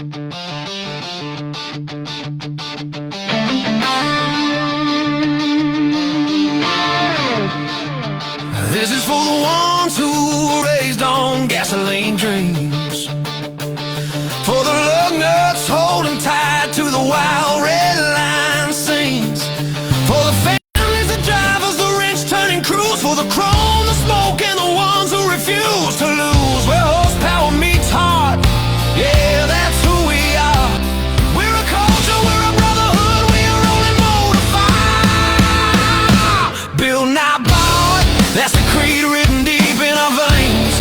This is for the ones who were raised on gasoline dreams, for the lug nuts holding tight to the wild red line scenes, for the families, the drivers, the wrench turning crews, for the chrome, the smoke, and the ones who refuse to lose. Where horsepower meets heart, yeah, that's who we are. We're a culture, we're a brotherhood, we are rolling motor fire. Build not borrowed, that's the creed written deep in our veins.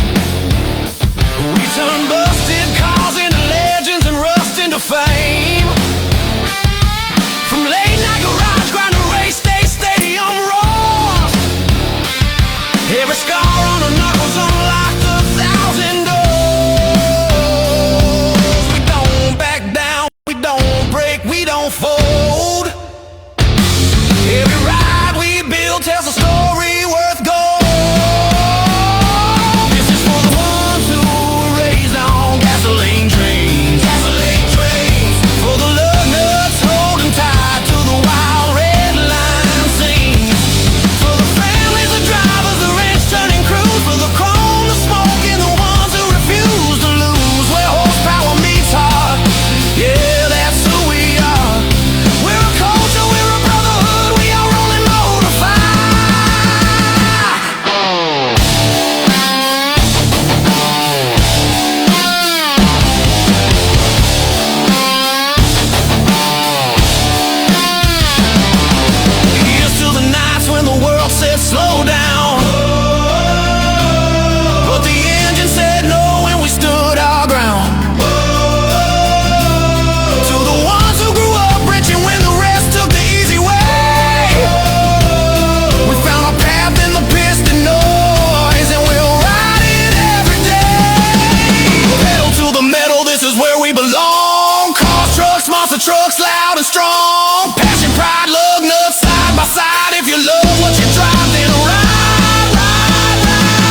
We turn busted cars into legends and rust into fame. From late night garage grind to race day stadium roars, every scar on the knuckles unlocked 1,000 doors. We don't back down, we don't break, we don't fold. Every ride we build tells a story worth gold. This is for the ones who were raised on gasoline trains, for the lug nuts holding tight to the wild red line scenes, for the families, the drivers, the wrench turning crews, for the chrome, the smoke, and the ones who refuse to lose. Where horsepower meets heart, yeah, that's who we are. We're a culture, we're a brotherhood, we are rolling motor fire. Here's to the nights when the world said slow down, but the engine said no when we stood our ground. To the ones who grew up rich and when the rest took the easy way, we found our path in the piston noise and we'll ride it every day. Pedal to the metal, this is where we belong. Cars, trucks, monster trucks, loud and strong. Passion, pride, lug nuts, side by side. If you love what you drive, then ride, ride, ride.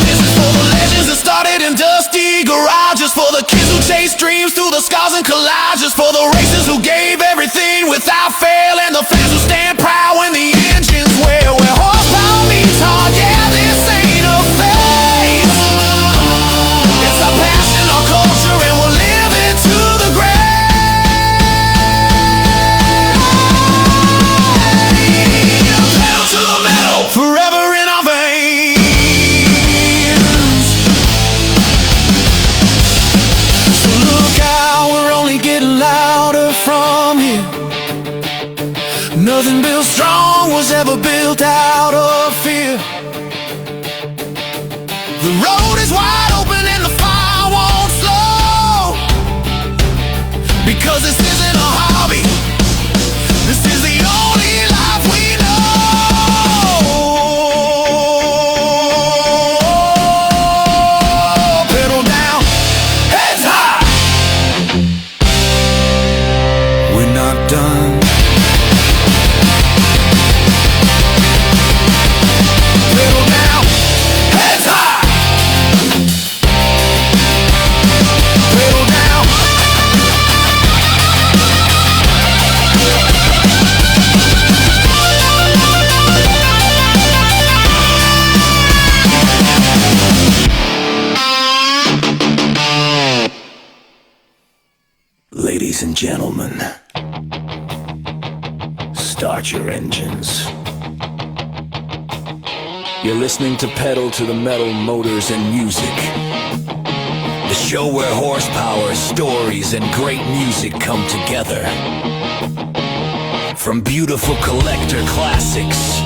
This is for the legends that started in dusty garages, for the kids who chase dreams through the scars and collages, for the racers who gave everything without fail, and the fans who stand proud when the engines wail. Where horsepower meets heart, yeah, this ain't a phase. It's our passion, our culture, and we'll live it to the grave. Pedal to the metal, forever in our veins. So look out, we're only getting louder from here. Nothing built strong was ever built out of fear. The road is wide open and the fire won't slow, because this isn't a hobby, this is the only life we know. Pedal down, heads high. We're not done. Pedal down, heads high. Pedal down. Ladies and gentlemen, start your engines. You're listening to Pedal to the Metal, Motors and Music, the show where horsepower, stories, and great music come together. From beautiful collector classics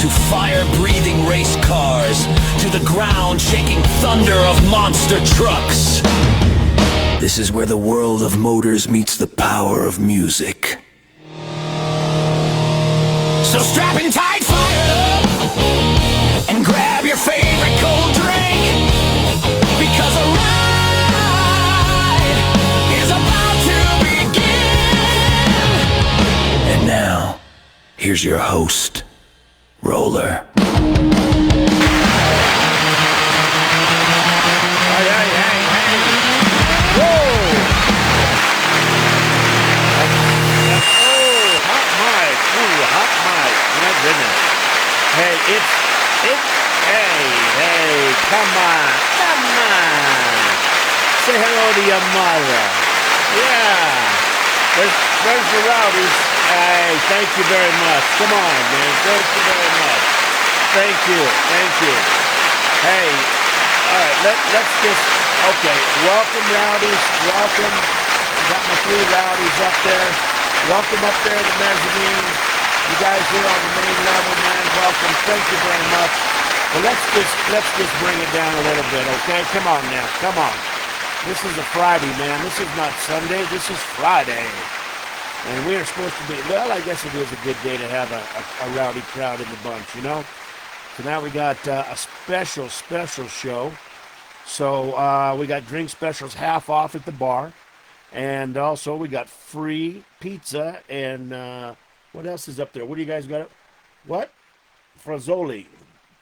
to fire-breathing race cars to the ground-shaking thunder of monster trucks, this is where the world of motors meets the power of music. So strap in tight, fire up, and grab your favorite cold drink, because a ride is about to begin. And now, here's your host, Roller. Whoa! goodness. Hey, come on. Come on. Say hello to your mother. Yeah. There's the Rowdies. Hey, thank you very much. Come on, man. Thank you very much. Thank you. Thank you. Hey, all right, let's just, okay, welcome, Rowdies. Welcome. Got my three Rowdies up there. Welcome up there to the mezzanine. You guys here on the main level, man. Welcome. Thank you very much. Well, let's just bring it down a little bit, okay? Come on now. Come on. This is a Friday, man. This is not Sunday. This is Friday. And we are supposed to be, well, I guess it is a good day to have a rowdy crowd in the bunch, you know? So now we got a special show. So we got drink specials half off at the bar. And also we got free pizza and what else is up there? What do you guys got? What? Fazoli.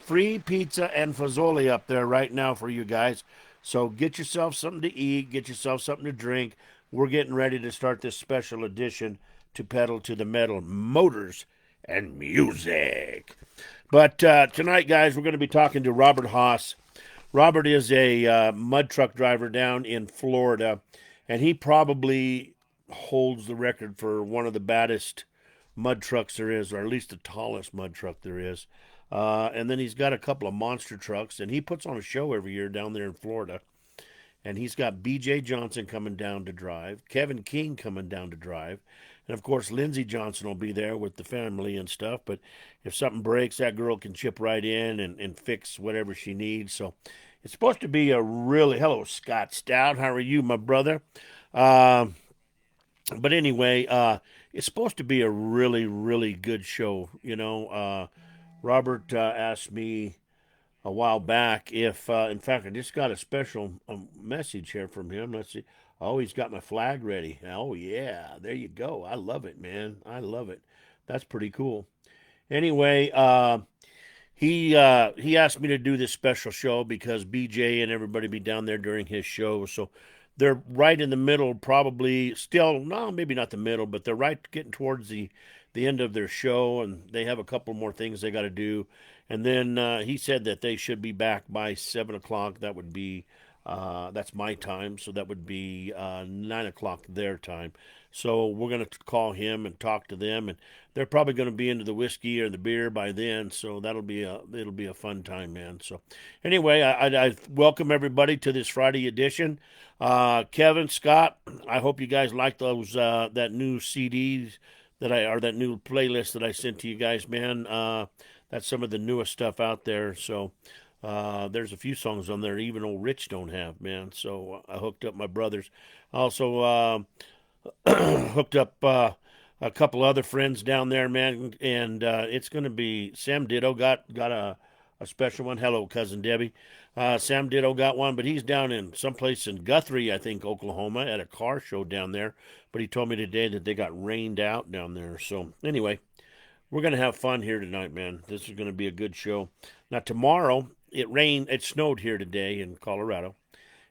Free pizza and fazoli up there right now for you guys. So get yourself something to eat. Get yourself something to drink. We're getting ready to start this special edition to Pedal to the Metal, Motors and Music. But tonight, guys, we're going to be talking to Robert Haas. Robert is a mud truck driver down in Florida, and he probably holds the record for one of the baddest mud trucks there is, or at least the tallest mud truck there is. And then he's got a couple of monster trucks, and he puts on a show every year down there in Florida. And he's got B.J. Johnson coming down to drive, Kevin King coming down to drive, and of course Lindsey Johnson will be there with the family and stuff. But if something breaks, that girl can chip right in and fix whatever she needs. So it's supposed to be a really, hello Scott Stout, how are you, my brother? But anyway, it's supposed to be a really, really good show. You know, Robert asked me a while back if, in fact, I just got a special message here from him. Let's see. Oh, he's got my flag ready. Oh, yeah. There you go. I love it, man. I love it. That's pretty cool. Anyway, he asked me to do this special show because BJ and everybody be down there during his show. So they're right in the middle, probably still, no, maybe not the middle, but they're right getting towards the end of their show, and they have a couple more things they got to do. And then he said that they should be back by 7 o'clock. That would be, that's my time, so that would be 9 o'clock their time. So we're going to call him and talk to them, and they're probably going to be into the whiskey or the beer by then. So it'll be a fun time, man. So anyway, I welcome everybody to this Friday edition. Kevin, Scott, I hope you guys like those that new CDs that new playlist that I sent to you guys, man. That's some of the newest stuff out there. So there's a few songs on there even old Rich don't have, man. So I hooked up my brothers. Also hooked up a couple other friends down there, man. And it's going to be Sam Ditto got a special one. Hello, cousin Debbie. Sam Ditto got one, but he's down in someplace in Guthrie, I think, Oklahoma, at a car show down there. But he told me today that they got rained out down there. So anyway, we're going to have fun here tonight, man. This is going to be a good show. Now, tomorrow, it snowed here today in Colorado.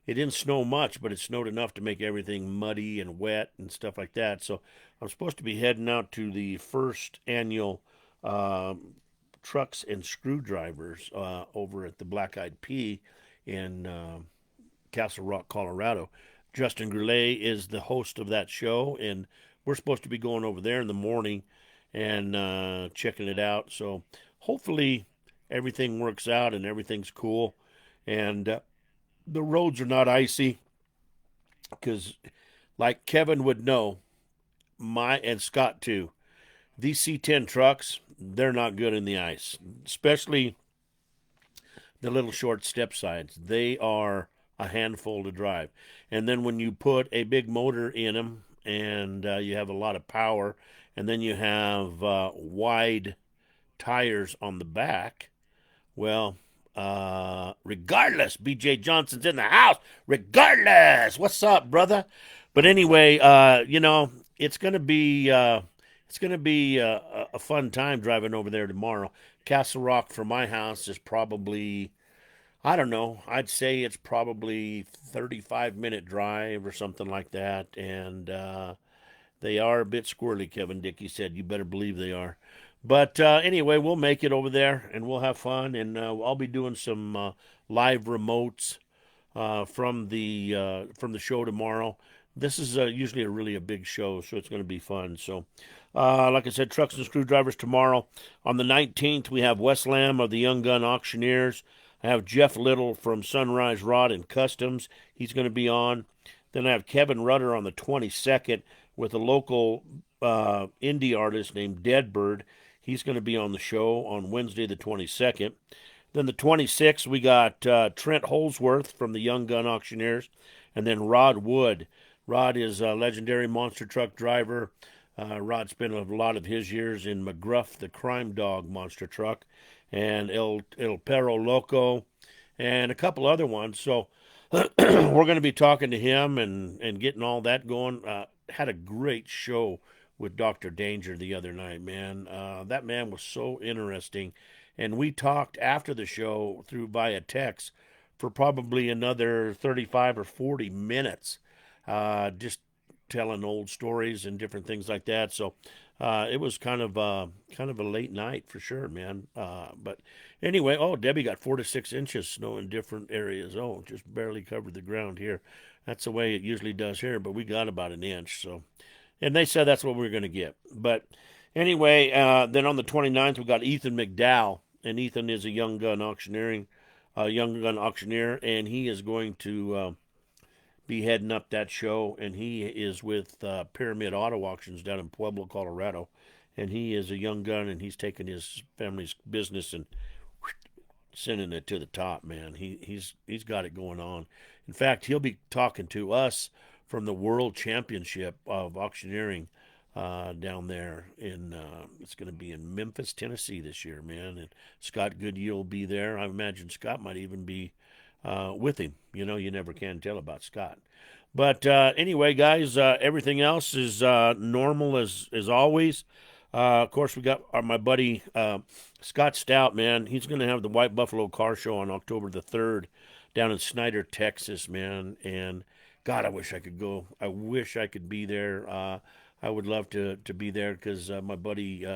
It didn't snow much, but it snowed enough to make everything muddy and wet and stuff like that. So I'm supposed to be heading out to the first annual Trucks and Screwdrivers over at the Black Eyed Pea in Castle Rock, Colorado. Justin Goulet is the host of that show, and we're supposed to be going over there in the morning and checking it out. So hopefully everything works out and everything's cool. And the roads are not icy because, like Kevin would know, and Scott too, these C10 trucks, they're not good in the ice, especially the little short step sides. They are a handful to drive. And then when you put a big motor in them and you have a lot of power, and then you have wide tires on the back, well, regardless, B.J. Johnson's in the house. Regardless, what's up, brother? But anyway, it's gonna be a fun time driving over there tomorrow. Castle Rock from my house is probably, I don't know, I'd say it's probably 35-minute drive or something like that. And they are a bit squirrely, Kevin Dickey said. You better believe they are. But anyway, we'll make it over there and we'll have fun. And I'll be doing some live remotes from the show tomorrow. This is usually a big show, so it's going to be fun. So, like I said, trucks and screwdrivers tomorrow. On the 19th, we have Wes Lamb of the Young Gun Auctioneers. I have Jeff Little from Sunrise Rod and Customs. He's going to be on. Then I have Kevin Rudder on the 22nd with a local indie artist named Deadbird. He's going to be on the show on Wednesday the 22nd. Then the 26th, we got Trent Holsworth from the Young Gun Auctioneers, and then Rod Wood. Rod is a legendary monster truck driver. Rod spent a lot of his years in McGruff, the Crime Dog monster truck, and El Perro Loco, and a couple other ones. So we're going to be talking to him and getting all that going. Had a great show with Dr. Danger the other night, man. That man was so interesting. And we talked after the show through via text for probably another 35 or 40 minutes, just telling old stories and different things like that. So it was kind of a late night for sure, man. But anyway, Debbie got 4 to 6 inches snow in different areas. Oh, just barely covered the ground here. That's the way it usually does here, but we got about an inch. So, and they said that's what we were going to get. But anyway, then on the 29th, we got Ethan McDowell, and Ethan is a young gun auctioneer, and he is going to be heading up that show, and he is with Pyramid Auto Auctions down in Pueblo, Colorado, and he is a young gun, and he's taking his family's business and sending it to the top, man. He's got it going on. In fact, he'll be talking to us from the World Championship of Auctioneering down there it's going to be in Memphis, Tennessee this year, man. And Scott Goodyear will be there. I imagine Scott might even be with him. You know, you never can tell about Scott. But anyway, guys, everything else is normal as always. Of course, we got my buddy Scott Stout, man. He's going to have the White Buffalo Car Show on October the 3rd down in Snyder, Texas, man. And God, I wish I could go. I wish I could be there. I would love to be there because my buddy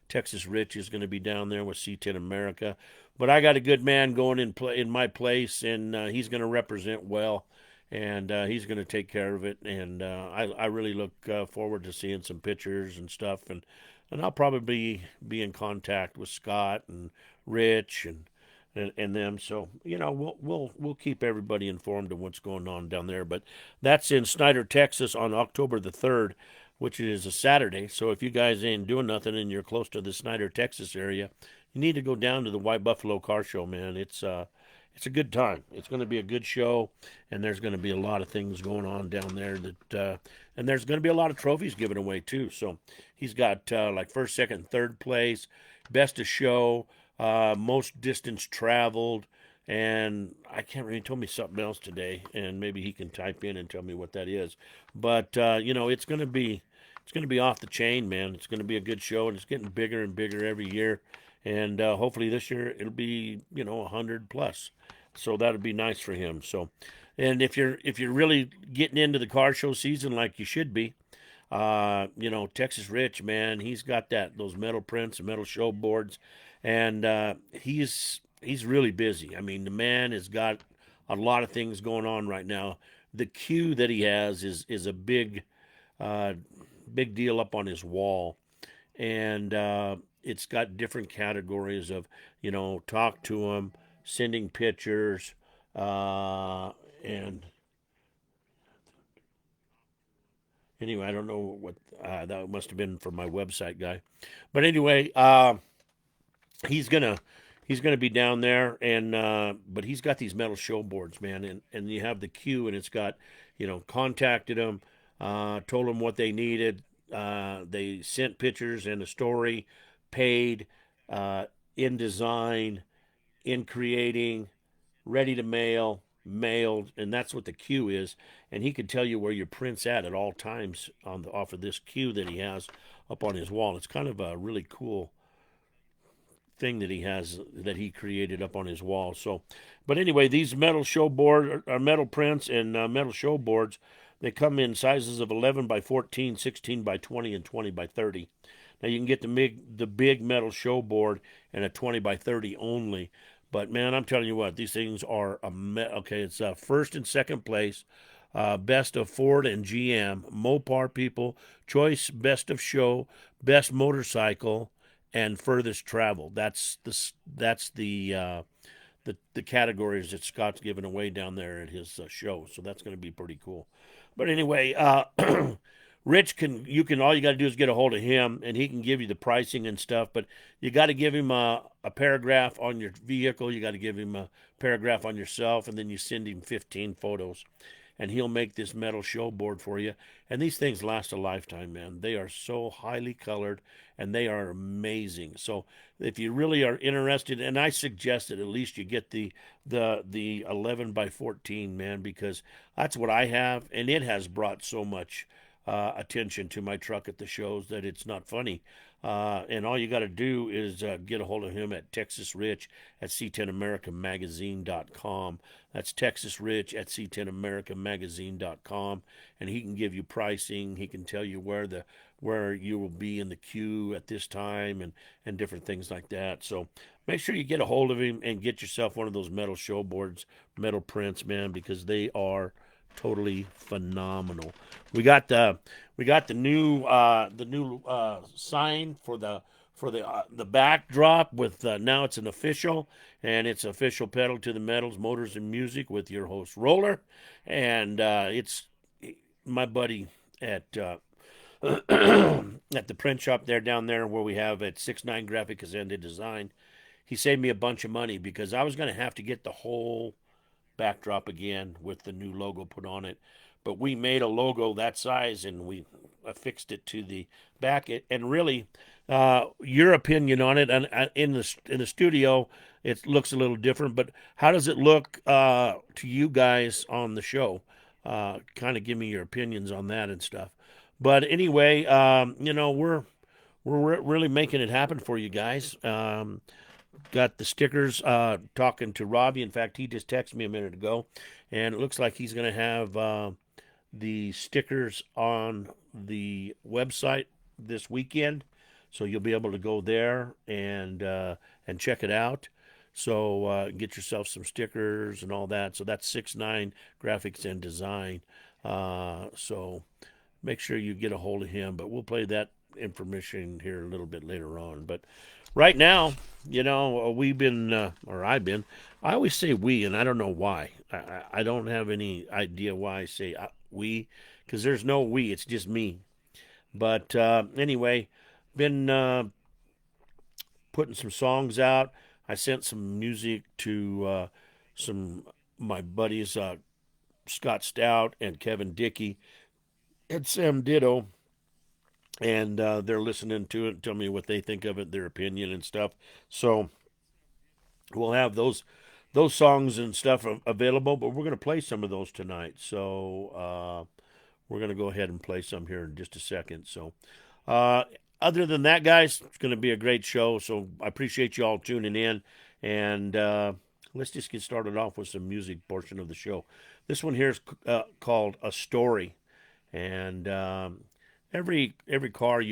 Texas Rich is going to be down there with C10 America. But I got a good man going in my place, and he's going to represent well, and he's going to take care of it. And I really look forward to seeing some pictures and stuff. And I'll probably be in contact with Scott and Rich and them. So, you know, we'll keep everybody informed of what's going on down there. But that's in Snyder, Texas on October the 3rd, which is a Saturday. So if you guys ain't doing nothing and you're close to the Snyder, Texas area, you need to go down to the White Buffalo Car Show, man. It's a good time. It's going to be a good show, and there's going to be a lot of things going on down there and there's going to be a lot of trophies given away too. So he's got like first, second, third place, best of show, most distance traveled, and I can't remember. He told me something else today, and maybe he can type in and tell me what that is. But you know, it's going to be off the chain, man. It's going to be a good show, and it's getting bigger and bigger every year. And hopefully this year it'll be 100 plus. So that'd be nice for him. So, and if you're really getting into the car show season like you should be, Texas Rich, man, he's got those metal prints and metal show boards, and he's really busy. I mean, the man has got a lot of things going on right now. The queue that he has is a big deal up on his wall, and it's got different categories of, talk to him, sending pictures, and anyway, I don't know what that must have been from my website guy, but anyway, he's gonna be down there, and but he's got these metal show boards, man, and you have the queue, and it's got, contacted him, told him what they needed, they sent pictures and a story, paid, in design, in creating, ready to mail, mailed, and that's what the queue is. And he can tell you where your print's at all times off of this queue that he has up on his wall. It's kind of a really cool thing that he created up on his wall. So, but anyway, these metal metal prints and metal show boards, they come in sizes of 11 by 14, 16 by 20, and 20 by 30. Now you can get the big metal show board and a 20 by 30 only. But man, I'm telling you what, these things are okay. It's first and second place, best of Ford and GM, Mopar people, choice, best of show, best motorcycle, and furthest travel. That's the categories that Scott's giving away down there at his show. So that's going to be pretty cool. But anyway, Rich all you got to do is get a hold of him, and he can give you the pricing and stuff. But you got to give him a paragraph on your vehicle. You got to give him a paragraph on yourself, and then you send him 15 photos, and he'll make this metal show board for you. And these things last a lifetime, man. They are so highly colored, and they are amazing. So if you really are interested, and I suggest that at least you get the 11 by 14, man, because that's what I have, and it has brought so much attention to my truck at the shows that it's not funny. And all you got to do is get a hold of him at Texas Rich at C10AmericanMagazine.com. That's Texas Rich at C10AmericanMagazine.com, and he can give you pricing. He can tell you where you will be in the queue at this time and different things like that. So make sure you get a hold of him and get yourself one of those metal show boards, metal prints, man, because they are totally phenomenal. We got the new sign for the backdrop with now it's an official, and it's official Pedal to the Metals, Motors and Music with your host Roller, and it's my buddy at at the print shop down there where we have at 6'9" Graphic Ascended Design. He saved me a bunch of money because I was going to have to get the whole backdrop again with the new logo put on it, but we made a logo that size and we affixed it to the back. And really, your opinion on it, and in the studio, it looks a little different. But how does it look to you guys on the show? Kind of give me your opinions on that and stuff. But anyway, we're really making it happen for you guys. Got the stickers, talking to Robbie. In fact, he just texted me a minute ago, and it looks like he's going to have the stickers on the website this weekend. So you'll be able to go there and check it out. So get yourself some stickers and all that. So that's 6'9" Graphics and Design. So make sure you get a hold of him. But we'll play that information here a little bit later on. But right now, we've been, or I've been, I always say we, and I don't know why. I don't have any idea why I say we, because there's no we, it's just me. But anyway, been putting some songs out. I sent some music to my buddies, Scott Stout and Kevin Dickey and Sam Ditto. And they're listening to it, tell me what they think of it, their opinion and stuff. So we'll have those songs and stuff available, but we're going to play some of those tonight. So we're going to go ahead and play some here in just a second. So other than that, guys, it's going to be a great show. So I appreciate you all tuning in. And let's just get started off with some music portion of the show. This one here is called A Story. And every car,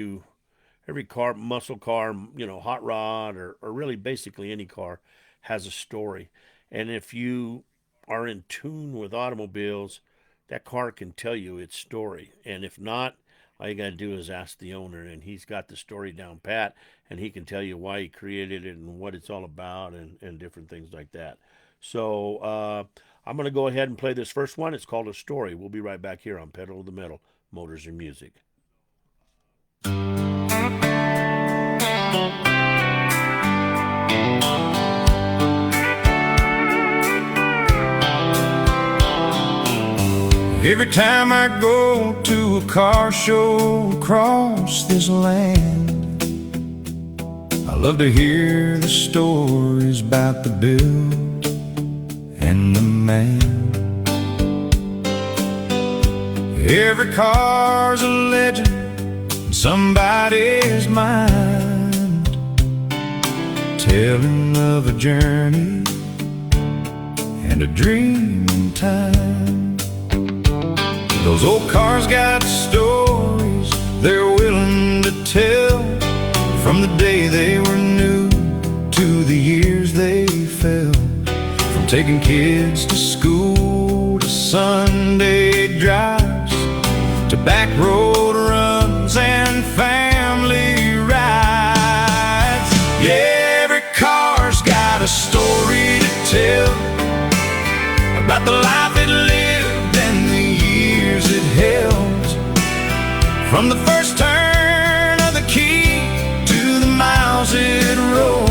muscle car, hot rod, or really basically any car has a story. And if you are in tune with automobiles, that car can tell you its story. And if not, all you got to do is ask the owner, and he's got the story down pat, and he can tell you why he created it and what it's all about and different things like that. So I'm going to go ahead and play this first one. It's called A Story. We'll be right back here on Pedal to the Metal, Motors and Music. Every time I go to a car show across this land, I love to hear the stories about the build and the man. Every car's a legend in somebody's mind, telling of a journey and a dream in time. Those old cars got stories they're willing to tell, From the day they were new to the years they fell, from taking kids to school to Sunday drives to back road runs and family rides. Yeah, every car's got a story to tell about the life it lived and the years it held. From the first turn of the key to the miles it rolled,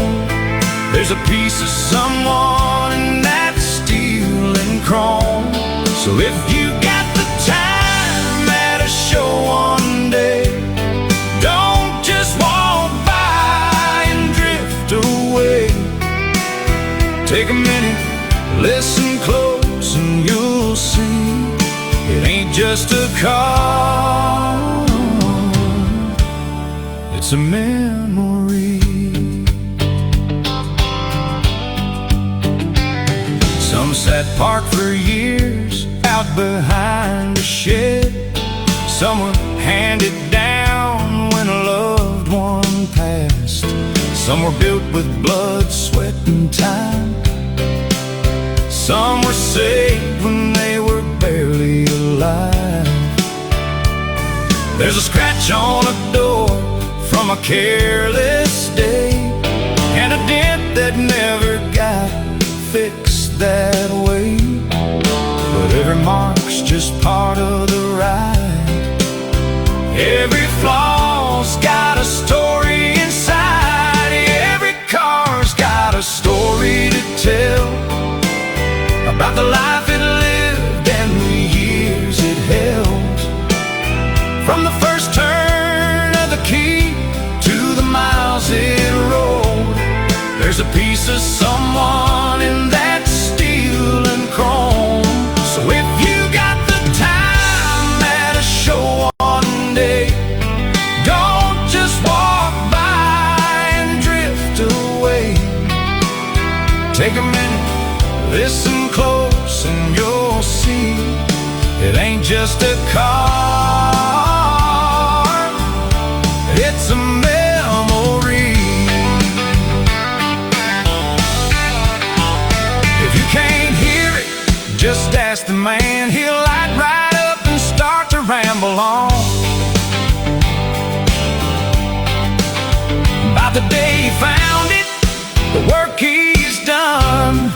there's a piece of someone in that steel and chrome. So if you got the time at a show one day, don't just walk by and drift away. Take a minute, listen close, and you'll see it ain't just a car, it's a memory. Some sat parked for years out behind a shed. Some were handed down when a loved one passed. Some were built with blood, sweat, and time. Some were saved when they were barely alive. There's a scratch on a door from a careless day, and a dent that never got fixed that way. But every mark's just part of the ride. Every flaw's got a story inside. Every car's got a story to tell about the life it lived and the years it held. From the first turn of the key to the miles it rolled, there's a piece of someone in that steel and chrome. So if you got the time at a show one day, don't just walk by and drift away. Take a minute, listen close, and you'll see it ain't just a car, it's a memory. If you can't hear it, just ask the man. He'll light right up and start to ramble on about the day he found it, the work he's done,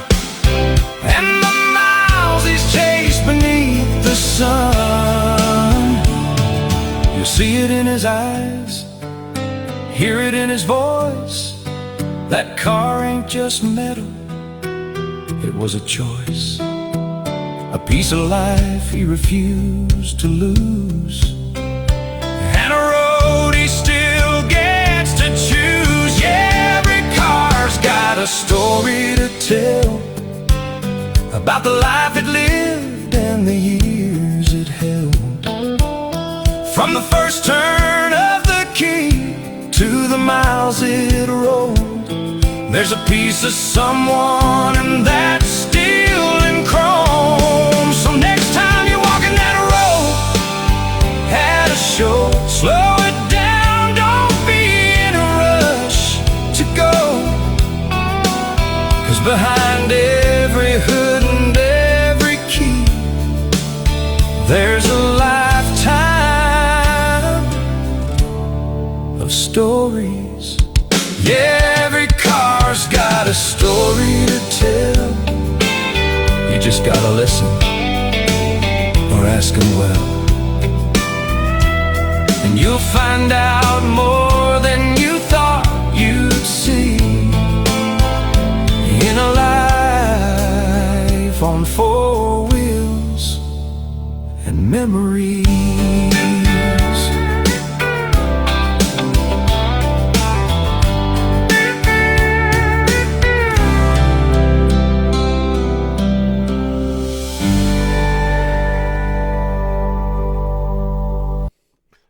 and the miles he's chased beneath the sun. You'll see it in his eyes, hear it in his voice. That car ain't just metal, it was a choice, a piece of life he refused to lose, and a road he still gets to choose. Yeah, every car's got a story to tell about the life it lived and the years it held. From the first turn of the key to the miles it rolled, there's a piece of someone in that steel and chrome. So next time you're walking that road at a show, slow it down, don't be in a rush to go, 'cause behind every hood and every key, there's a lifetime of stories. Yeah, every car's got a story to tell. You just gotta listen or ask him well, and you'll find out more than you thought you'd see in a life on four wheels and memories.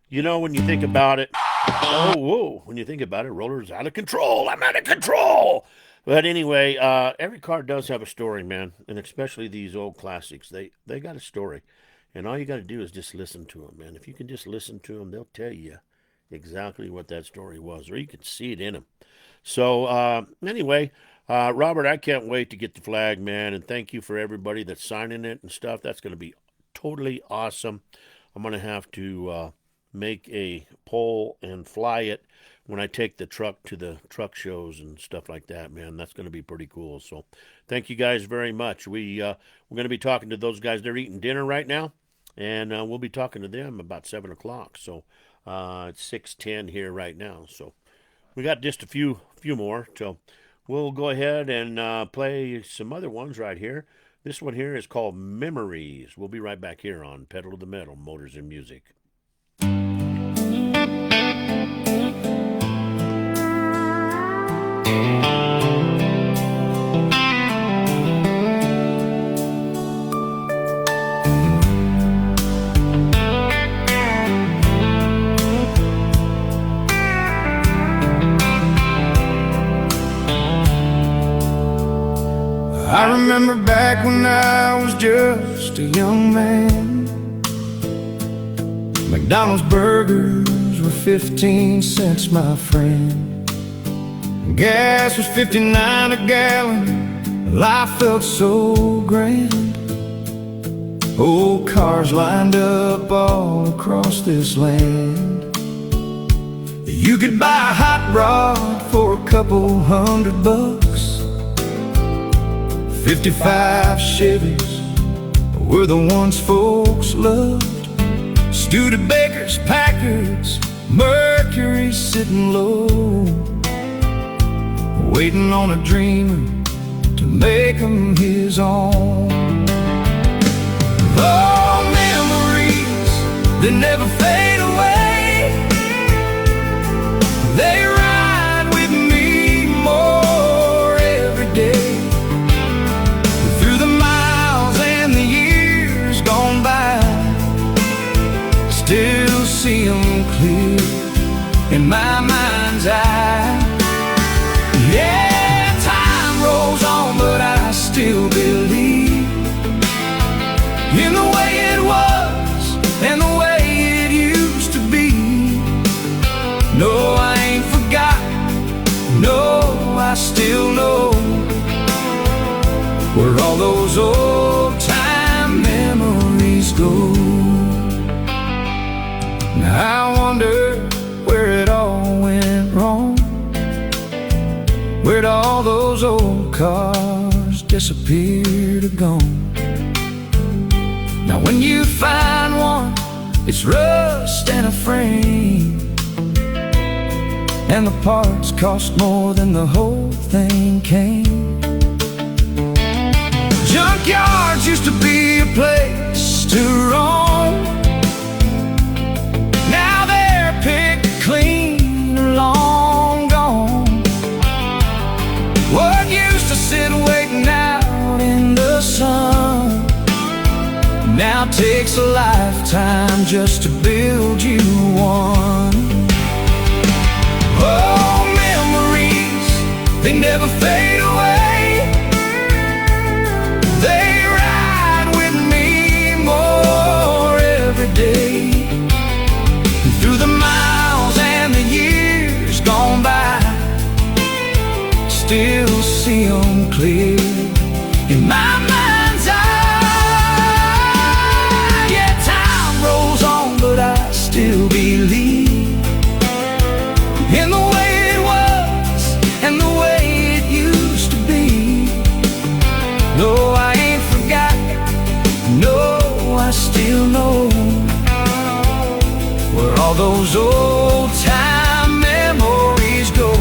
You know, when you think about it, when you think about it, Roller's out of control. I'm out of control. But anyway, every car does have a story, man, and especially these old classics. They got a story, and all you got to do is just listen to them, man. If you can just listen to them, they'll tell you exactly what that story was, or you could see it in him. So anyway, Robert, I can't wait to get the flag, man, and thank you for everybody that's signing it and stuff. That's going to be totally awesome. I'm going to have to make a pole and fly it when I take the truck to the truck shows and stuff like that, man. That's going to be pretty cool. So thank you guys very much. We're going to be talking to those guys. They're eating dinner right now, and we'll be talking to them about 7 o'clock. So it's 6:10 here right now. So we got just a few more. So we'll go ahead and play some other ones right here. This one here is called Memories. We'll be right back here on Pedal to the Metal, Motors and Music. I remember back when I was just a young man, McDonald's burgers were 15 cents, my friend. Gas was 59 a gallon. Life felt so grand. Old cars lined up all across this land. You could buy a hot rod for a couple $100. 55 Chevys were the ones folks loved. Studebakers, Packards, Mercury sitting low, waiting on a dreamer to make them his own. Oh, memories that never fade away, they ride with me more every day. Through the miles and the years gone by, still see them clear in my mind's eye. Yeah, time rolls on, but I still believe in the way it was and the way it used to be. No, I ain't forgotten. No, I still know where all those old time memories go. Now I wonder where it all went wrong. Where'd all those old cars disappear or gone? Now when you find one, it's rust and a frame, and the parts cost more than the whole thing came. Junkyards used to be a place to roam. Now they're picked clean or long gone. What used to sit waiting out in the sun now takes a lifetime just to build you one. Oh, memories, they never fade away. They ride with me more every day. And through the miles and the years gone by, still see them clear in my mind's eye. Yeah, time rolls on, but I still believe in the way it was and the way it used to be. No, I ain't forgotten. No, I still know where all those old time memories go.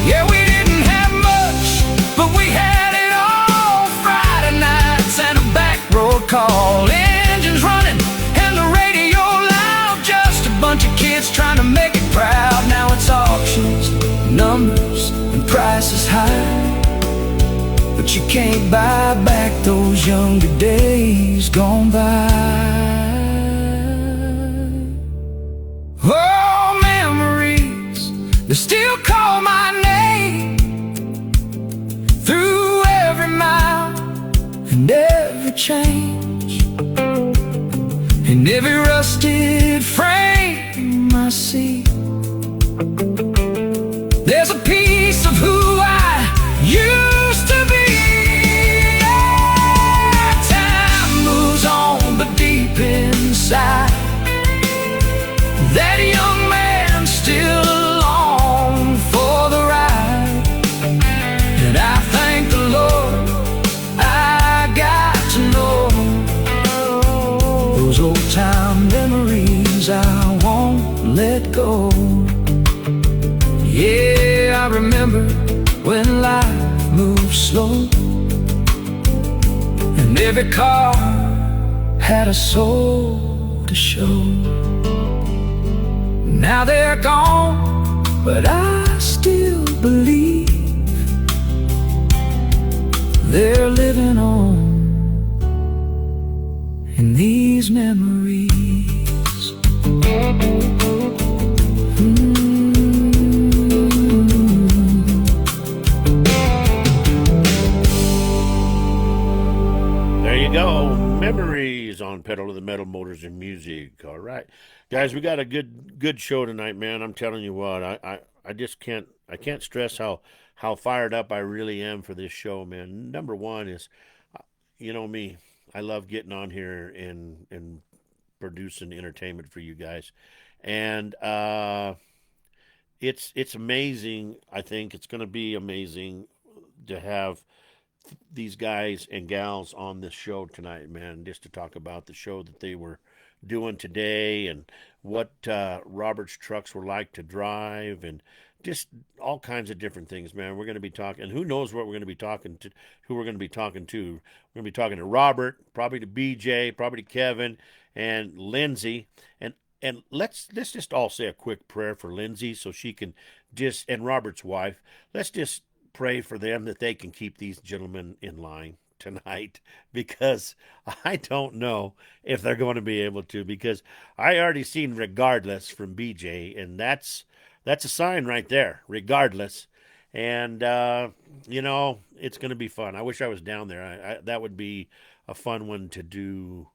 Yeah, we didn't have much, but we had it all. Friday nights and a back road call, engines running and the radio loud. Just a bunch of kids trying to make it proud. Now it's auctions, numbers, and prices high, but you can't buy back those younger days gone by. Oh, memories, they still call my name through every mile and every change, and every rusted frame see. There's a piece of who I used to be. Yeah, time moves on, but deep inside, that young man still longed for the ride. And I thank the Lord I got to know those old time memories I won't let go. Yeah, I remember when life moved slow, and every car had a soul to show. Now they're gone, but I still believe they're living on in these memories. There you go. Memories on Pedal to the Metal, Motors and Music. All right. Guys, we got a good show tonight, man. I'm telling you what, I just can't stress how fired up I really am for this show, man. Number one is, you know me, I love getting on here and producing entertainment for you guys. And it's amazing. I think it's going to be amazing to have these guys and gals on this show tonight, man, just to talk about the show that they were doing today and what Robert's trucks were like to drive and just all kinds of different things, man. We're going to be talking, and who knows what we're going to be talking to, who we're going to be talking to. We're going to be talking to Robert, probably to BJ, probably to Kevin and Lindsey. And let's just all say a quick prayer for Lindsey so she can just, and Robert's wife, let's just pray for them that they can keep these gentlemen in line tonight, because I don't know if they're going to be able to, because I already seen regardless from BJ, and that's a sign right there, regardless. And you know, it's going to be fun. I wish I was down there. That would be a fun one to do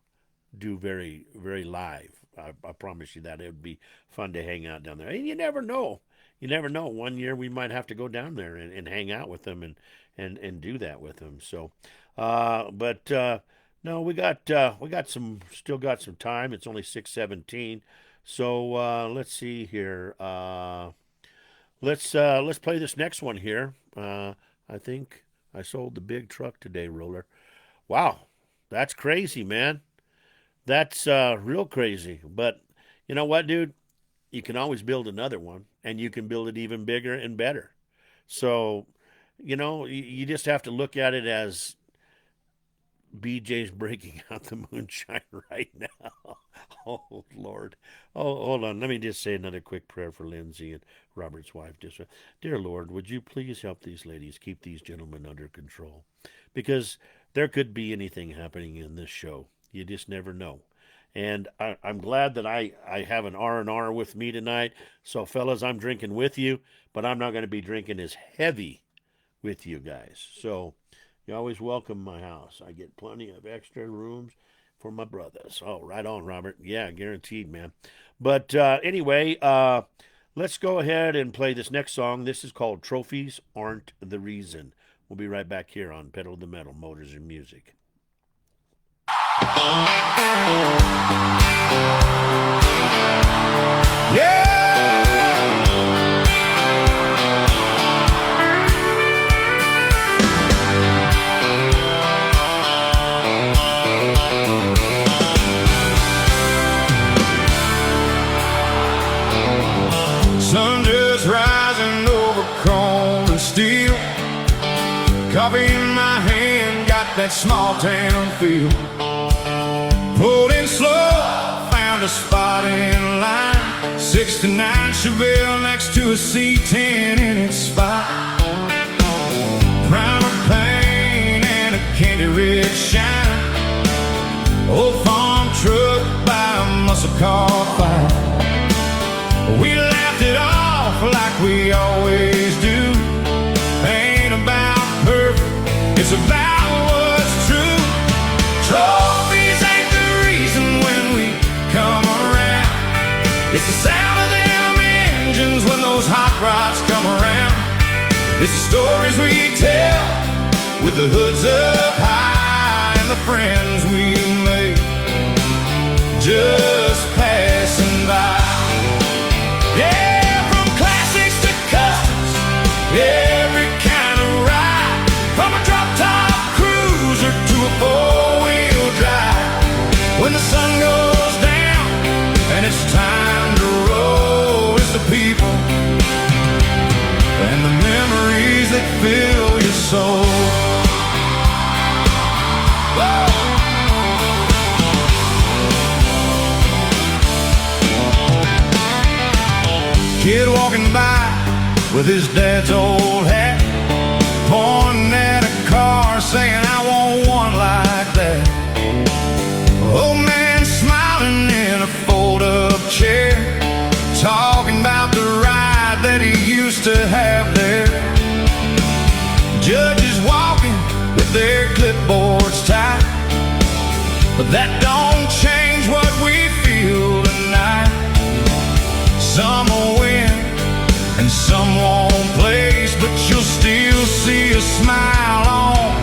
very, very live. I promise you that. It would be fun to hang out down there. And you never know. You never know. One year we might have to go down there and hang out with them and do that with them. So, but no, we got still got some time. It's only 6:17. So let's see here. Let's play this next one here. I think I sold the big truck today, Roller. Wow, that's crazy, man. That's real crazy. But you know what, dude? You can always build another one, and you can build it even bigger and better. So, you know, you just have to look at it as BJ's breaking out the moonshine right now. Oh, Lord. Oh, hold on. Let me just say another quick prayer for Lindsey and Robert's wife. Just, dear Lord, would you please help these ladies keep these gentlemen under control? Because there could be anything happening in this show. You just never know. And I'm glad that I have an R&R with me tonight. So, fellas, I'm drinking with you, but I'm not going to be drinking as heavy with you guys. So, you're always welcome my house. I get plenty of extra rooms for my brothers. Oh, right on, Robert. Yeah, guaranteed, man. But anyway, let's go ahead and play this next song. This is called Trophies Aren't the Reason. We'll be right back here on Pedal to the Metal, Motors and Music. Sun just rising over chrome and steel. Coffee in my hand, got that small town feel. Pulled in slow, found a spot in line. 69 Chevelle next to a C10 in its spot. Primer paint and a candy red shine. Old farm truck by a muscle car fire. We laughed it off like we always do. Ain't about perfect, it's about what's true. Trophies ain't the reason when we come around. It's the sound of them It's the stories we tell with the hoods up high and the friends we make just passing by. Yeah, from classics to customs, every kind of ride, from a drop-top cruiser to a four-wheel drive. When the sun goes down and it's time to roll, it's the people and the memories that fill your soul. Kid walking by with his dad's old hat, pointing at a car saying, I want one like that. Old man smiling in a fold-up chair, talking about the ride that he used to have there. Judges walking with their clipboards tight, but that don't change what we feel tonight. Some will win and some won't place, but you'll still see a smile on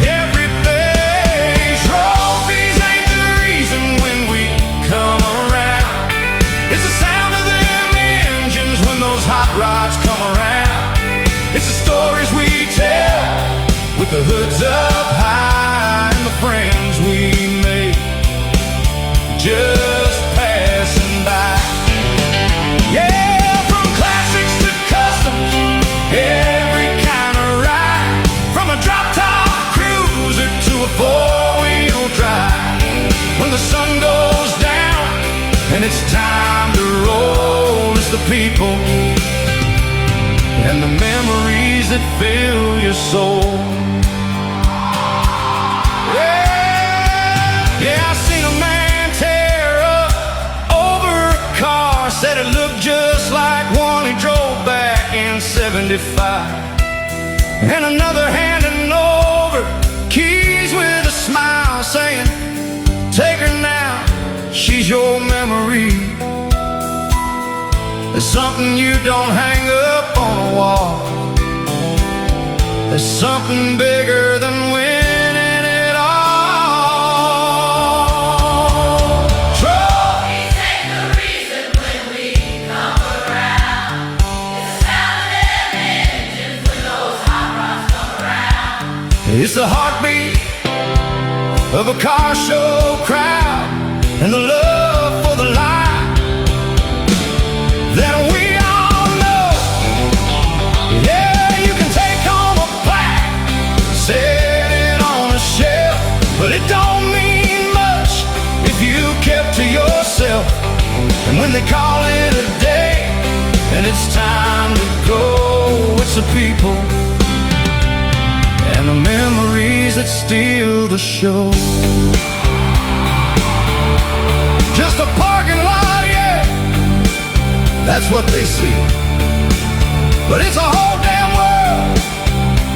every face. Trophies ain't the reason when we come around. It's the sound of them engines when those hot rods come around. It's the stories we tell with the hoods up high and the friends we make just passing by. Yeah, from classics to customs, every kind of ride, from a drop-top cruiser to a four-wheel drive. When the sun goes down and it's time to roll, it's the people and the memories that fill your soul. Yeah, I seen a man tear up over a car, said it looked just like one he drove back in '75. And another handing over keys with a smile, saying, take her now, she's your memory. There's something you don't hang up on a wall. There's something bigger than winning it all. Trophies ain't the reason when we come around. It's the sound of them engines when those hot rods come around. It's the heartbeat of a car show crowd and the love for the life that we all know. Yeah, you can take home a plaque, set it on a shelf, but it don't mean much if you kept to yourself. And when they call it a day and it's time to go, it's the people and the memories that steal the show. Just a parking lot, yeah, that's what they see. But it's a whole damn world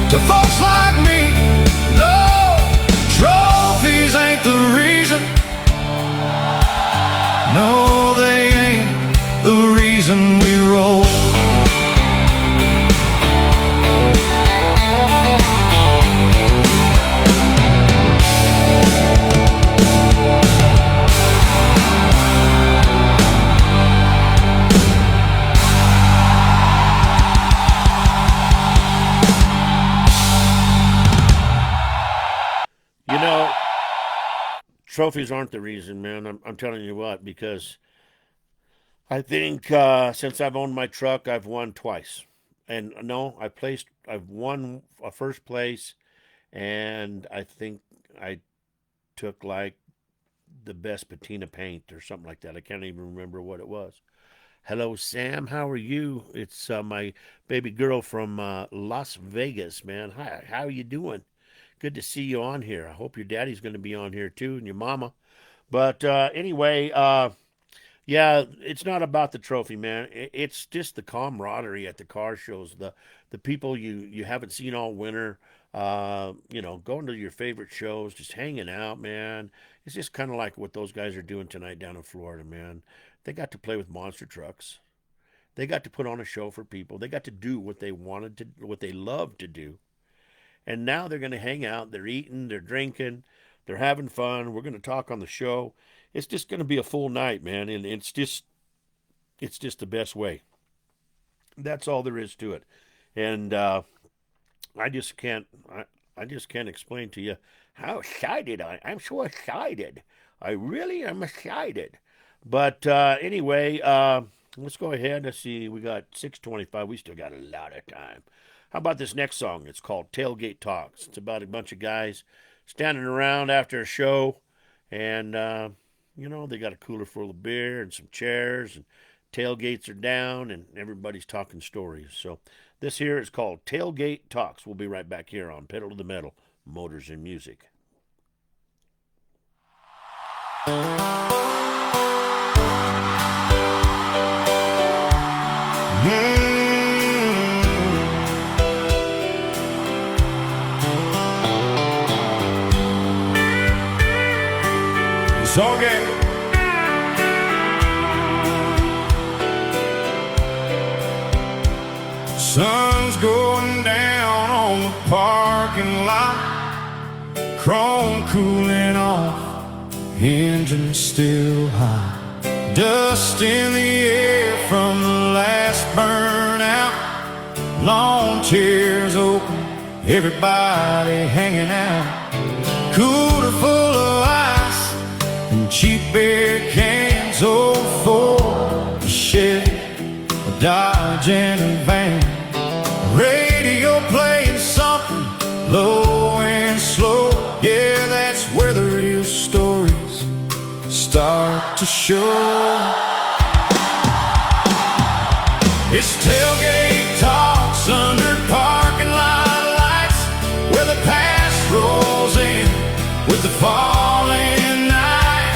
to folks like me. No, trophies ain't the reason. No, they ain't the reason we roll. You know, trophies aren't the reason, man. I'm telling you what, because I think since I've owned my truck, I've won twice. And no, I've won a first place, and I think I took like the best patina paint or something like that. I can't even remember what it was. Hello, Sam. How are you? It's my baby girl from Las Vegas, man. Hi, how are you doing? Good to see you on here. I hope your daddy's going to be on here too, and your mama. But anyway, yeah, it's not about the trophy, man. It's just the camaraderie at the car shows, the people you haven't seen all winter. Going to your favorite shows, just hanging out, man. It's just kind of like what those guys are doing tonight down in Florida, man. They got to play with monster trucks. They got to put on a show for people. They got to do what they wanted to, what they loved to do. And now they're going to hang out. They're eating, they're drinking, they're having fun. We're going to talk on the show. It's just going to be a full night, man. And it's just the best way. That's all there is to it. And I just can't explain to you how excited I'm so excited. I really am excited. But anyway, let's go ahead. Let's see. We got 6:25. We still got a lot of time. How about this next song? It's called Tailgate Talks. It's about a bunch of guys standing around after a show, and they got a cooler full of beer and some chairs, and tailgates are down, and everybody's talking stories. So this here is called Tailgate Talks. We'll be right back here on Pedal to the Metal, Motors and Music. It's okay. Sun's going down on the parking lot, chrome cooling off, engine still hot, dust in the air from the last burnout, lawn chairs open, everybody hanging out, cooler full of ice and cheap beer cans, old Ford, a Chevy, a Dodge and a van. Radio playing something low and slow. Yeah, that's where the real stories start to show. It's tailgate talks under parking lot lights, where the past rolls in with the falling night.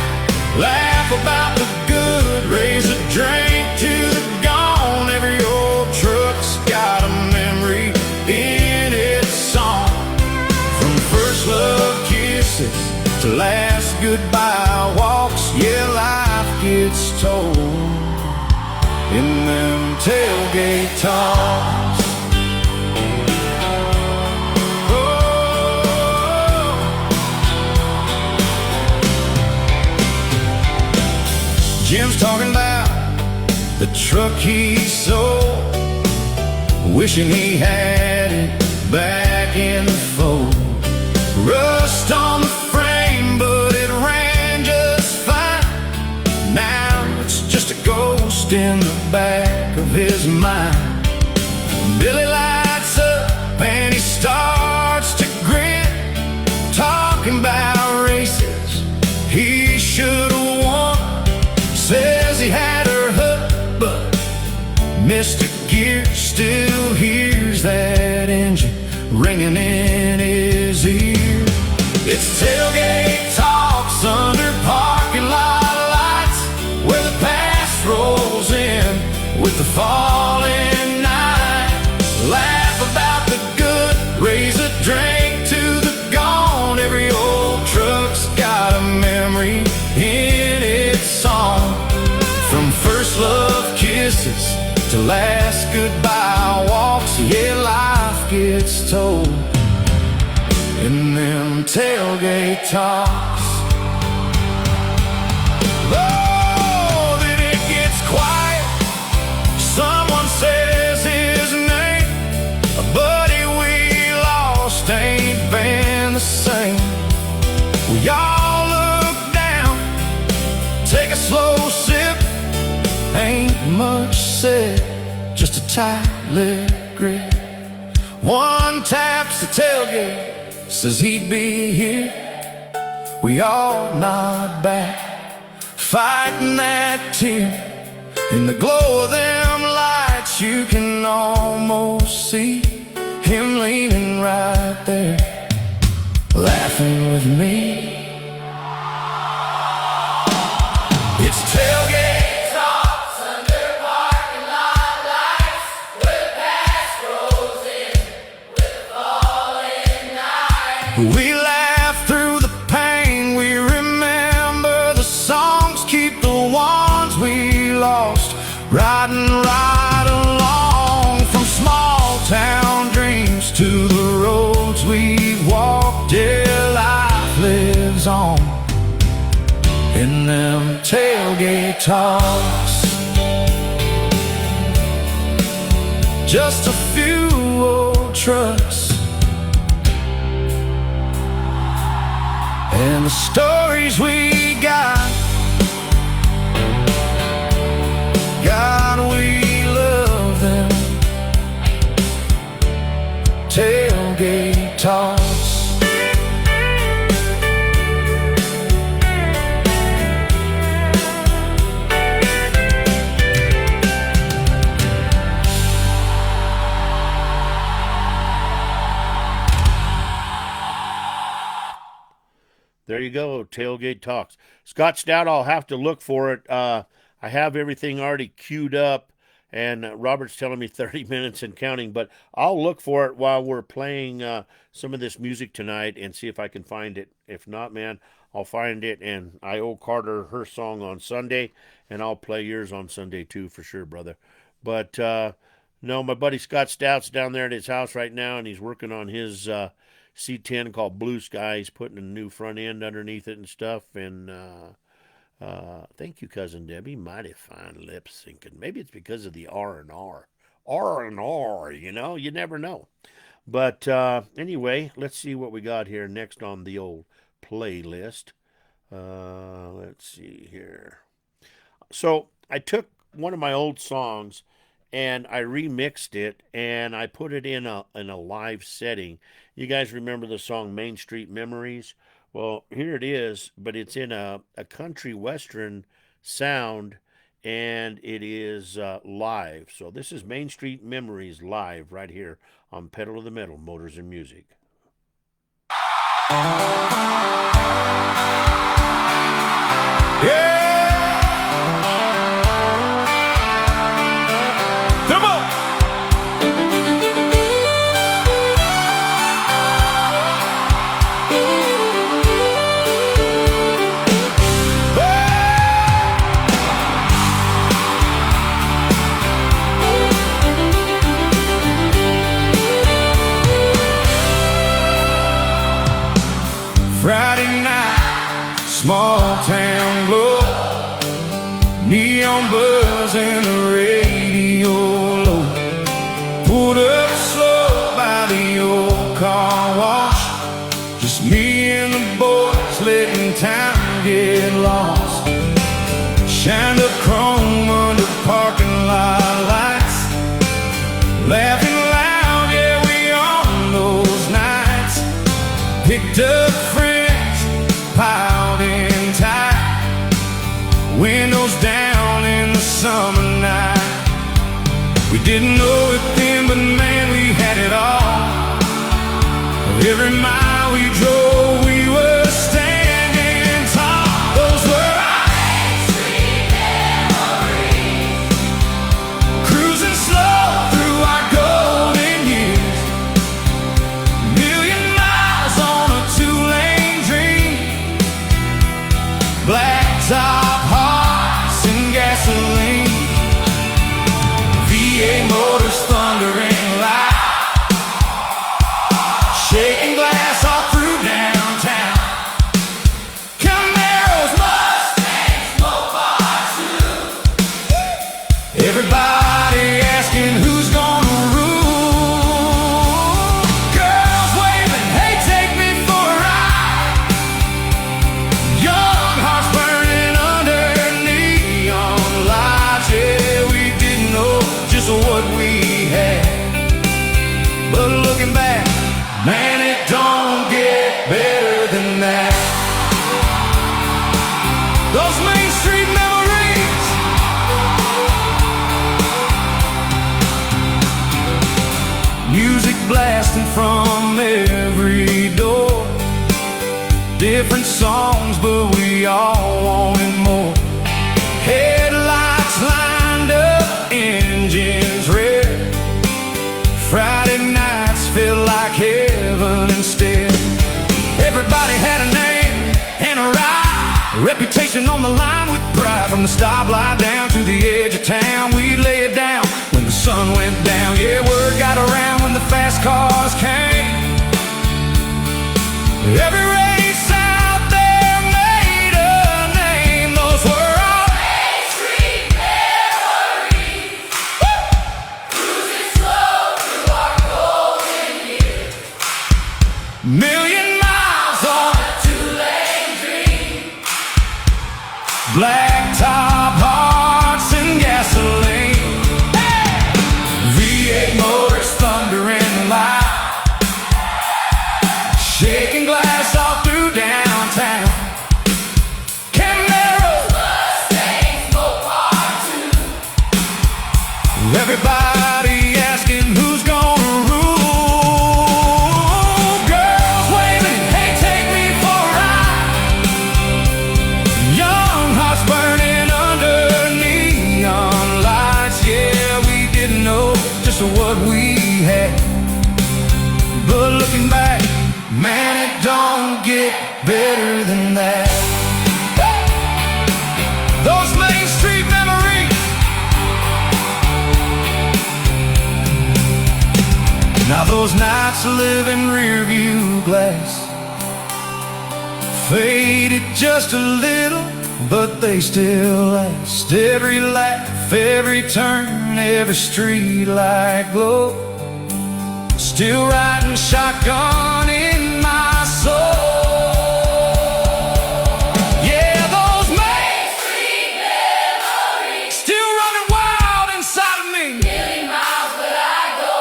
Laugh about the good, raise a drink to the gone. Every old truck's got a memory in its song. From first love kisses to last goodbye walks, yeah, life gets told in them tailgate talks. Jim's talking about the truck he sold, wishing he had it back in the fold. Rust on the frame, but it ran just fine. Now it's just a ghost in the back of his mind. Billy lights up and he starts to grin, talking about races he should have won. Says he had her hooked, but missed a gear. Still hears that engine ringing in his ear. It's tailgate talks under parking lot lights, where the past rolls in with the falling night. Laugh about the good, raise a drink to the gone. Every old truck's got a memory in its song. From first love kisses to last goodbye walks, yeah, life gets told in them tailgate talks. Oh, then it gets quiet. Someone says his name. A buddy we lost ain't been the same. We all look down, take a slow sip. Ain't much said, just a tight-lipped grip. One taps the tailgate, says he'd be here. We all nod back, fighting that tear. In the glow of them lights, you can almost see him leaning right there, laughing with me. It's tailgate talks under parking lot lights, where the past rolls in with the falling night. We laugh through the pain, we remember the songs, keep the ones we lost, riding right having them tailgate talks. Just a few old trucks and the stories we got. God, we love them tailgate talks. There you go, Tailgate Talks. Scott Stout, I'll have to look for it. I have everything already queued up, and Robert's telling me 30 minutes and counting, but I'll look for it while we're playing some of this music tonight and see if I can find it. If not, man, I'll find it, and I owe Carter her song on Sunday, and I'll play yours on Sunday too, for sure, brother. But, no, my buddy Scott Stout's down there at his house right now, and he's working on his C10 called Blue Sky. He's putting a new front end underneath it and stuff. And thank you, Cousin Debbie. Mighty fine lip syncing. Maybe it's because of the R&R. R&R, you know? You never know. But anyway, let's see what we got here next on the old playlist. Let's see here. So I took one of my old songs and I remixed it, and I put it in a live setting. You guys remember the song Main Street Memories? Well, here it is, but it's in a country western sound, and it is live. So this is Main Street Memories live right here on Pedal to the Metal, Motors and Music. Yeah! Friday night, small town glow, neon buzz and the radio low. Pulled up slow by the old car wash, just me and the boys letting time get lost. Shined up chrome under parking lot lights, laughing loud, yeah, we on those nights. Picked up piled in tight, windows down in the summer night. We didn't know it then, but man, we had it all. Every mile we drove, we were standing tall. Those were our Main Street memories, cruising slow through our golden years. Million miles on a two-lane dream, blacktop hearts and gasoline, V8 motors thundering loud, shaking glass all through downtown. Camaros, Mustangs, Mopars too. Everybody asking who's gonna rule. Girls waving, hey, take me for a ride. Young hearts burning under neon lights. Yeah, we didn't know just what we had, but looking back, man, it don't get better than that. Those Main Street memories, music blasting from every door. Different songs, but we all wanted more. Headlights lined up, engines red. Friday nights felt like heaven instead. Everybody had a name and a ride, a reputation on the line with pride. From the stoplight down to the edge of town, we'd lay it down when the sun went down. Yeah, word got around when the fast cars came. Every race out there made a name. million miles on a two-lane dream. Blacktop hearts and gasoline. V8 motors thundering loud, shaking glass all through downtown. Camaros, Mustangs, Mopar too. Everybody asking who's gonna rule. Girls waving, hey, take me for a ride. Young hearts burning under neon lights. Yeah, we didn't know just what we had, but looking back, man, it don't get better than that. Those Main Street memories. Now those nights live in rearview glass, faded just a little, but they still last. Every laugh, every turn, every street light glow, still riding shotgun in my soul. Yeah, those Main Street memories still running wild inside of me. Million miles, but I go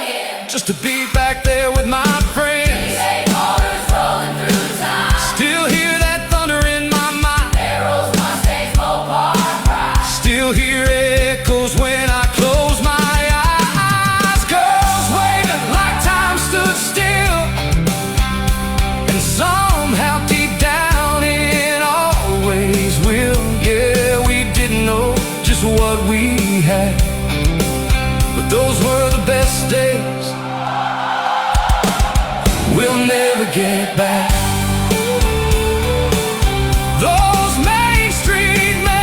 again, just to be back there with my friends. V8 motors rolling through time. Still hear that thunder in my mind. Arrows, Mustangs, Mopar pride. Still hear echoes when I close my eyes. Girls waving like time stood still, and somehow deep down it always will. Yeah, we didn't know just what we had, but those were the best days we'll never get back. Those Main Street memories.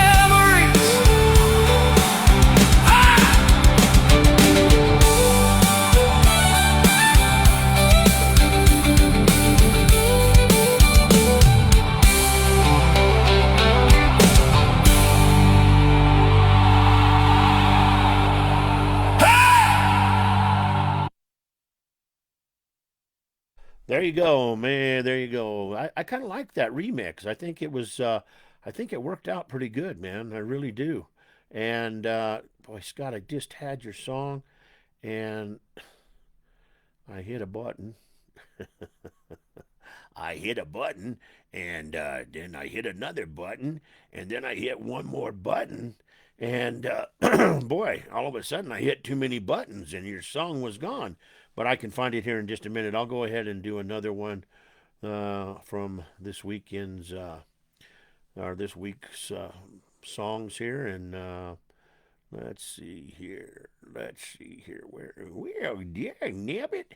There you go, man. There you go. I kind of like that remix. I think it was, I think it worked out pretty good, man. I really do. And boy, Scott, I just had your song, and I hit a button. I hit a button, and then I hit another button, and then I hit one more button, and boy, all of a sudden I hit too many buttons, and your song was gone. But I can find it here in just a minute. I'll go ahead and do another one from this weekend's or this week's songs here, and let's see here. Where? Yeah, nabbit.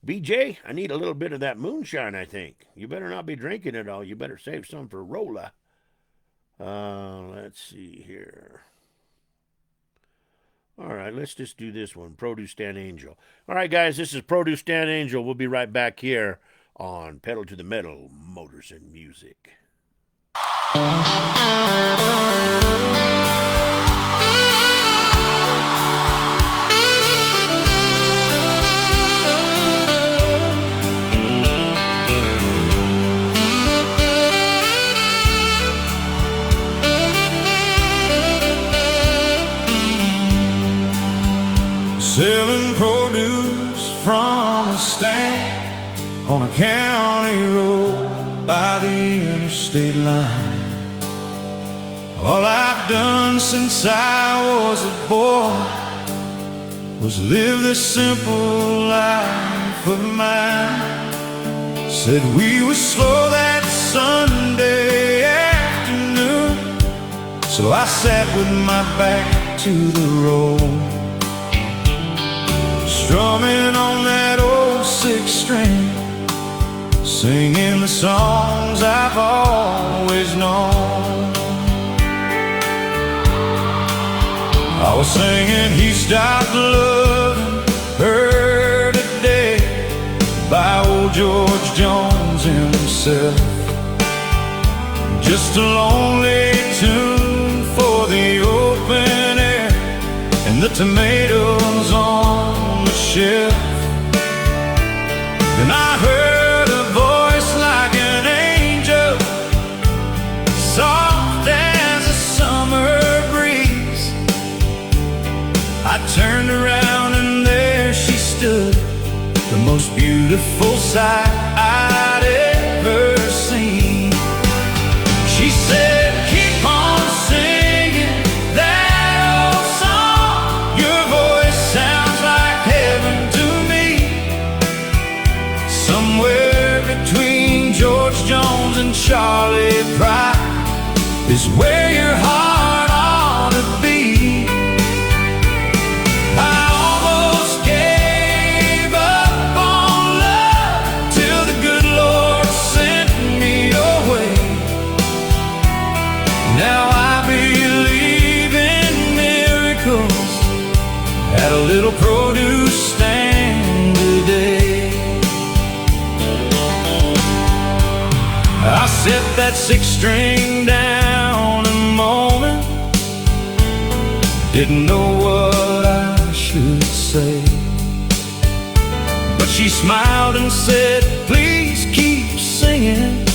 BJ, I need a little bit of that moonshine, I think. You better not be drinking it all. You better save some for Rolla. Let's see here. All right, let's just do this one, Produce Stand Angel. All right, guys, this is Produce Stand Angel. We'll be right back here on Pedal to the Metal, Motors and Music. Selling produce from a stand on a county road by the interstate line. All I've done since I was a boy was live this simple life of mine. Said we would slow that Sunday afternoon, so I sat with my back to the road, strumming on that old six string, singing the songs I've always known. I was singing He Stopped Loving Her Today by old George Jones himself. Just a lonely tune for the open air and the tomatoes on the shelf. Then I heard the most beautiful sight I'd ever seen. She said, keep on singing that old song. Your voice sounds like heaven to me. Somewhere between George Jones and Charlie Pride is where your heart ought to be. I almost gave up on love till the good Lord sent me your way. Now I believe in miracles at a little produce stand today. I set that 6-string down a moment, didn't know what I should say, but she smiled and said, please keep singing,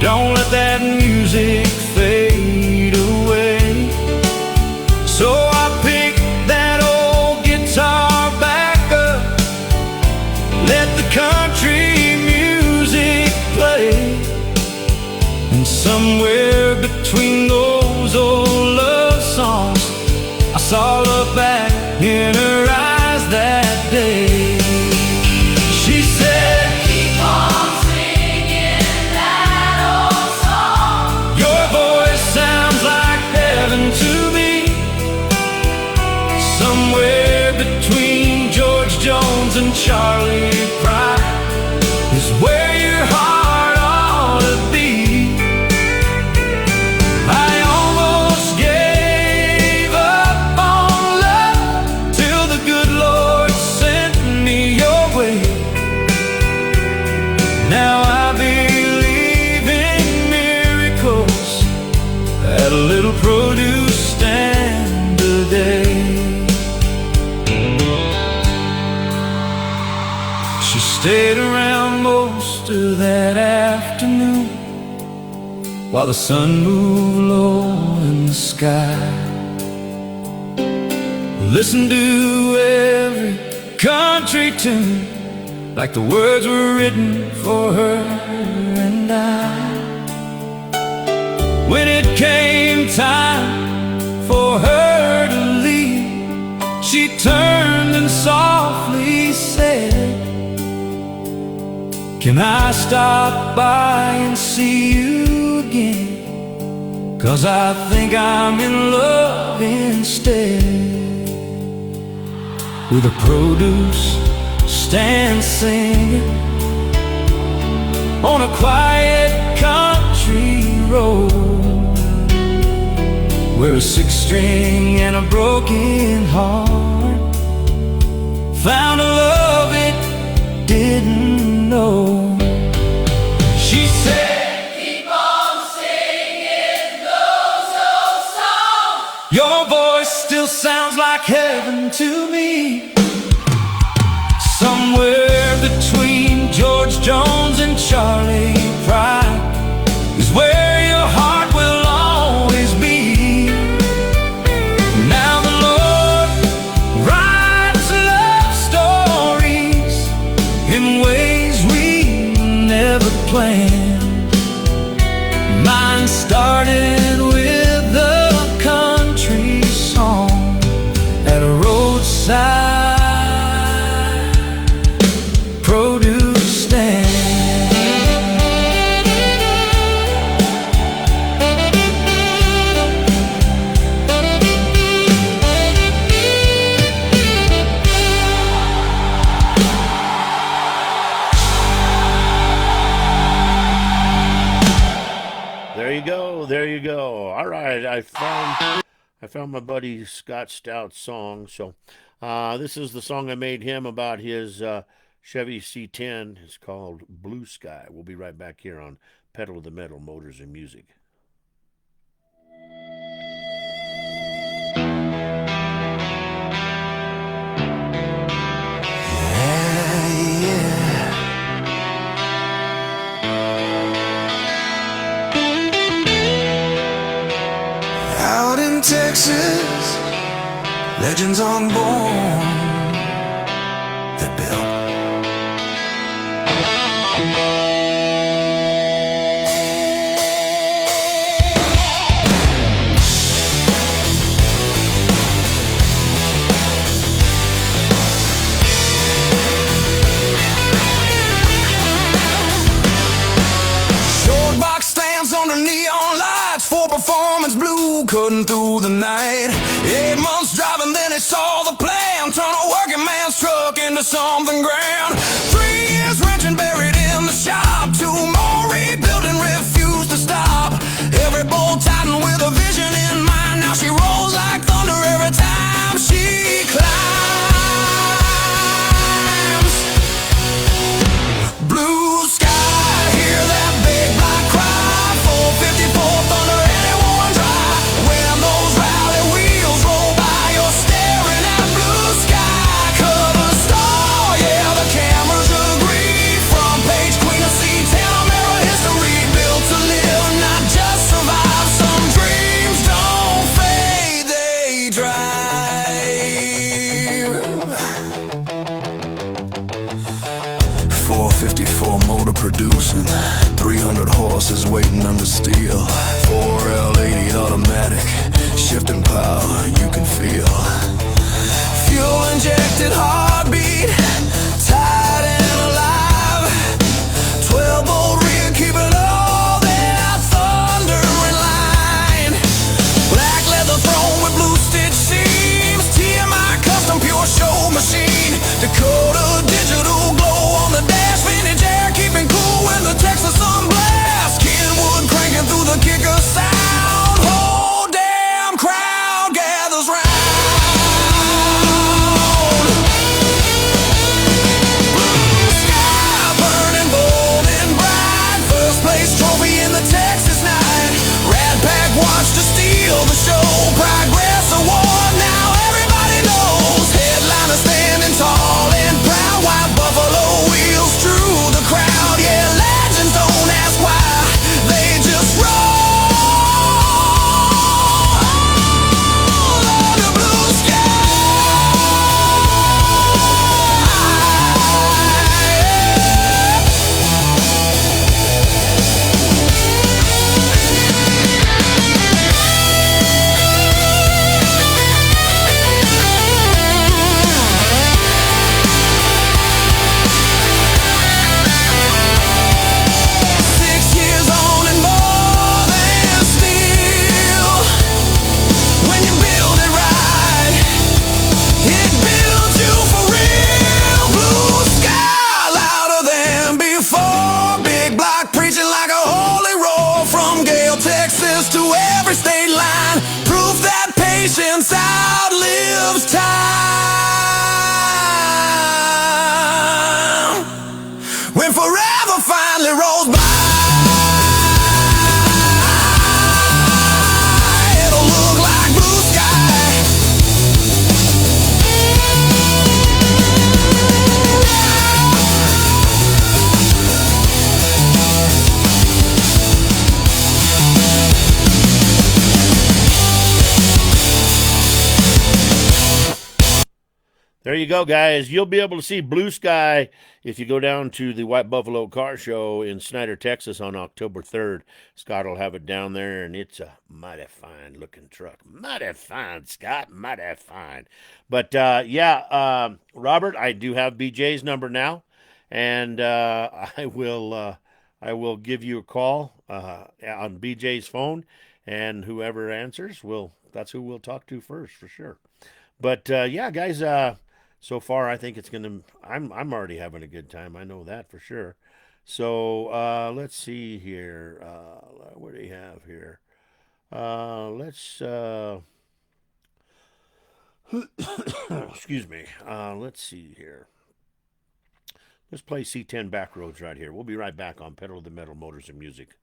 don't let that music fade away. So I picked that old guitar back up, let the country music play. And somewhere between those old love songs, I saw love back in her eyes that day. She said, keep on singing that old song. Your voice sounds like heaven to me. Somewhere between George Jones and Charlie Pride is where your heart ought to be. Now I believe in miracles at a little produce stand today. She stayed around most of that afternoon while the sun moved low in the sky. Listened to every country tune like the words were written for her and I. When it came time for her to leave, she turned and softly said, can I stop by and see you again? 'Cause I think I'm in love instead with a produce stand singing on a quiet country road, where a 6-string and a broken heart found a love it didn't know. She said, keep on singing those old songs. Your voice still sounds like heaven to me. Somewhere between George Jones and Charlie Pride is where your heart will always be. Now the Lord writes love stories in ways we never planned. Mine started with a country song at a roadside produce stand. There you go. All right, I found my buddy Scott Stout's song. So this is the song I made him about his Chevy C10. It's called Blue Sky. We'll be right back here on Pedal to the Metal, Motors and Music. Out in Texas, legends unborn that built into something grand. 3 years wrenching, buried in the shop. 2 more rebuilding, refused to stop. Every bolt tightened with a vision in mind. Now she rolls like thunder every time she climbs. Blue sky, hear that big black cry. 454 thunder, anyone dry. When those rally wheels roll by, you're staring at blue sky. Cover star, yeah, the cameras agree. Front page, queen of C10, mirror history. Built to live, not just survive. Some dreams don't fade, they drive. 454 motor producing, 300 horses waiting under steel. 4L80 automatic, shifting power you can feel. Fuel injected heartbeat, tight and alive. 12-volt rear keeping all that thunder in line. Black leather throne with blue stitch seams. TMI custom pure show machine. Dakota digital glow on the dash. Vintage air keeping cool when the Texas sun blasts. Kenwood cranking through the kicker sound. Whole damn crowd gathers round. Blue sky burning bold and bright. First place trophy in the Texas night. Rat Pack watched to steal the show. Progress award, now everybody knows. Headliner standing tall and proud. White buffalo wheels through the crowd. Yeah, legends don't ask why, they just roll under blue sky. Patience outlives time. When forever finally rolls by, it'll look like blue sky. There you go, guys. You'll be able to see blue sky if you go down to the White Buffalo Car Show in Snyder, Texas on October 3rd. Scott will have it down there, and it's a mighty fine-looking truck. Mighty fine, Scott. Mighty fine. But, Robert, I do have BJ's number now, and I will give you a call on BJ's phone, and whoever answers, that's who we'll talk to first, for sure. But, guys, so far, I think it's I'm already having a good time. I know that for sure. So, let's see here. What do you have here? Excuse me. Let's see here. Let's play C10 Backroads right here. We'll be right back on Pedal to the Metal Motors and Music.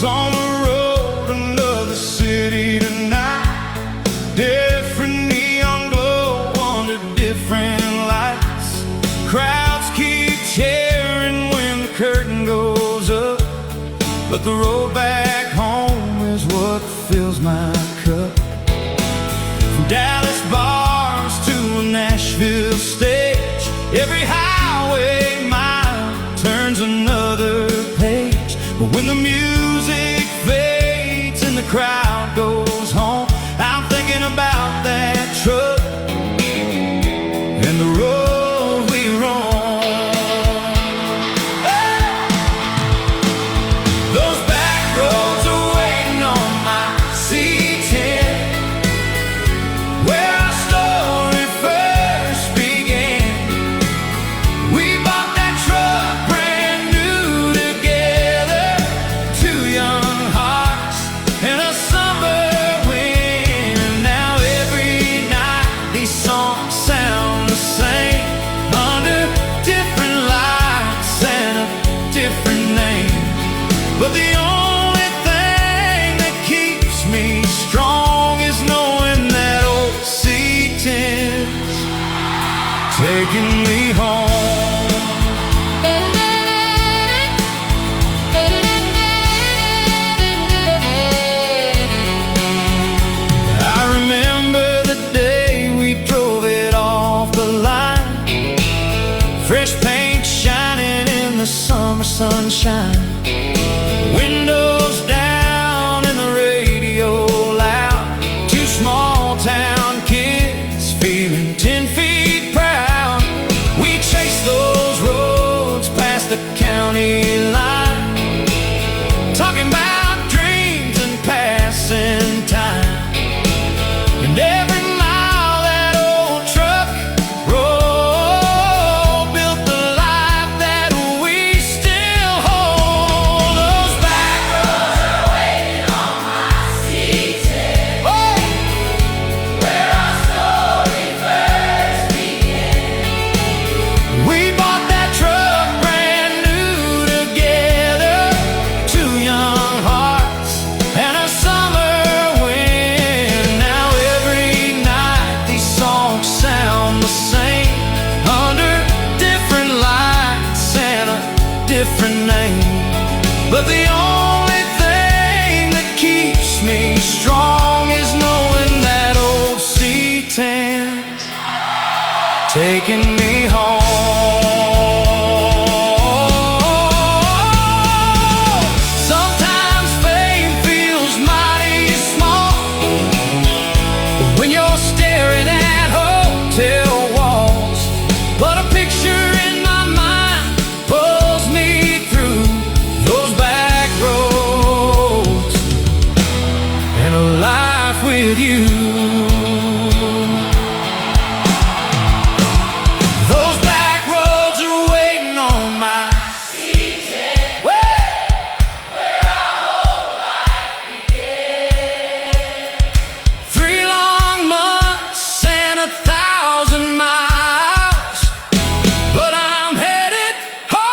On the road, another city tonight. Different neon glow under different lights. Crowds keep cheering when the curtain goes up, but the road back home is what fills my cup. From Dallas bars to a Nashville stage, every highway mile turns another page. But when the music crowd goes home, I'm thinking about that truck and the road we roam. Hey! Those back roads are waiting on my C10, where our story first began. We bought that truck brand new together, two young hearts and a summer wind. And now every night these songs sound the same, under different lights and a different name. But the only thing that keeps me strong is knowing that old C10's taking me home. I remember the day we drove it off the line, fresh paint shining in the summer sunshine, windows down and the radio loud, two small town kids feeling 10 feet proud. We chased those roads past the county line, talking about dreams and passing time. And every mile that old truck rolled built the life that we still hold. Those back roads are waiting on my C10, where our story first began. We bought that truck brand new together, two young hearts and a summer wind. Now every night these songs sound the same, under different lights and a different name. But the only thing that keeps me strong is knowing that old C10's taking me home. Sometimes fame feels mighty small when you're staring at hotel walls, but a picture in my mind pulls me through those back roads and a life with you. Those back roads are waiting on my C10, where our whole life began. 3 long months and 1,000 miles, but I'm headed home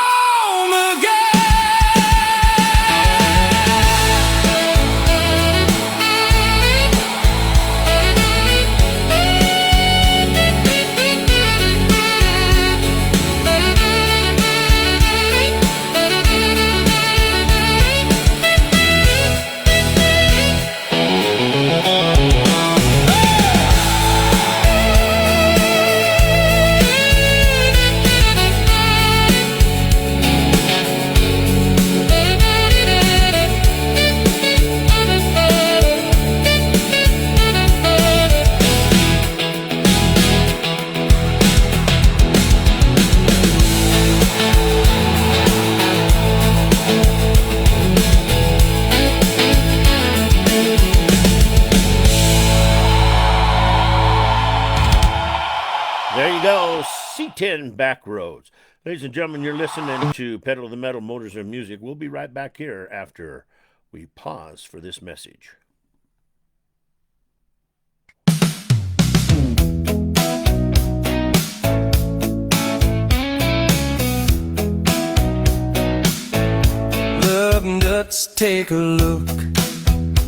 There you go, C10 Back Roads. Ladies and gentlemen, you're listening to Pedal the Metal, Motors and Music. We'll be right back here after we pause for this message. Love nuts, take a look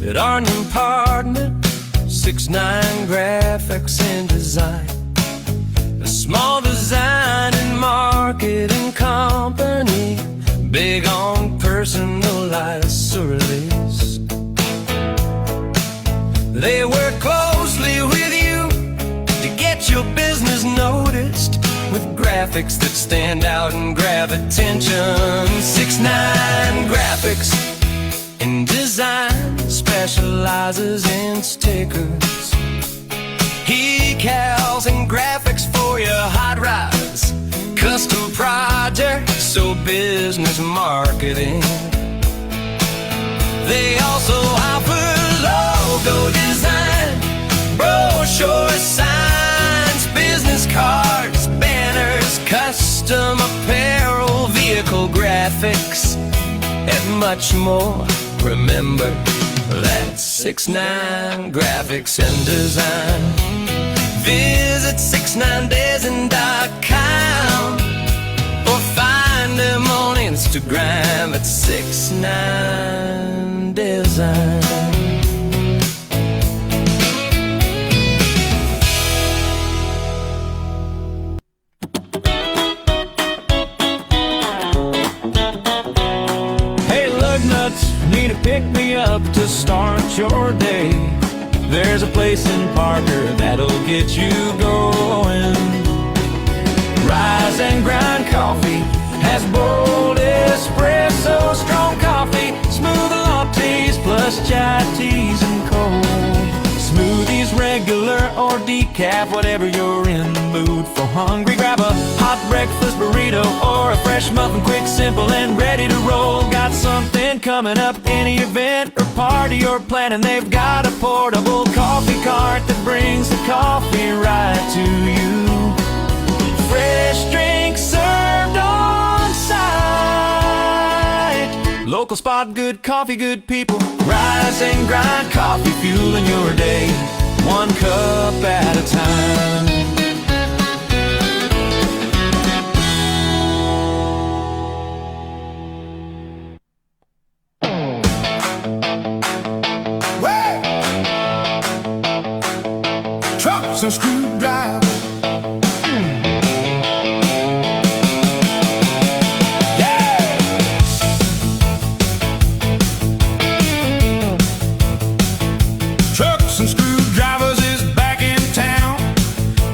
at our new partner, 6'9" graphics and design. A small design and marketing company, big on personalized release. They work closely with you to get your business noticed, with graphics that stand out and grab attention. 6'9" graphics and design, specialized specializes in stickers, decals and graphics for your hot rods, custom projects, so business marketing. They also offer logo design, brochure signs, business cards, banners, custom apparel, vehicle graphics, and much more. Remember, that's 69 Graphics and Design. Visit 69design.com or find them on Instagram at 69design. Need to pick me up to start your day. There's a place in Parker that'll get you going. Rise and Grind Coffee has bold espresso, strong coffee, smooth lattes, plus chai teas and cold. Smoothies, regular or decaf, whatever you're in the mood for. Hungry, grab a hot breakfast burrito or a fresh muffin, quick, simple, and ready to roll. Got something coming up, any event or party you're planning, they've got a portable coffee cart that brings the coffee right to you. Fresh drinks served on site. Local spot, good coffee, good people. Rise and Grind Coffee, fueling your day, one cup at a time. Trucks and screwdrivers, Trucks and Screwdrivers is back in town.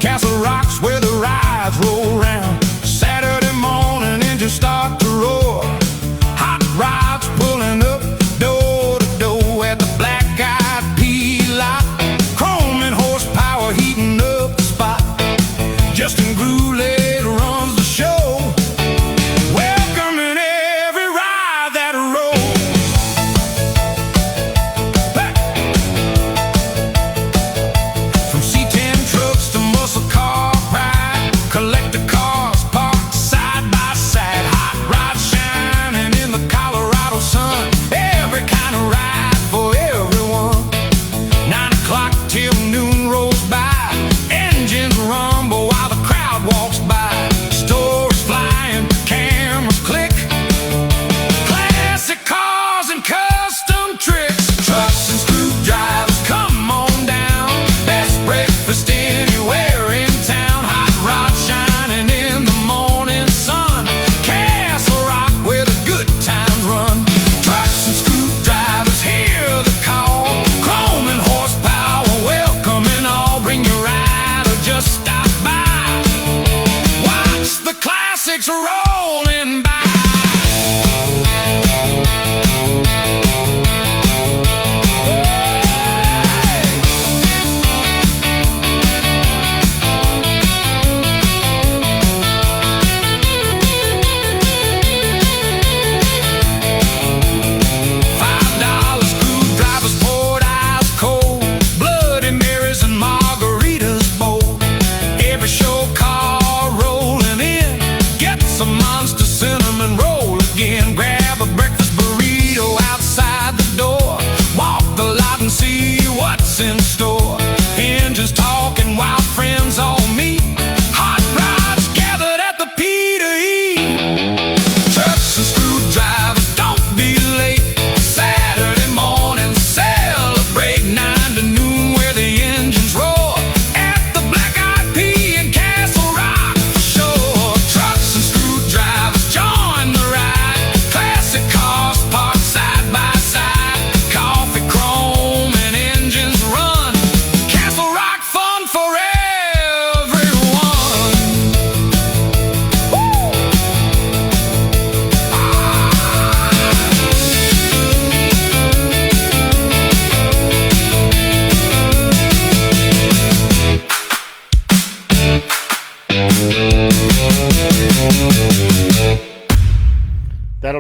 Castle Rock's where the rides roll round. Saturday morning, engines start to roar. Hot rods pulling up door to door at the Black Eyed Pea lot. Chrome and horsepower heating up the spot.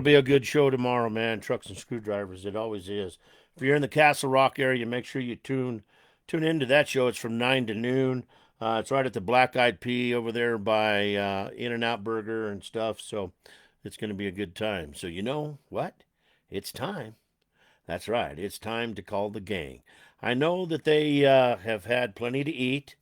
be a good show tomorrow, man. Trucks and Screwdrivers. It always is. If you're in the Castle Rock area, make sure you tune into that show. It's from 9 to noon. It's right at the Black Eyed Pea over there by In-N-Out Burger and stuff. So it's going to be a good time. So you know what? It's time. That's right. It's time to call the gang. I know that they have had plenty to eat,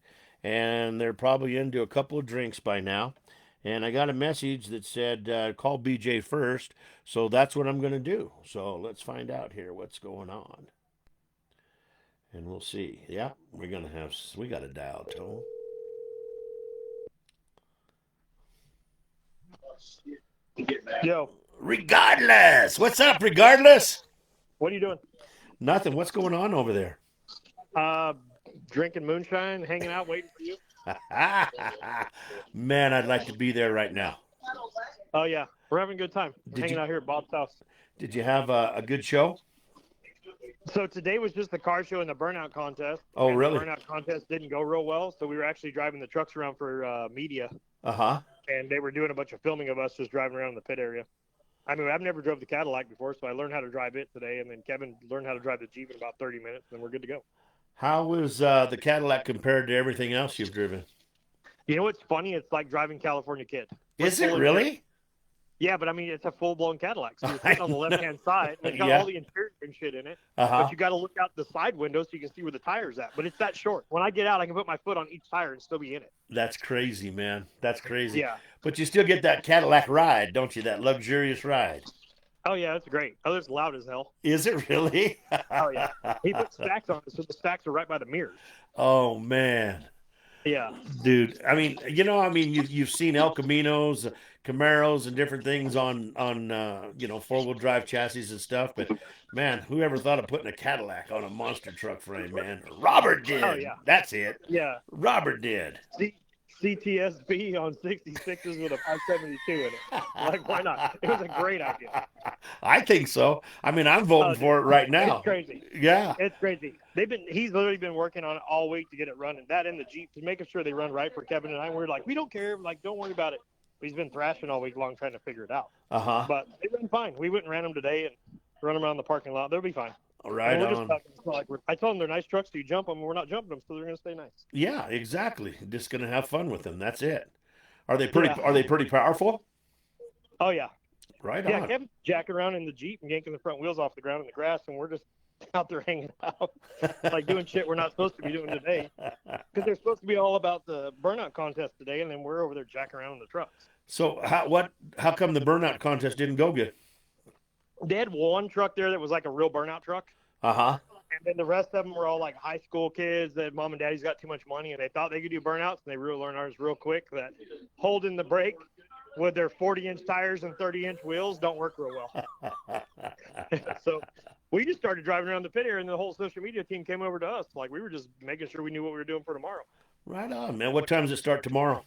and they're probably into a couple of drinks by now. And I got a message that said, call BJ first. So that's what I'm going to do. So let's find out here what's going on. And we'll see. Yeah, we got a dial tone. Yo, Regardless. What's up, regardless? what are you doing? Nothing. What's going on over there? Drinking moonshine, hanging out, waiting for you. Man, I'd like to be there right now. Oh yeah, we're having a good time. Did Hanging you- out here at Bob's house. Did you have a good show? So today was just the car show and the burnout contest. Oh, and really? The burnout contest didn't go real well, so we were actually driving the trucks around for media, Uh-huh. and they were doing a bunch of filming of us just driving around in the pit area. I mean, I've never drove the Cadillac before, so I learned how to drive it today, and then Kevin learned how to drive the Jeep in about 30 minutes, and we're good to go. How was the Cadillac compared to everything else you've driven? You know what's funny? It's like driving California Kid. Is it really? Yeah, but I mean, it's a full-blown Cadillac. So you're sitting on the left-hand side, and it's got Yeah. all the interior and shit in it. Uh-huh. But you got to look out the side window so you can see where the tire's at. But it's that short. When I get out, I can put my foot on each tire and still be in it. That's crazy, man. That's crazy. Yeah. But you still get that Cadillac ride, don't you? That luxurious ride. Oh, yeah, it's great. Oh, it's loud as hell. Is it really? Oh, yeah. He put stacks on it, so the stacks are right by the mirrors. Oh, man. Yeah. Dude, I mean, you've seen El Caminos, Camaros, and different things on 4-wheel drive chassis and stuff. But man, whoever thought of putting a Cadillac on a monster truck frame, man? Robert did. Oh, yeah. That's it. Yeah. Robert did. CTSB on 66s with a 572 in it. Like, why not? It was a great idea. I think so. I mean, I'm voting for it right now. It's crazy. Yeah. It's crazy. He's literally been working on it all week to get it running. That and the Jeep, to making sure they run right for Kevin and I. We're like, we don't care. Like, don't worry about it. He's been thrashing all week long trying to figure it out. Uh-huh. But they ran fine. We went and ran them today and run them around the parking lot. They'll be fine. Right we're on. I told them they're nice trucks. So you jump them, and we're not jumping them, so they're going to stay nice. Yeah, exactly. Just gonna have fun with them. That's it. Are they pretty? Yeah. Are they pretty powerful? Oh yeah, Right yeah. on. Kevin's jacking around in the Jeep and yanking the front wheels off the ground in the grass, and we're just out there hanging out, like doing shit we're not supposed to be doing today, because they're supposed to be all about the burnout contest today, and then we're over there jacking around in the trucks. So how come the burnout contest didn't go good? They had one truck there that was like a real burnout truck. Uh-huh. And then the rest of them were all like high school kids that mom and daddy's got too much money, and they thought they could do burnouts, and they really learned ours real quick that holding the brake with their 40-inch tires and 30-inch wheels don't work real well. So we just started driving around the pit area, and the whole social media team came over to us. Like, we were just making sure we knew what we were doing for tomorrow. Right on, man. What time does it start tomorrow?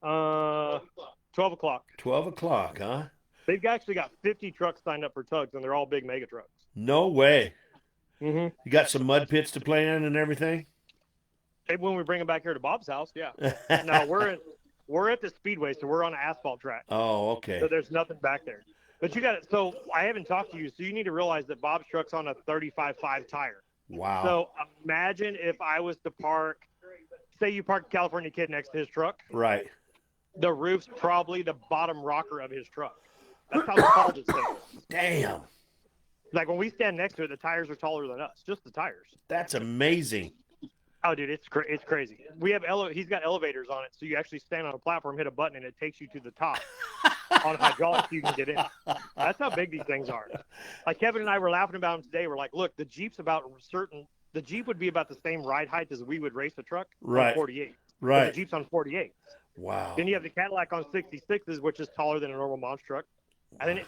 12 o'clock. 12 o'clock, huh? They've actually got 50 trucks signed up for tugs, and they're all big mega trucks. No way. Mm-hmm. You got some mud pits to play in and everything? Hey, when we bring them back here to Bob's house, yeah. No, we're at the speedway, so we're on an asphalt track. Oh, okay. So there's nothing back there. But you got it. So I haven't talked to you, so you need to realize that Bob's truck's on a 35.5 tire. Wow. So imagine if I was to say you park California Kid next to his truck. Right. The roof's probably the bottom rocker of his truck. That's how tall this thing is. Damn. Like when we stand next to it, the tires are taller than us. Just the tires. That's amazing. Oh, dude, it's crazy. We have he's got elevators on it, so you actually stand on a platform, hit a button, and it takes you to the top on hydraulics. So you can get in. That's how big these things are. Like Kevin and I were laughing about them today. We're like, look, the Jeep's about the Jeep would be about the same ride height as we would race a truck Right. on 48. Right. But the Jeep's on 48. Wow. Then you have the Cadillac on 66s, which is taller than a normal mom's truck. And then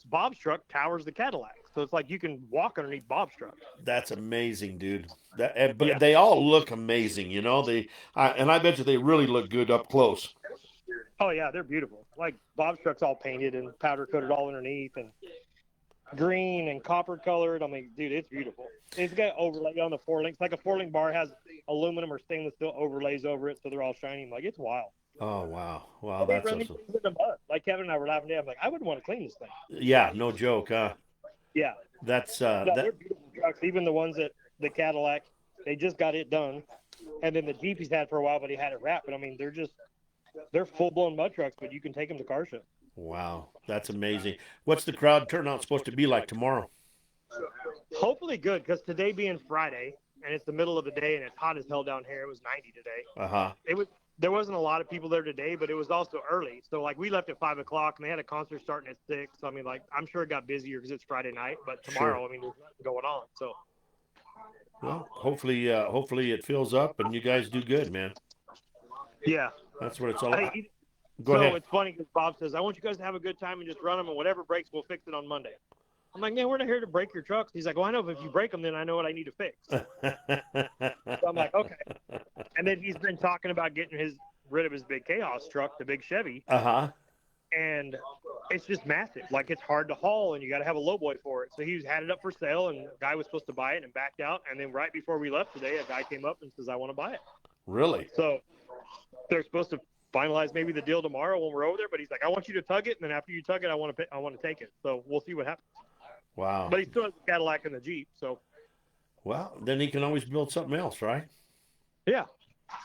Bob's truck towers the Cadillac. So it's like you can walk underneath Bob's truck. That's amazing, dude. But Yeah. they all look amazing, you know. And I bet you they really look good up close. Oh, yeah, they're beautiful. Like Bob's truck's all painted and powder coated all underneath and green and copper colored. I mean, dude, it's beautiful. It's got overlay on the 4-link. It's like a 4-link bar has aluminum or stainless steel overlays over it, so they're all shiny. Like, it's wild. Oh, wow. Wow, They that's run these awesome. things in the mud. Like Kevin and I were laughing today. I'm like, I wouldn't want to clean this thing. Yeah, no joke, huh? Yeah. That's No, that they're beautiful trucks. Even the ones that the Cadillac, they just got it done. And then the Jeep he's had for a while, but he had it wrapped. But I mean, they're full blown mud trucks, but you can take them to car show. wow, that's amazing. What's the crowd turnout supposed to be like tomorrow? Hopefully good, because today being Friday and it's the middle of the day and it's hot as hell down here. It was 90 today. Uh-huh. There wasn't a lot of people there today, but it was also early. So like we left at 5 o'clock and they had a concert starting at 6. So I mean, like I'm sure it got busier because it's Friday night. But tomorrow, Sure. I mean, there's nothing going on. So Well, hopefully it fills up and you guys do good, man. yeah. That's what it's all about. Hey, Go so ahead. it's funny because Bob says, I want you guys to have a good time and just run them, and whatever breaks, we'll fix it on Monday. I'm like, man, we're not here to break your trucks. He's like, well, I know, but if you break them, then I know what I need to fix. So I'm like, okay. And then he's been talking about getting rid of his big Chaos truck, the big Chevy, Uh-huh. and it's just massive. Like, it's hard to haul, and you got to have a lowboy for it. So he had it up for sale, and a guy was supposed to buy it and backed out. And then right before we left today, a guy came up and says, I want to buy it. Really? So they're supposed to finalize maybe the deal tomorrow when we're over there. But he's like, I want you to tug it, and then after you tug it, I want to take it. So we'll see what happens. Wow. But he still has the Cadillac and the Jeep. So Well, then he can always build something else, right? yeah,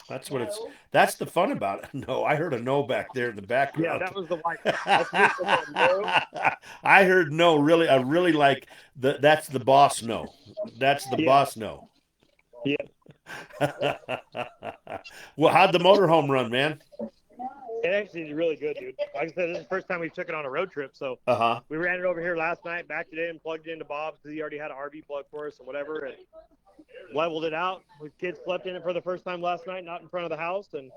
That's the fun about it. No, I heard a no back there in the yeah, background. that was the wife. That's me for the no. I heard no, really. I really like that's the boss no. That's the Yeah. boss no. Yeah, Well, how'd the motorhome run, man? it actually is really good, dude. Like I said, this is the first time we took it on a road trip. So Uh-huh. we ran it over here last night, back today, and plugged it into Bob's because he already had an RV plug for us and whatever, and leveled it out. We kids slept in it for the first time last night, not in front of the house, and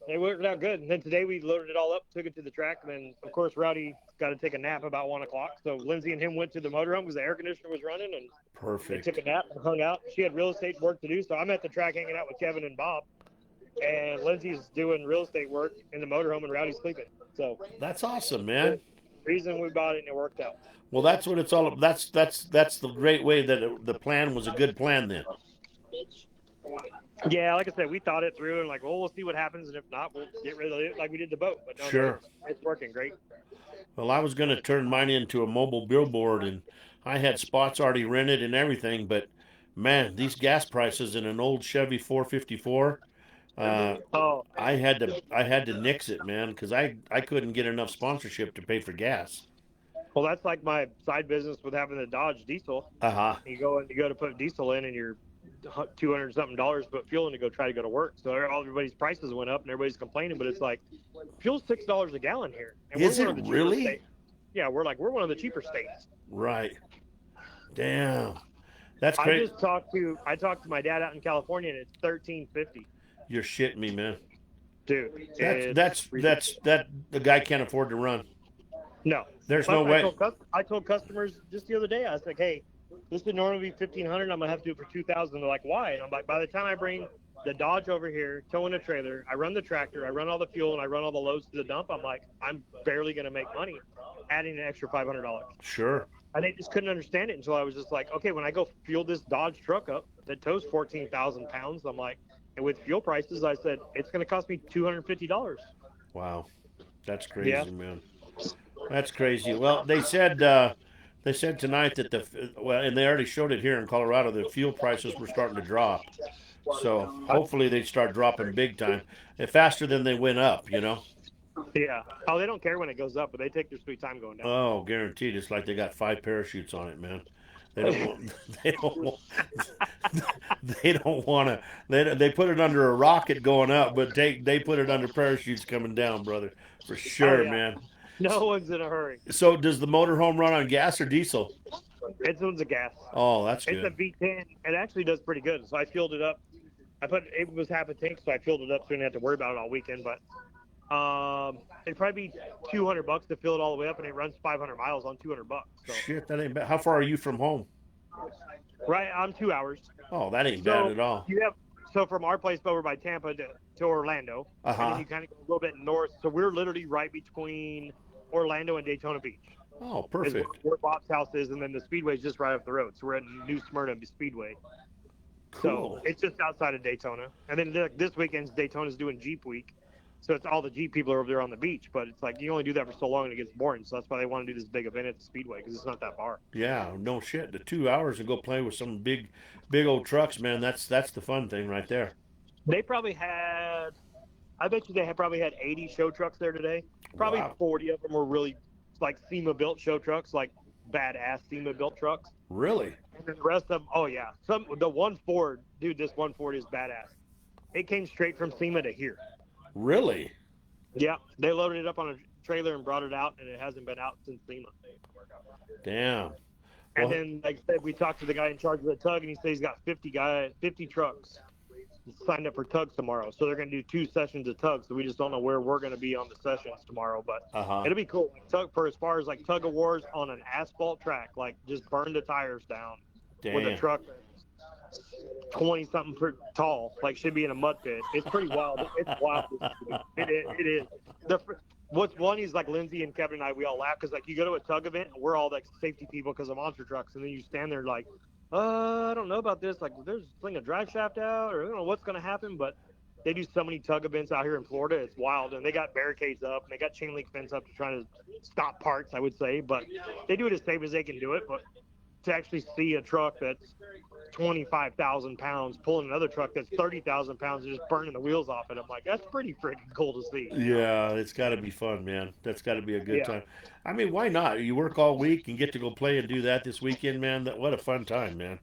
it worked out good. And then today we loaded it all up, took it to the track, and then of course Rowdy got to take a nap about 1 o'clock. So Lindsey and him went to the motorhome because the air conditioner was running, and they Perfect. took a nap and hung out. She had real estate work to do, so I'm at the track hanging out with Kevin and Bob, and Lindsey's doing real estate work in the motorhome, and Rowdy's sleeping. So That's awesome, man. reason we bought it, and it worked out. Well, that's what it's all. That's the great way that the plan was a good plan then. Yeah, like I said, we thought it through and like, well, we'll see what happens, and if not, we'll get rid of it like we did the boat. But no, Sure. it's working great. Well, I was going to turn mine into a mobile billboard, and I had spots already rented and everything. But man, these gas prices in an old Chevy 454, Oh, I had to nix it, man, because I couldn't get enough sponsorship to pay for gas. well, that's like my side business with having the Dodge diesel. Uh huh. You go to put diesel in, and you're $200 something to put fuel in to try to go to work. So everybody's prices went up, and everybody's complaining. But it's like fuel's $6 a gallon here. And Is we're it one of the cheaper really? states. Yeah, we're one of the cheaper states. Right. Damn. That's I crazy. just talked to my dad out in California, and it's $13.50. You're shitting me, man. Dude, That's the guy can't afford to run. no. There's Plus, no way. I told customers just the other day, I was like, hey, this would normally be $1,500. I'm gonna have to do it for $2,000. They're like, why? And I'm like, by the time I bring the Dodge over here, towing a trailer, I run the tractor, I run all the fuel, and I run all the loads to the dump. I'm like, I'm barely gonna make money, adding an extra $500. Sure. And they just couldn't understand it until I was just like, okay, when I go fuel this Dodge truck up that tows 14,000 pounds, I'm like, and with fuel prices, I said it's gonna cost me $250. Wow. That's crazy, Yeah. man. That's crazy. Well, they said tonight that and they already showed it here in Colorado. The fuel prices were starting to drop. So hopefully they start dropping big time, faster than they went up. You know. Yeah. Oh, they don't care when it goes up, but they take their sweet time going down. Oh, guaranteed. It's like they got 5 parachutes on it, man. They don't want. They don't want. They don't want to. They put it under a rocket going up, but they put it under parachutes coming down, brother, for sure, yeah. man. No one's in a hurry. So does the motorhome run on gas or diesel? It's one's a gas. Oh, that's It's a good. V10. It actually does pretty good. So I filled it up. It was half a tank, so I filled it up so I didn't have to worry about it all weekend. But it'd probably be $200 to fill it all the way up, and it runs 500 miles on $200. So Shit, that ain't bad. How far are you from home? right, I'm 2 hours. Oh, that ain't So bad at all. so from our place over by Tampa to Orlando, and Uh-huh. then you kind of go a little bit north. So we're literally right between Orlando and Daytona Beach. Oh, Is perfect. where Bob's house is, and then the Speedway is just right up the road. So we're at New Smyrna Speedway. So Cool. it's just outside of Daytona. And then this weekend's Daytona's doing Jeep Week. So it's all the Jeep people are over there on the beach, but it's like you only do that for so long and it gets boring. So that's why they want to do this big event at the Speedway because it's not that far. Yeah, no shit. The 2 hours and go play with some big old trucks, man. That's the fun thing right there. They probably had, I bet you they had probably had 80 show trucks there today. Probably Wow. 40 of them were really like SEMA built show trucks, like badass SEMA built trucks. Really? And then the rest of them, oh yeah, the one Ford, dude, this one Ford is badass. It came straight from SEMA to here. Really? Yeah, they loaded it up on a trailer and brought it out, and it hasn't been out since SEMA. Damn. And Well- then, like I said, we talked to the guy in charge of the tug, and he said he's got 50 trucks signed up for tugs tomorrow. So they're going to do 2 sessions of tugs. So we just don't know where we're going to be on the sessions tomorrow, but Uh-huh. it'll be cool. Like, tug for as far as like tug of wars on an asphalt track, like just burn the tires down with a Damn. truck 20 something tall, like should be in a mud pit. It's pretty wild. It's wild. It is. What's funny is like Lindsey and Kevin and I, we all laugh because like you go to a tug event and we're all like safety people because of monster trucks, and then you stand there like, I don't know about this. Like there's fling a drive shaft out, or I don't know what's gonna happen, but they do so many tug events out here in Florida. It's wild, and they got barricades up and they got chain link fence up to try to stop parts, I would say, but they do it as safe as they can do it. But to actually see a truck that's 25,000 pounds pulling another truck that's 30,000 pounds and just burning the wheels off it, I'm like, that's pretty freaking cool to see. Yeah, it's got to be fun, man. That's got to be a good Yeah. time. I mean, why not? You work all week and get to go play and do that this weekend, man. What a fun time, man.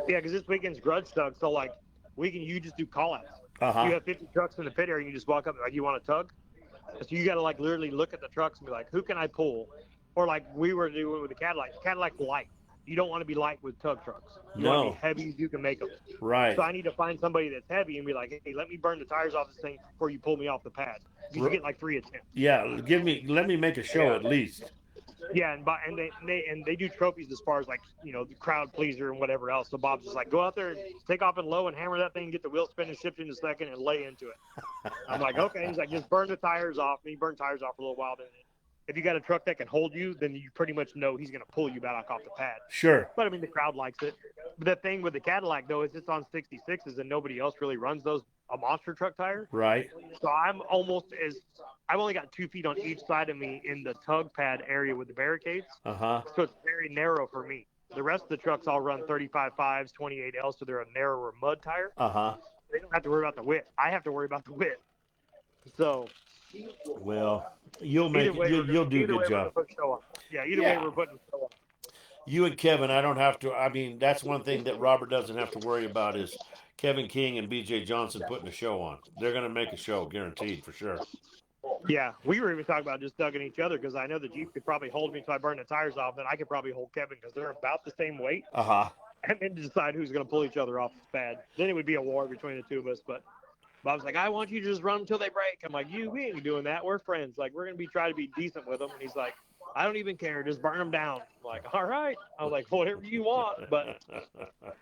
Yeah, because this weekend's grudge tug, so like you just do call outs. Uh-huh. You have 50 trucks in the pit area and you just walk up like, you want a tug? So you got to like literally look at the trucks and be like, who can I pull? Or like we were doing with the Cadillac light. You don't want to be light with tug trucks. You want to be heavy as you can make them. Right. So I need to find somebody that's heavy and be like, hey, let me burn the tires off this thing before you pull me off the pad. You get like 3 attempts. Yeah, let me make a show at least. Yeah, and they do trophies as far as like, you know, the crowd pleaser and whatever else. So Bob's just like, go out there and take off in low and hammer that thing, get the wheel spinning, shift in a second, and lay into it. I'm like, okay. He's like, just burn the tires off. And he burned tires off for a little while. Then if you got a truck that can hold you, then you pretty much know he's going to pull you back off the pad. Sure. But I mean, the crowd likes it. But the thing with the Cadillac though is it's on 66s and nobody else really runs a monster truck tire. Right. So I've only got 2 feet on each side of me in the tug pad area with the barricades. Uh-huh. So it's very narrow for me. The rest of the trucks all run 35.5s, 28Ls, so they're a narrower mud tire. Uh-huh. They don't have to worry about the width. I have to worry about the width. So Well, you'll do a good job. Yeah, either way we're putting a show on. You and Kevin, I don't have to. I mean, that's one thing that Robert doesn't have to worry about is Kevin King and BJ Johnson putting a show on. They're going to make a show, guaranteed, for sure. Yeah, we were even talking about just tugging each other because I know the Jeep could probably hold me until I burn the tires off. Then I could probably hold Kevin because they're about the same weight. Uh-huh. And then decide who's going to pull each other off the pad. Then it would be a war between the two of us. But Bob's like, I want you to just run them until they break. I'm like, we ain't doing that. We're friends. Like, we're going to try to be decent with them. And he's like, I don't even care. Just burn them down. I'm like, all right. I was like, whatever you want. But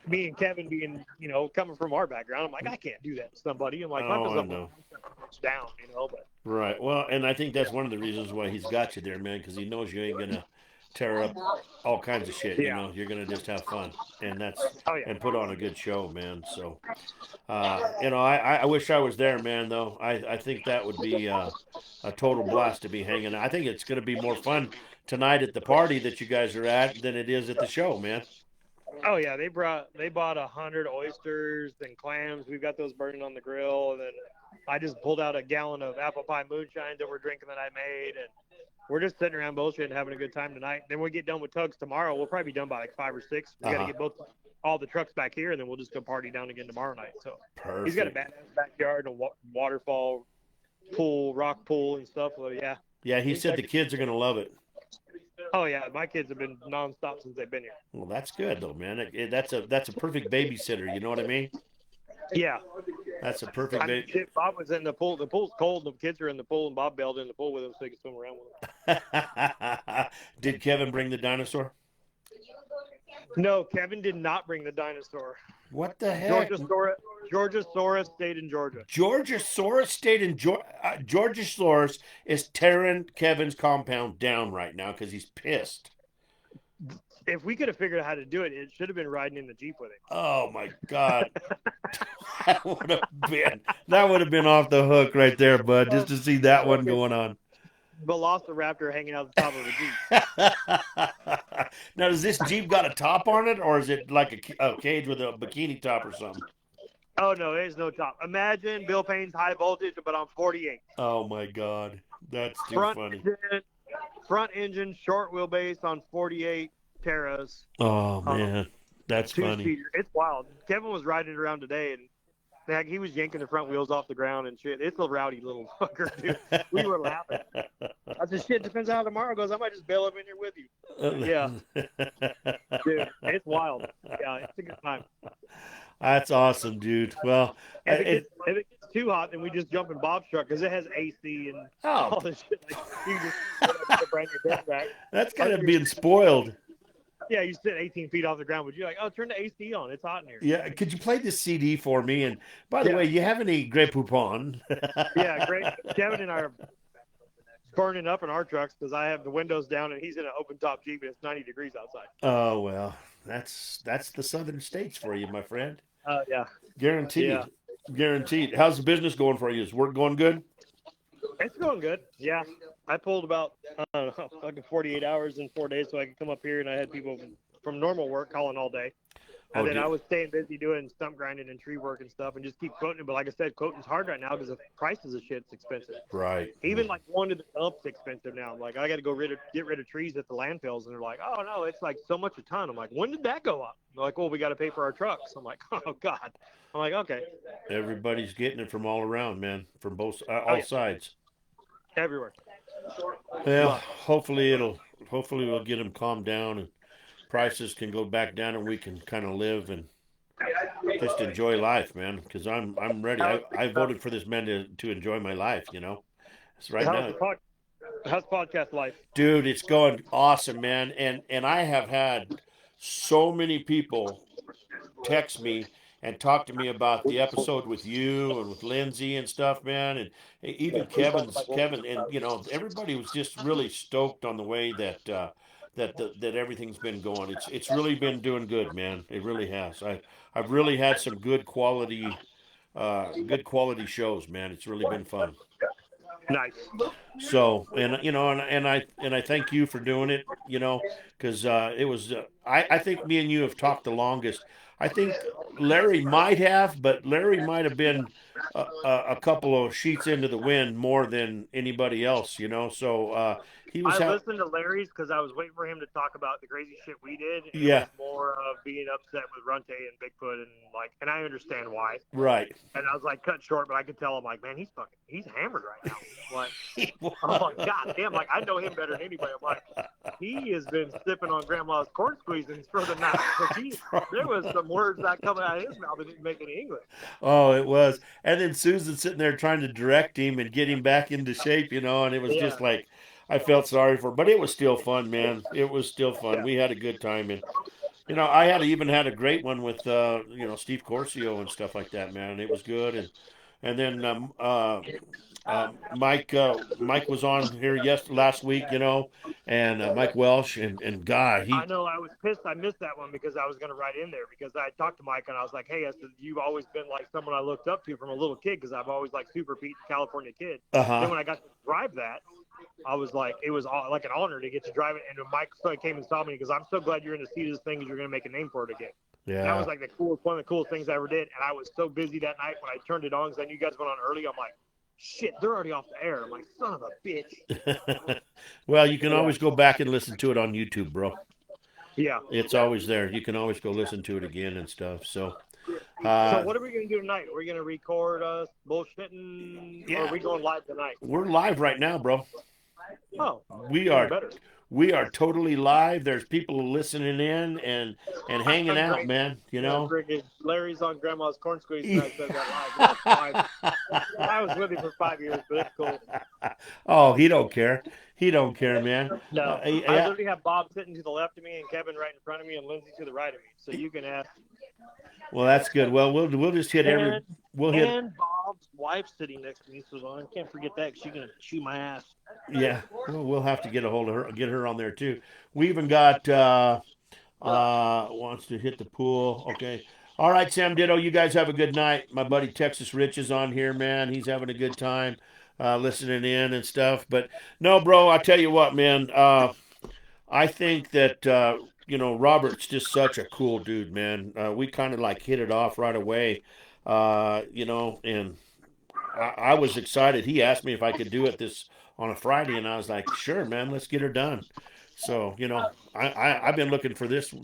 me and Kevin being, you know, coming from our background, I'm like, I can't do that to somebody. I'm like, Oh, I know. down, you know. But Right. Well, and I think that's one of the reasons why he's got you there, man, because he knows you ain't going to tear up all kinds of shit. You Yeah. know, you're going to just have fun. And yeah. and put on a good show, man. So, you know, I wish I was there, man, though. I think that would be a total blast to be hanging out. I think it's going to be more fun tonight at the party that you guys are at than it is at the show, man. Oh yeah, they bought 100 oysters and clams. We've got those burning on the grill, and then I just pulled out a gallon of apple pie moonshine that we're drinking that I made, and we're just sitting around bullshit and having a good time tonight. Then we get done with tugs tomorrow. We'll probably be done by like 5 or 6. We got to get all the trucks back here, and then we'll just go party down again tomorrow night. So Perfect. he's got a backyard and a waterfall pool, rock pool, and stuff. So yeah. Yeah, he said the kids are going to love it. Oh yeah, my kids have been nonstop since they've been here. Well, that's good though, man. That's a perfect babysitter. You know what I mean? Yeah. That's a perfect I mean, shit, Bob was in the pool. The pool's cold, and the kids are in the pool, and Bob bailed in the pool with him so he could swim around with them. Did Kevin bring the dinosaur? No, Kevin did not bring the dinosaur. What the heck? Georgiasaurus stayed in Georgia. Georgiasaurus stayed in Georgia. Georgiasaurus is tearing Kevin's compound down right now because he's pissed. If we could have figured out how to do it, it should have been riding in the Jeep with him. Oh my God. That would have been off the hook right there, bud, just to see that one going on. Velociraptor hanging out the top of the Jeep. Now, does this Jeep got a top on it, or is it like a cage with a bikini top or something? Oh no, there's no top. Imagine Bill Payne's High Voltage, but on 48. Oh my God, that's too funny. Front engine, short wheelbase on 48 Terras. Oh man, that's funny. Two-seater. It's wild. Kevin was riding it around today, and like, he was yanking the front wheels off the ground and shit. It's a rowdy little fucker, dude. We were laughing. I said, shit, depends how tomorrow goes. I might just bail him in here with you. Yeah. Dude, it's wild. Yeah, it's a good time. That's awesome, dude. Well, if it gets too hot, then we just jump in Bob's truck because it has AC and all this shit. Like, you just put a brand new bed back. That's kind of being spoiled. Yeah, you sit 18 feet off the ground, but you're like, oh, turn the AC on. It's hot in here. Yeah, could you play this CD for me? And by the way, you have any Grey Poupon? Yeah, great. Kevin and I are burning up in our trucks because I have the windows down and he's in an open top Jeep and it's 90 degrees outside. Oh well, that's the southern states for you, my friend. Yeah. Guaranteed. Yeah. Guaranteed. How's the business going for you? Is work going good? It's going good. Yeah. I pulled about, I don't know, fucking 48 hours in 4 days so I could come up here, and I had people from normal work calling all day. And then I was staying busy doing stump grinding and tree work and stuff and just keep quoting it. But like I said, quoting's hard right now because the prices of shit's expensive. Right. Even like going to the dump's expensive now. Like I got to get rid of trees at the landfills, and they're like, oh no, it's like so much a ton. I'm like, when did that go up? They're like, well, we got to pay for our trucks. I'm like, oh God. I'm like, okay. Everybody's getting it from all around, man, from both all sides. Everywhere. Well, hopefully we'll get them calmed down and prices can go back down and we can kind of live and just enjoy life, man. Because I'm ready. I voted for this man to enjoy my life. You know, it's right now. How's podcast life, dude? It's going awesome, man. And I have had so many people text me and talk to me about the episode with you and with Lindsey and stuff, man. And even Kevin, and you know, everybody was just really stoked on the way that that everything's been going. It's really been doing good, man. It really has. I've really had some good quality shows, man. It's really been fun. Nice. So, and you know, and I thank you for doing it, you know, because it was I think me and you have talked the longest. I think Larry might have, but Larry might have been a couple of sheets into the wind more than anybody else, you know. So he was. I listened to Larry's because I was waiting for him to talk about the crazy shit we did. And yeah. It was more of being upset with Runte and Bigfoot and I understand why. Right. And I was like cut short, but I could tell him like, man, he's hammered right now. Like, I'm like, God damn, like I know him better than anybody. I'm like, he has been sipping on Grandma's corn squeezings for the night. There was some words that coming out of his mouth that didn't make any English. Oh, it was. And then Susan sitting there trying to direct him and get him back into shape, you know, and it was just like, I felt sorry for him, but it was still fun, man. It was still fun. We had a good time. And, you know, I even had a great one with, you know, Steve Corcio and stuff like that, man. It was good. And then Mike was on here last week, you know, and Mike Welsh and Guy. I know I was pissed. I missed that one because I was going to write in there because I talked to Mike and I was like, hey, I said, you've always been like someone I looked up to from a little kid because I've always like Super Pete, California kid. Then when I got to drive that, I was like, it was like an honor to get to drive it. And when Mike came and saw me because I'm so glad you're in the seat of this thing because you're going to make a name for it again. Yeah. That was like one of the coolest things I ever did. And I was so busy that night when I turned it on because I knew you guys went on early. I'm like, shit, they're already off the air. I'm like, son of a bitch. Well, you can always go back and listen to it on YouTube, bro. Yeah. It's always there. You can always go listen to it again and stuff. So what are we going to do tonight? Are we going to record us bullshitting? Or are we going live tonight? We're live right now, bro. Oh. We are. We are totally live. There's people listening in and hanging out, man. You know, Larry's on Grandma's corn squeeze. And I said that live. I was with him for 5 years, but it's cool. Oh, he don't care. He don't care, man. No, I literally have Bob sitting to the left of me and Kevin right in front of me and Lindsey to the right of me. So you can ask. Well, that's good. Well, we'll just hit every. And Bob's wife's sitting next to me, so I can't forget that. 'Cause she's gonna chew my ass. Yeah, we'll have to get a hold of her, get her on there too. We even got Wants to hit the pool. Okay. All right, Sam Ditto, you guys have a good night. My buddy Texas Rich is on here, man. He's having a good time listening in and stuff. But no, bro, I tell you what, man. I think that Robert's just such a cool dude, man. We kind of like hit it off right away, and I was excited. He asked me if I could do it this on a Friday, and I was like, sure, man, let's get her done. So I've been looking for this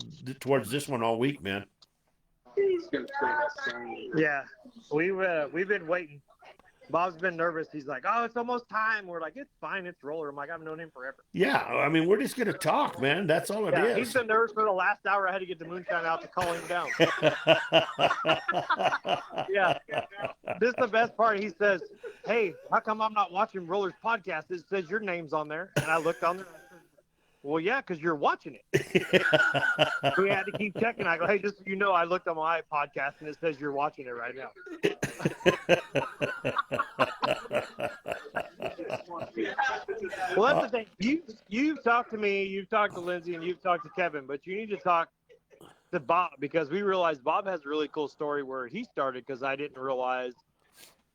towards this one all week, man. Yeah, we've been waiting. Bob's been nervous. He's like, "Oh, it's almost time." We're like, "It's fine. It's Roller." I'm like, "I've known him forever." Yeah, I mean, we're just gonna talk, man. That's all it is. He's been nervous for the last hour. I had to get the moonshine out to calm him down. Yeah, this is the best part. He says, "Hey, how come I'm not watching Roller's podcast? It says your name's on there." And I looked on there. Well, yeah, because you're watching it. We had to keep checking. I go, "Hey, just so you know, I looked on my podcast and it says you're watching it right now." Well, that's the thing. You've talked to me, you've talked to Lindsey, and you've talked to Kevin, but you need to talk to Bob because we realized Bob has a really cool story where he started because I didn't realize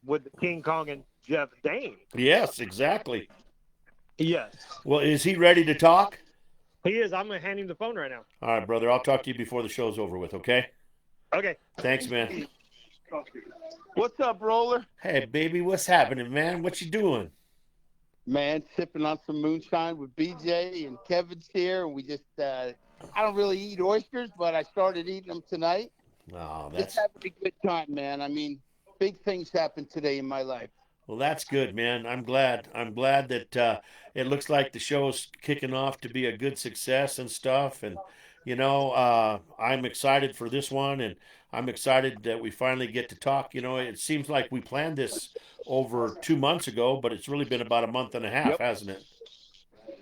with the King Kong and Jeff Dane. Yes, exactly. Yes. Well, is he ready to talk? He is. I'm going to hand him the phone right now. All right, brother. I'll talk to you before the show's over with, okay? Okay. Thanks, man. What's up, Roller? Hey, baby, what's happening, man? What you doing? Man, sipping on some moonshine with BJ and Kevin's here. And we just, I don't really eat oysters, but I started eating them tonight. Oh, Just having a good time, man. I mean, big things happened today in my life. well, that's good, man. I'm glad. I'm glad that it looks like the show's kicking off to be a good success and stuff. And, I'm excited for this one, and I'm excited that we finally get to talk. It seems like we planned this over 2 months ago, but it's really been about a month and a half, Yep. hasn't it?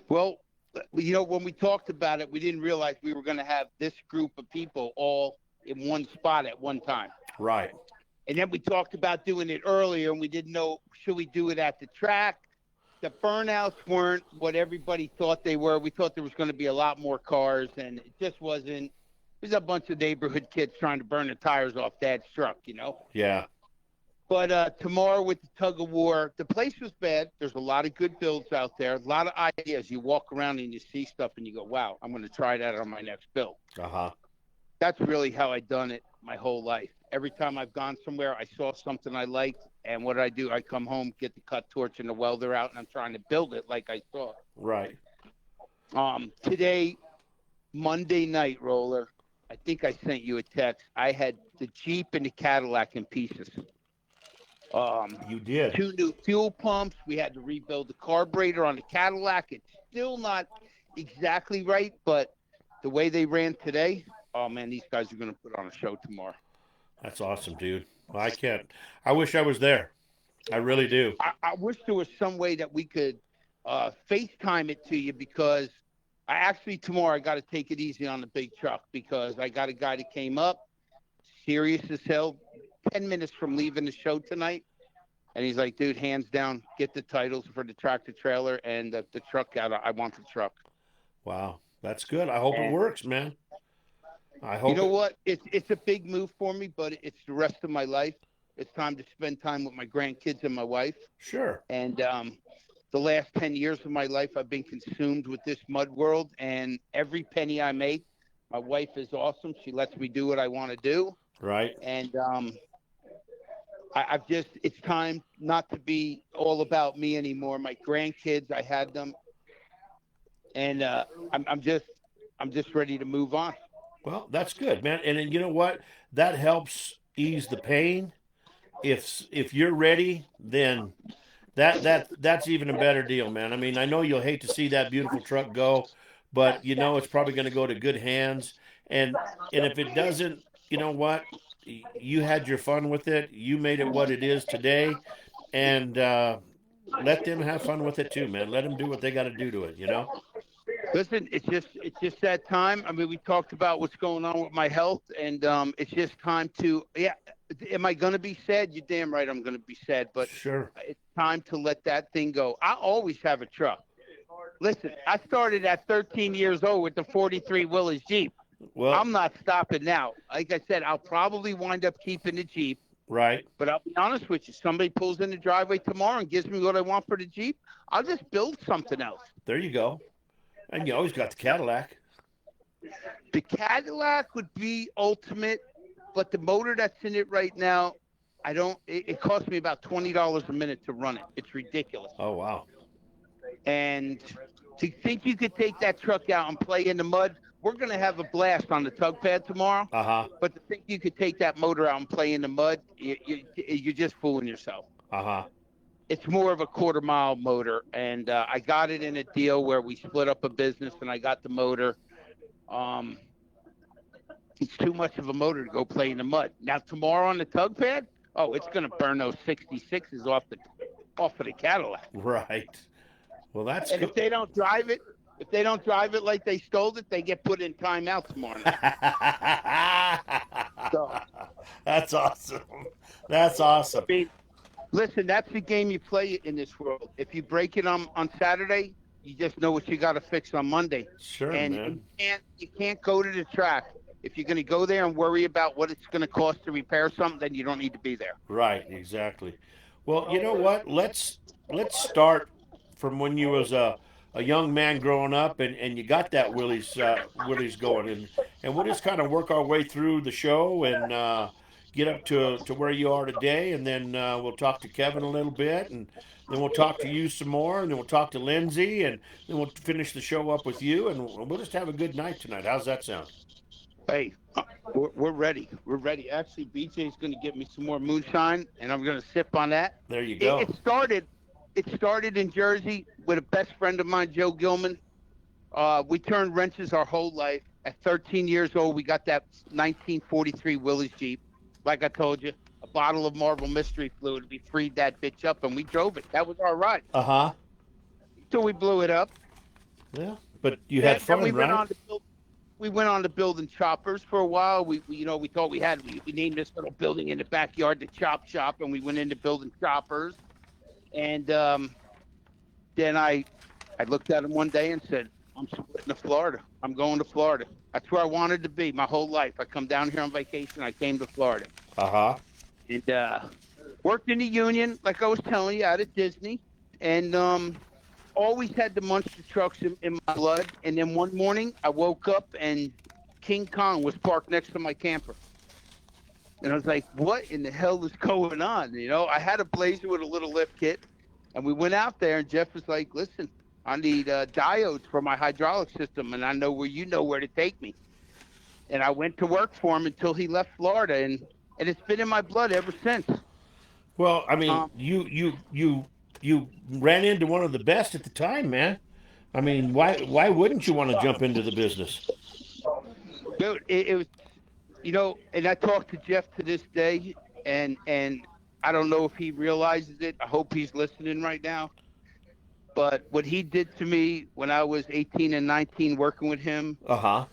Well, when we talked about it, we didn't realize we were going to have this group of people all in one spot at one time. Right. And then we talked about doing it earlier, and we didn't know, should we do it at the track? The burnouts weren't what everybody thought they were. We thought there was going to be a lot more cars, and it just wasn't. There's a bunch of neighborhood kids trying to burn the tires off Dad's truck, Yeah. But tomorrow with the tug of war, the place was bad. There's a lot of good builds out there, a lot of ideas. You walk around and you see stuff, and you go, wow, I'm going to try that on my next build. Uh-huh. That's really how I done it my whole life. Every time I've gone somewhere, I saw something I liked, and what I do, I come home, get the cut torch and the welder out, and I'm trying to build it like I saw. Right. Today, Monday night, Roller, I think I sent you a text. I had the Jeep and the Cadillac in pieces. You did. 2 new fuel pumps. We had to rebuild the carburetor on the Cadillac. It's still not exactly right, but the way they ran today, oh, man, these guys are going to put on a show tomorrow. That's awesome, dude. Well, I can't. I wish I was there. I really do. I wish there was some way that we could FaceTime it to you because tomorrow I got to take it easy on the big truck because I got a guy that came up, serious as hell, 10 minutes from leaving the show tonight. And he's like, dude, hands down, get the titles for the tractor trailer and the truck out. I want the truck. Wow. That's good. I hope it works, man. I hope. You know what? It's a big move for me, but it's the rest of my life. It's time to spend time with my grandkids and my wife. Sure. And the last 10 years of my life, I've been consumed with this mud world. And every penny I make, my wife is awesome. She lets me do what I want to do. Right. And it's time not to be all about me anymore. My grandkids, I had them. And I'm just ready to move on. Well, that's good, man. And then, you know what? That helps ease the pain. If you're ready, then that's even a better deal, man. I mean, I know you'll hate to see that beautiful truck go, but it's probably going to go to good hands. And if it doesn't, you know what? You had your fun with it. You made it what it is today, and let them have fun with it too, man. Let them do what they got to do to it. Listen, it's just that time. I mean, we talked about what's going on with my health, and it's just time to, am I going to be sad? You're damn right I'm going to be sad, but Sure. It's time to let that thing go. I always have a truck. Listen, I started at 13 years old with the 43 Willys Jeep. Well, I'm not stopping now. Like I said, I'll probably wind up keeping the Jeep. right. But I'll be honest with you, somebody pulls in the driveway tomorrow and gives me what I want for the Jeep, I'll just build something else. There you go. And you always got the Cadillac. The Cadillac would be ultimate, but the motor that's in it right now, it costs me about $20 a minute to run it. It's ridiculous. Oh, wow. And to think you could take that truck out and play in the mud, we're going to have a blast on the tug pad tomorrow. Uh-huh. But to think you could take that motor out and play in the mud, you're just fooling yourself. Uh-huh. It's more of a quarter-mile motor, and I got it in a deal where we split up a business, and I got the motor. It's too much of a motor to go play in the mud. Now, tomorrow on the tug pad, it's going to burn those 66s off of the Cadillac. Right. Well, that's And cool. if they don't drive it like they stole it, they get put in timeout tomorrow night. So, That's awesome. That's awesome. I mean, listen, that's the game you play in this world. If you break it on Saturday, you just know what you got to fix on Monday. Sure, And man. you can't go to the track. If you're going to go there and worry about what it's going to cost to repair something, then you don't need to be there. Right, exactly. Well, you know what? Let's start from when you was a young man growing up and you got that Willie's going and we'll just kind of work our way through the show and get up to where you are today, and then we'll talk to Kevin a little bit, and then we'll talk to you some more, and then we'll talk to Lindsey, and then we'll finish the show up with you, and we'll just have a good night tonight. How's that sound? Hey, we're ready. We're ready. Actually, BJ's going to get me some more moonshine, and I'm going to sip on that. There you go. It started in Jersey with a best friend of mine, Joe Gilman. We turned wrenches our whole life. At 13 years old, we got that 1943 Willys Jeep. Like I told you, a bottle of Marvel Mystery Fluid. We freed that bitch up, and we drove it. That was our ride. Uh-huh. So we blew it up. Yeah, but you had fun, we right? We went on to building choppers for a while. We thought we named this little building in the backyard the Chop Shop, and we went into building choppers. And then I looked at him one day and said, I'm splitting to Florida. I'm going to Florida. That's where I wanted to be my whole life. I come down here on vacation. I came to Florida. Uh-huh. And worked in the union, like I was telling you, out at Disney. And always had the monster trucks in my blood. And then one morning, I woke up and King Kong was parked next to my camper. And I was like, what in the hell is going on? You know, I had a Blazer with a little lift kit. And we went out there, and Jeff was like, listen, I need diodes for my hydraulic system, and I know where to take me. And I went to work for him until he left Florida, and it's been in my blood ever since. Well, I mean, you ran into one of the best at the time, man. I mean, why wouldn't you want to jump into the business? Dude, it was, and I talk to Jeff to this day, and I don't know if he realizes it. I hope he's listening right now. But what he did to me when I was 18 and 19 working with him, Uh-huh.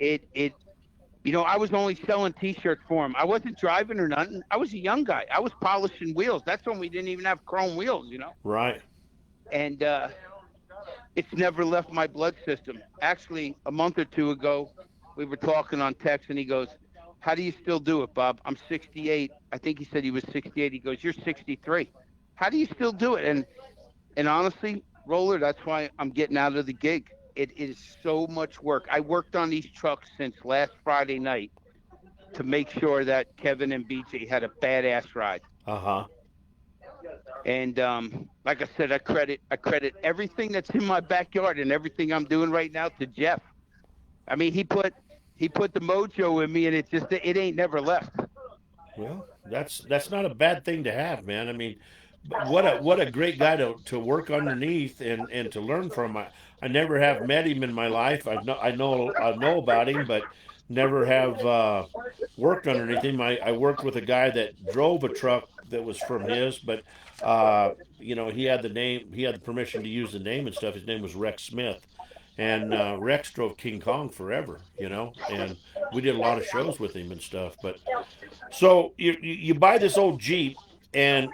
I was only selling T-shirts for him. I wasn't driving or nothing. I was a young guy. I was polishing wheels. That's when we didn't even have chrome wheels, Right. And it's never left my blood system. Actually, a month or two ago, we were talking on text, and he goes, how do you still do it, Bob? I'm 68. I think he said he was 68. He goes, you're 63. How do you still do it? And honestly, Roller, that's why I'm getting out of the gig. It is so much work. I worked on these trucks since last Friday night to make sure that Kevin and BJ had a badass ride. Uh-huh. And like I said, I credit everything that's in my backyard and everything I'm doing right now to Jeff. I mean, he put the mojo in me, and it ain't never left. Well, that's not a bad thing to have, man. I mean, what a great guy to work underneath and to learn from. I never have met him in my life. I know about him, but never have worked underneath him. I worked with a guy that drove a truck that was from his, but he had the permission to use the name and stuff. His name was Rex Smith. And Rex drove King Kong forever, and we did a lot of shows with him and stuff. But so you buy this old Jeep, and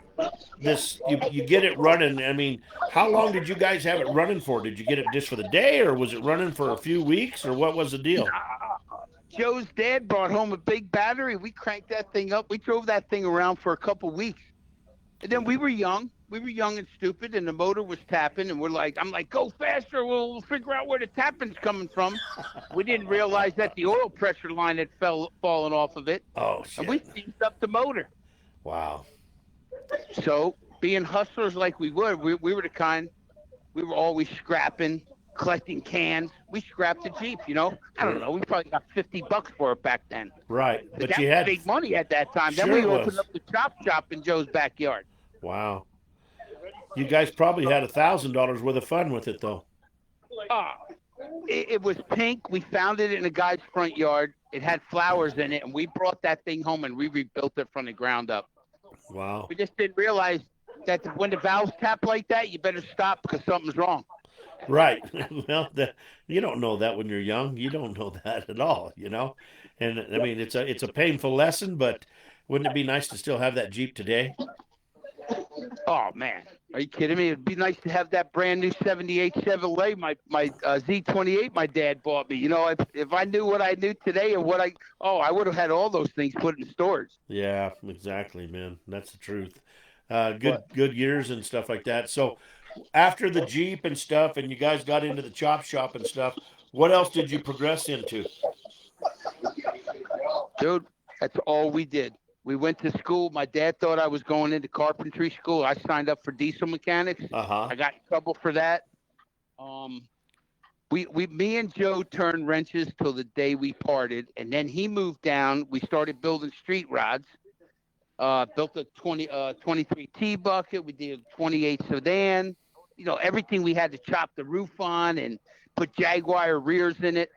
you get it running. I mean, how long did you guys have it running for? Did you get it just for the day, or was it running for a few weeks, or what was the deal? Joe's dad brought home a big battery. We cranked that thing up. We drove that thing around for a couple weeks. And then we were young. We were young and stupid, and the motor was tapping. And I'm like, go faster. We'll figure out where the tapping's coming from. We didn't realize that the oil pressure line had fallen off of it. Oh, shit. And we seized up the motor. Wow. So being hustlers like we were the kind, we were always scrapping, collecting cans. We scrapped the Jeep, I don't know. We probably got $50 for it back then. Right. But But that you was had big money at that time. Sure Then we it was. opened up the chop shop in Joe's backyard. Wow. You guys probably had $1,000 worth of fun with it, though. It was pink. We found it in a guy's front yard. It had flowers in it, and we brought that thing home and we rebuilt it from the ground up. Wow. We just didn't realize that when the valves tap like that, you better stop because something's wrong. Right. Well, you don't know that when you're young. You don't know that at all, And I mean, it's a painful lesson, but wouldn't it be nice to still have that Jeep today? Oh man, are you kidding me? It'd be nice to have that brand new '78 Chevrolet, my Z28, my dad bought me. If I knew what I knew today and I would have had all those things put in storage. Yeah, exactly, man. That's the truth. Good years and stuff like that. So, after the Jeep and stuff, and you guys got into the chop shop and stuff, what else did you progress into? Dude, that's all we did. We went to school. My dad thought I was going into carpentry school. I signed up for diesel mechanics. I got in trouble for that. Me and Joe turned wrenches till the day we parted, and then he moved down. We started building street rods. Built a 23 T bucket. We did a 28 sedan. Everything we had to chop the roof on and put Jaguar rears in it.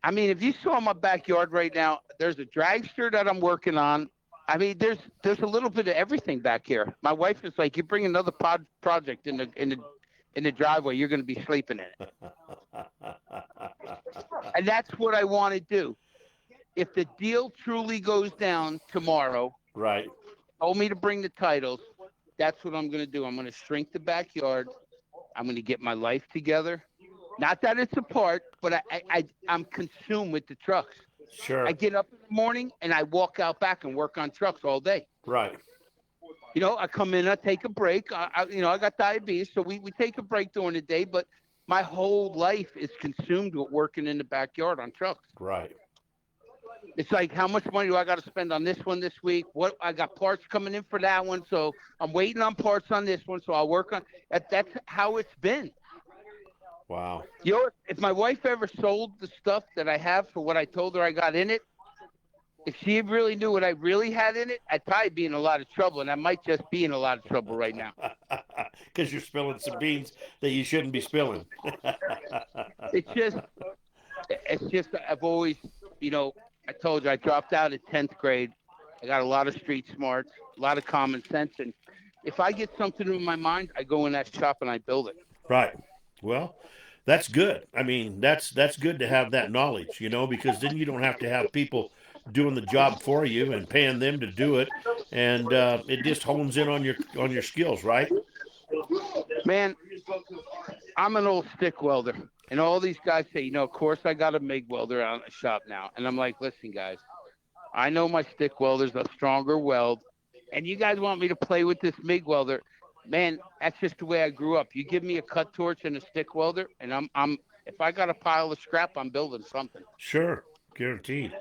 I mean, if you saw my backyard right now, there's a dragster that I'm working on. I mean, there's a little bit of everything back here. My wife is like, you bring another project in the driveway, you're going to be sleeping in it. And that's what I want to do. If the deal truly goes down tomorrow, Right. told me to bring the titles, that's what I'm going to do. I'm going to shrink the backyard. I'm going to get my life together. Not that it's apart, but I'm consumed with the trucks. Sure. I get up in the morning and I walk out back and work on trucks all day. Right. I come in, I take a break. I got diabetes, so we take a break during the day, but my whole life is consumed with working in the backyard on trucks. Right. It's like, how much money do I got to spend on this one this week? What I got parts coming in for that one, so I'm waiting on parts on this one, so I'll work on that. That's how it's been. Wow. If my wife ever sold the stuff that I have for what I told her I got in it, if she really knew what I really had in it, I'd probably be in a lot of trouble, and I might just be in a lot of trouble right now. Because you're spilling some beans that you shouldn't be spilling. It's just I've always, I told you I dropped out at 10th grade. I got a lot of street smarts, a lot of common sense, and if I get something in my mind, I go in that shop and I build it. Right. Well, that's good. I mean, that's good to have that knowledge, because then you don't have to have people doing the job for you and paying them to do it, and it just hones in on your skills, right? Man, I'm an old stick welder, and all these guys say, of course I got a MIG welder out in the shop now, and I'm like, listen, guys, I know my stick welder's a stronger weld, and you guys want me to play with this MIG welder. Man, that's just the way I grew up. You give me a cut torch and a stick welder, and I'm if I got a pile of scrap, I'm building something. Sure, guaranteed,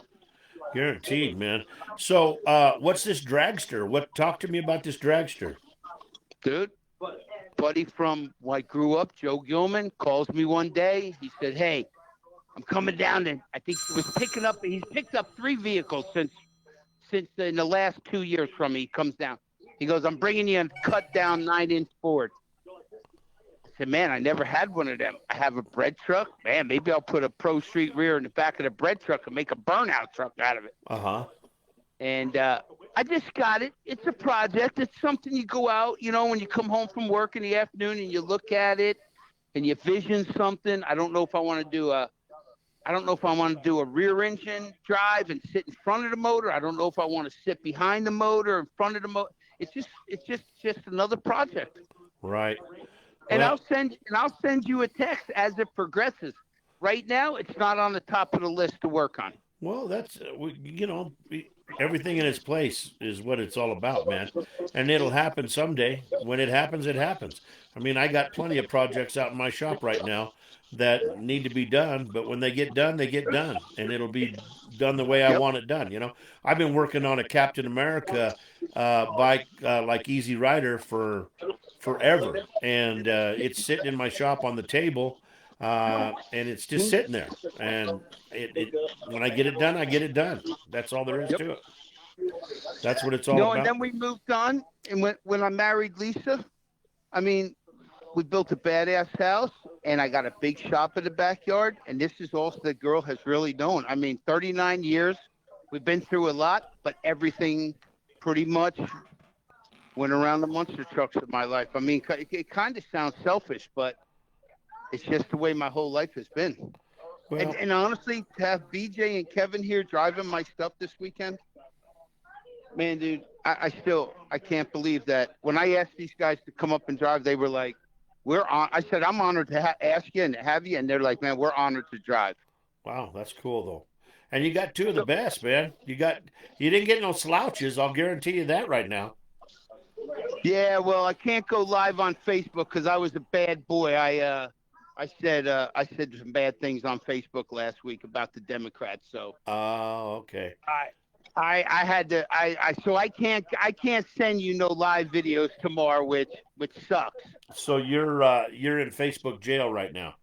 man. So, what's this dragster? Talk to me about this dragster, dude. Buddy from where I grew up, Joe Gilman, calls me one day. He said, "Hey, I'm coming down, and I think he's picked up 3 vehicles since in the last 2 years from me. He comes down." He goes, "I'm bringing you a cut-down 9-inch Ford." I said, "Man, I never had one of them. I have a bread truck. Man, maybe I'll put a Pro Street rear in the back of the bread truck and make a burnout truck out of it." And I just got it. It's a project. It's something you go out, when you come home from work in the afternoon and you look at it and you vision something. I don't know if I want to do a rear engine drive and sit in front of the motor. I don't know if I want to sit behind the motor, in front of the motor. It's just another project. Right. And Well, I'll send you a text as it progresses. Right now, it's not on the top of the list to work on. Well, everything in its place is what it's all about, man. And it'll happen someday. When it happens, it happens. I mean, I got plenty of projects out in my shop right now that need to be done, but when they get done, they get done, and it'll be done the way I Yep. want it done. I've been working on a Captain America bike, like Easy Rider, for forever, and it's sitting in my shop on the table, and it's just sitting there. And it when I get it done, I get it done. That's all there is Yep. to it. That's what it's all No, and about. then we moved on. And when I married Lisa, I mean, we built a badass house, and I got a big shop in the backyard. And this is also the girl has really known. I mean, 39 years. We've been through a lot, but everything pretty much went around the monster trucks of my life. I mean, it kind of sounds selfish, but it's just the way my whole life has been. Well, And honestly, to have BJ and Kevin here driving my stuff this weekend, man, dude, I can't believe that when I asked these guys to come up and drive, they were like, "We're on." I said, "I'm honored to ask you and have you," and they're like, "Man, we're honored to drive." wow, that's cool though. And you got two of the best, man. You didn't get no slouches. I'll guarantee you that right now. Yeah, well, I can't go live on Facebook because I was a bad boy. I said some bad things on Facebook last week about the Democrats, so Oh, okay. I had to so I can't send you no live videos tomorrow, which sucks. So you're in Facebook jail right now.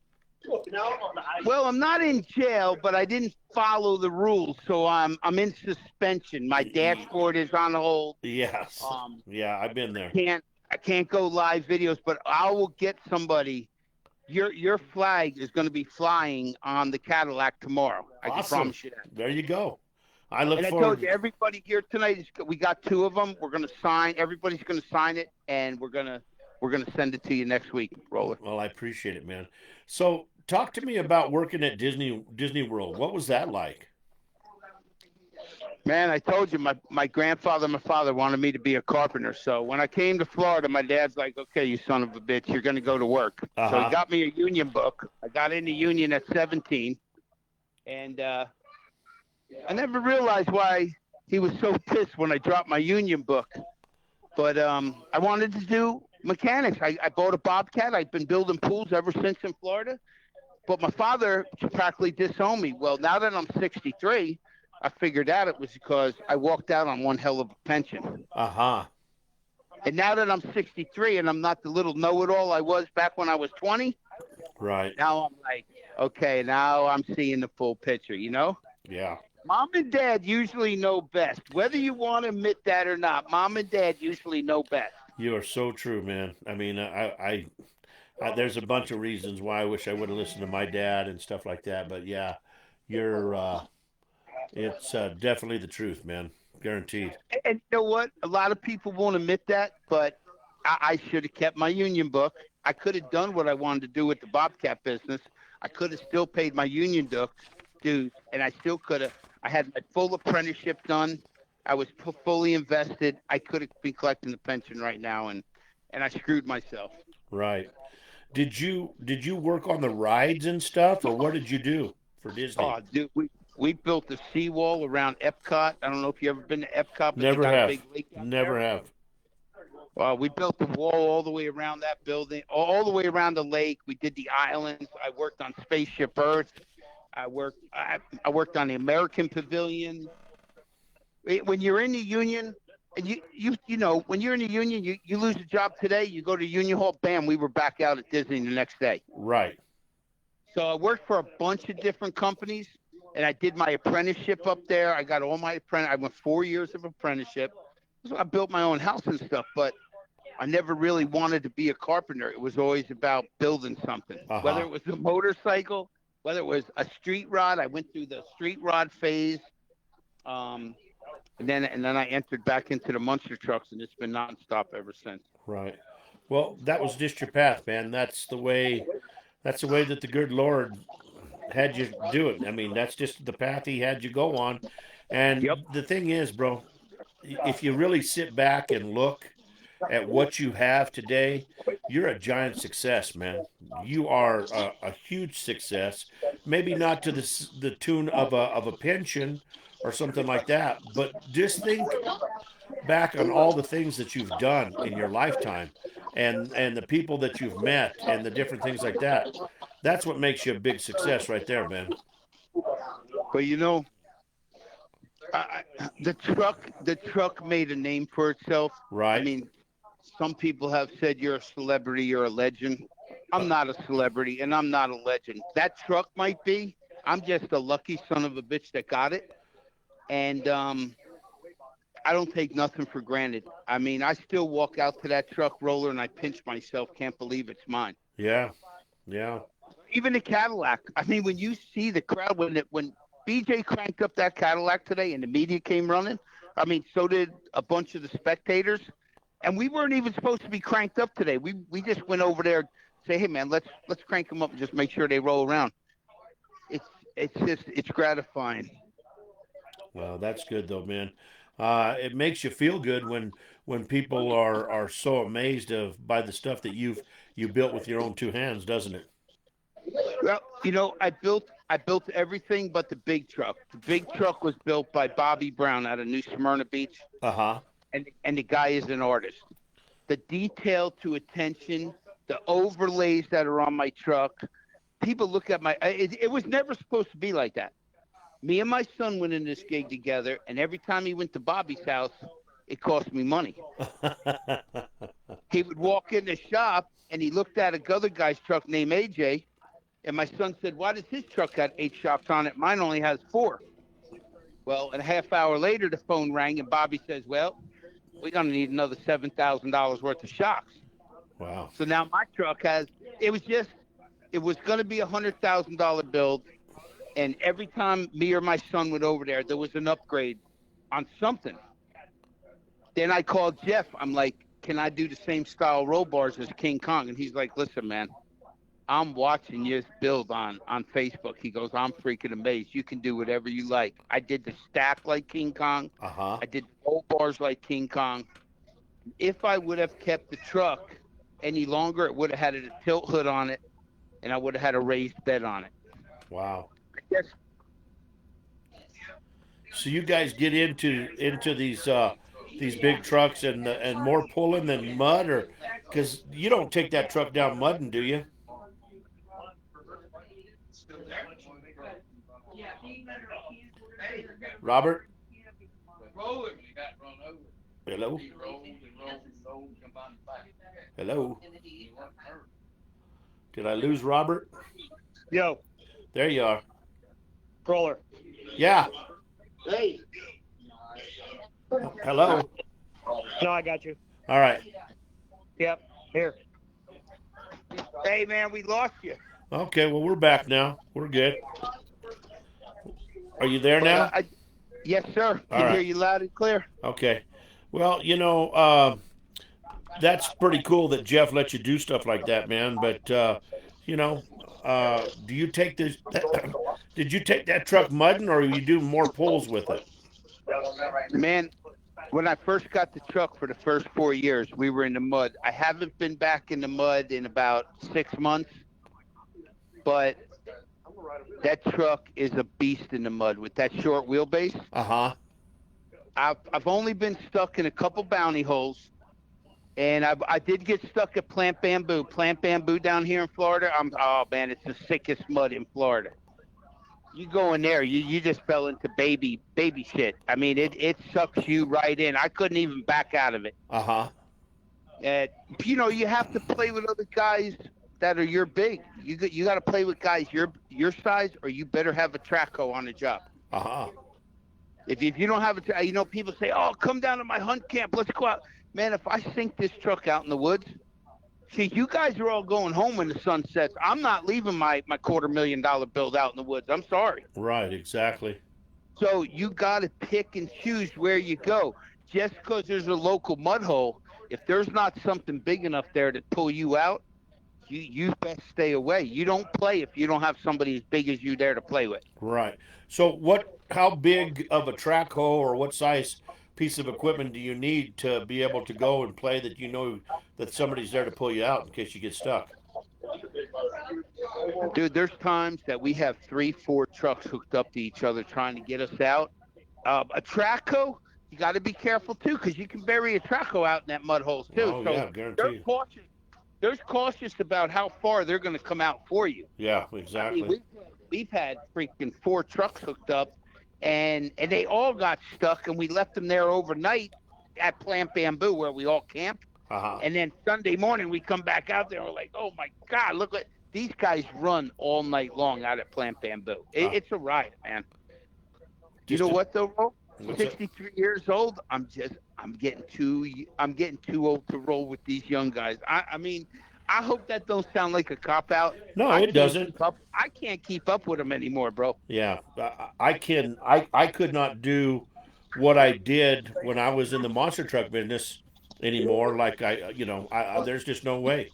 Well, I'm not in jail, but I didn't follow the rules, so I'm in suspension. My dashboard is on hold. Yes. Yeah, I've been there. I can't go live videos, but I will get somebody. Your flag is going to be flying on the Cadillac tomorrow. I can Awesome. promise you that. There you go. I look And I forward. told you, everybody here tonight we got two of them. We're going to sign. Everybody's going to sign it, and we're gonna send it to you next week, Roller. Well, I appreciate it, man. So, talk to me about working at Disney World. What was that like? Man, I told you, my grandfather and my father wanted me to be a carpenter. So when I came to Florida, my dad's like, "Okay, you son of a bitch, you're going to go to work." So Uh-huh. he got me a union book. I got in the union at 17, and I never realized why he was so pissed when I dropped my union book. But I wanted to do mechanics. I bought a Bobcat. I've been building pools ever since in Florida. But my father practically disowned me. Well, now that I'm 63, I figured out it was because I walked out on one hell of a pension. Uh-huh. And now that I'm 63 and I'm not the little know-it-all I was back when I was 20, Right. now I'm like, okay, now I'm seeing the full picture, you know? Yeah. Mom and Dad usually know best. Whether you want to admit that or not, Mom and Dad usually know best. You are so true, man. I mean, there's a bunch of reasons why I wish I would have listened to my dad and stuff like that. But yeah, it's definitely the truth, man. Guaranteed. And you know what? A lot of people won't admit that, but I should have kept my union book. I could have done what I wanted to do with the Bobcat business. I could have still paid my union dues, and I still could have. I had my full apprenticeship done. I was fully invested. I could have been collecting the pension right now, and I screwed myself. Right. Did you work on the rides and stuff, or what did you do for Disney? Oh, dude, we built a seawall around Epcot. I don't know if you ever been to Epcot, but they Never got a have. big lake out Never there. have. We built the wall all the way around that building, all the way around the lake. We did the islands. I worked on Spaceship Earth. I worked on the American Pavilion. When you're in the union, and you know, when you're in the union, you lose a job today, you go to Union Hall, bam, we were back out at Disney the next day. Right. So I worked for a bunch of different companies, and I did my apprenticeship up there. I got all my I went 4 years of apprenticeship. So I built my own house and stuff, but I never really wanted to be a carpenter. It was always about building something, Uh-huh. whether it was a motorcycle, whether it was a street rod. I went through the street rod phase, and then I entered back into the monster trucks, and it's been nonstop ever since. Right. Well, that was just your path, man. That's the way. That's the way that the good Lord had you do it. I mean, that's just the path He had you go on. And Yep. the thing is, bro, if you really sit back and look at what you have today, you're a giant success, man. You are a huge success. maybe not to the tune of a pension or something like that, but just think back on all the things that you've done in your lifetime, and the people that you've met and the different things like that. That's what makes you a big success right there, man. But the truck made a name for itself. Right. I mean, some people have said you're a celebrity, you're a legend. I'm not a celebrity, and I'm not a legend. That truck might be. I'm just a lucky son of a bitch that got it, and I don't take nothing for granted. I mean, I still walk out to that truck roller and I pinch myself. Can't believe it's mine. Yeah. Yeah. Even the Cadillac. I mean, when you see the crowd when BJ cranked up that Cadillac today and the media came running, I mean, so did a bunch of the spectators. And we weren't even supposed to be cranked up today. We just went over there, say, hey man, let's crank them up and just make sure they roll around. It's gratifying. Well, that's good though, man. It makes you feel good when people are so amazed by the stuff that you built with your own two hands, doesn't it? Well, I built everything but the big truck. The big truck was built by Bobby Brown out of New Smyrna Beach. Uh-huh. And the guy is an artist. The detail to attention, the overlays that are on my truck. People look at it was never supposed to be like that. Me and my son went in this gig together, and every time he went to Bobby's house, it cost me money. He would walk in the shop, and he looked at another guy's truck named AJ, and my son said, why does his truck got 8 shops on it? Mine only has 4. Well, a half hour later, the phone rang, and Bobby says, well, we're going to need another $7,000 worth of shocks. Wow. So now my truck it was going to be a $100,000 build. And every time me or my son went over there was an upgrade on something. Then I called Jeff. I'm like, can I do the same style roll bars as King Kong? And he's like, listen, man, I'm watching you build on Facebook. He goes, I'm freaking amazed. You can do whatever you like. I did the stack like King Kong. Uh-huh. I did roll bars like King Kong. If I would have kept the truck any longer, it would have had a tilt hood on it, and I would have had a raised bed on it. Wow. Yes. So you guys get into these big trucks and more pulling than mud, or because you don't take that truck down mudding, do you? Robert? Hello? Hello? Did I lose Robert? Yo, There you are. roller. Yeah. Hey. Hello? No, I got you. All right. Yep, here. Hey, man, we lost you. Okay, well, we're back now. We're good. Are you there now? Yes, sir. All Can right. hear you loud and clear. Okay. Well, that's pretty cool that Jeff lets you do stuff like that, man. But, do you take this? Did you take that truck mudding, or you do more pulls with it? Man, when I first got the truck for the first 4 years, we were in the mud. I haven't been back in the mud in about 6 months, but that truck is a beast in the mud with that short wheelbase. Uh-huh. I've only been stuck in a couple bounty holes, and I did get stuck at Plant Bamboo. Plant Bamboo down here in Florida. Oh man, it's the sickest mud in Florida. You go in there, you just fell into baby shit. I mean, it sucks you right in. I couldn't even back out of it. Uh-huh. You have to play with other guys that are your big. You got to play with guys your size, or you better have a Traco on the job. Uh-huh. If you don't have a, people say, oh, come down to my hunt camp. Let's go out. Man, if I sink this truck out in the woods, see, you guys are all going home when the sun sets. I'm not leaving my $250,000 build out in the woods. I'm sorry. Right, exactly. So you got to pick and choose where you go. Just because there's a local mud hole, if there's not something big enough there to pull you out, you best stay away. You don't play if you don't have somebody as big as you there to play with. Right. So how big of a track hoe or what size piece of equipment do you need to be able to go and play that you know that somebody's there to pull you out in case you get stuck? Dude, there's times that we have 3, 4 trucks hooked up to each other trying to get us out. A Traco, you got to be careful too, because you can bury a Traco out in that mud holes too. Oh, so yeah, guaranteed. They're cautious about how far they're going to come out for you. Yeah, I exactly. mean, we've had freaking 4 trucks hooked up, and they all got stuck, and we left them there overnight at Plant Bamboo where we all camped. And then Sunday morning we come back out there and we're like, oh my God, look what these guys run all night long out at Plant Bamboo. It's a riot, man. You know what though, Ro? 63 years old. I'm getting too old to roll with these young guys. I mean, I hope that don't sound like a cop out. No, it doesn't. I can't keep up with them anymore, bro. Yeah, I could not do what I did when I was in the monster truck business anymore. Like there's just no way.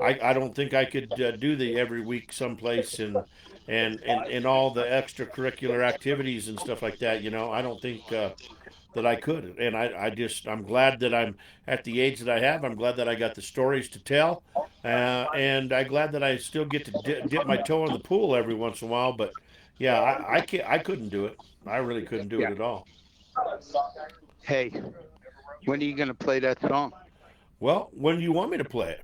I don't think I could do the every week someplace and all the extracurricular activities and stuff like that. I don't think that I could. And I'm glad that I'm at the age that I have. I'm glad that I got the stories to tell, and I'm glad that I still get to dip my toe in the pool every once in a while. But yeah, I couldn't do it. I really couldn't do it at all. Hey, when are you gonna play that song? Well, when do you want me to play it?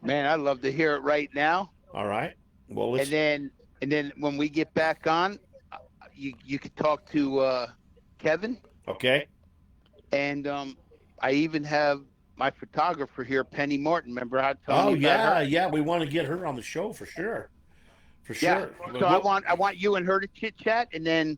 Man, I'd love to hear it right now. All right. Well, let's... and then when we get back on, you could talk to Kevin. Okay. And I even have my photographer here, Penny Martin. Remember how I told you about her? Yeah. We want to get her on the show for sure. For sure. Yeah. So I want you and her to chit chat, and then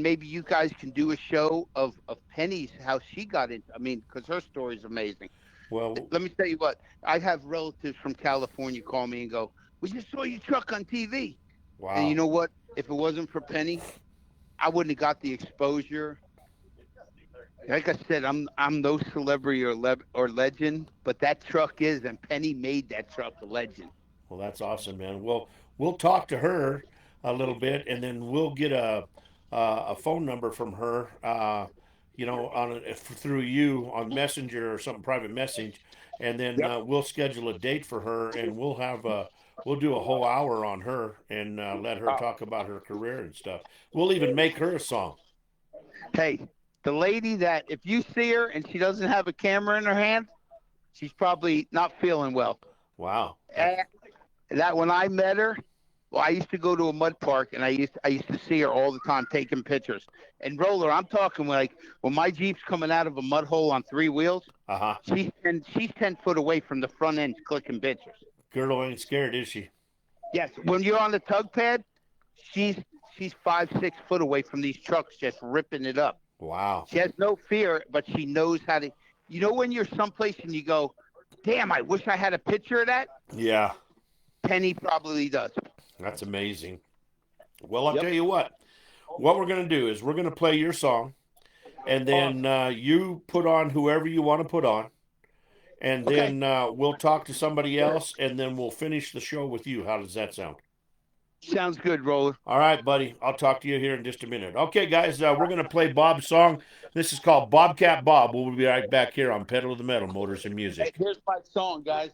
maybe you guys can do a show of Penny's, how she got into. I mean, because her story is amazing. Well, let me tell you what. I have relatives from California call me and go, "We just saw your truck on TV." Wow. And you know what? If it wasn't for Penny, I wouldn't have got the exposure. Like I said, I'm no celebrity or legend, but that truck is, and Penny made that truck a legend. Well, that's awesome, man. Well, we'll talk to her a little bit, and then we'll get a phone number from her. Through you on Messenger or something, private message, and then we'll schedule a date for her, and we'll do a whole hour on her and let her talk about her career and stuff. We'll even make her a song. Hey, the lady that if you see her and she doesn't have a camera in her hand, she's probably not feeling well. Wow. That when I met her, well, I used to go to a mud park, and I used to see her all the time taking pictures. And Roller, I'm talking like when my Jeep's coming out of a mud hole on 3 wheels, she's 10 foot away from the front end clicking pictures. Girl ain't scared, is she? Yes. When you're on the tug pad, she's 5-6 foot away from these trucks, just ripping it up. Wow. She has no fear, but she knows how to. You know when you're someplace and you go, "Damn, I wish I had a picture of that." Yeah. Penny probably does. That's amazing. Well, I'll tell you what we're going to do is we're going to play your song, and then you put on whoever you want to put on, and then we'll talk to somebody else, and then we'll finish the show with you. How does that sound? Sounds good, Roller. All right, buddy. I'll talk to you here in just a minute. Okay, guys, we're going to play Bob's song. This is called Bobcat Bob. We'll be right back here on Pedal to the Metal, Motors and Music. Here's my song, guys.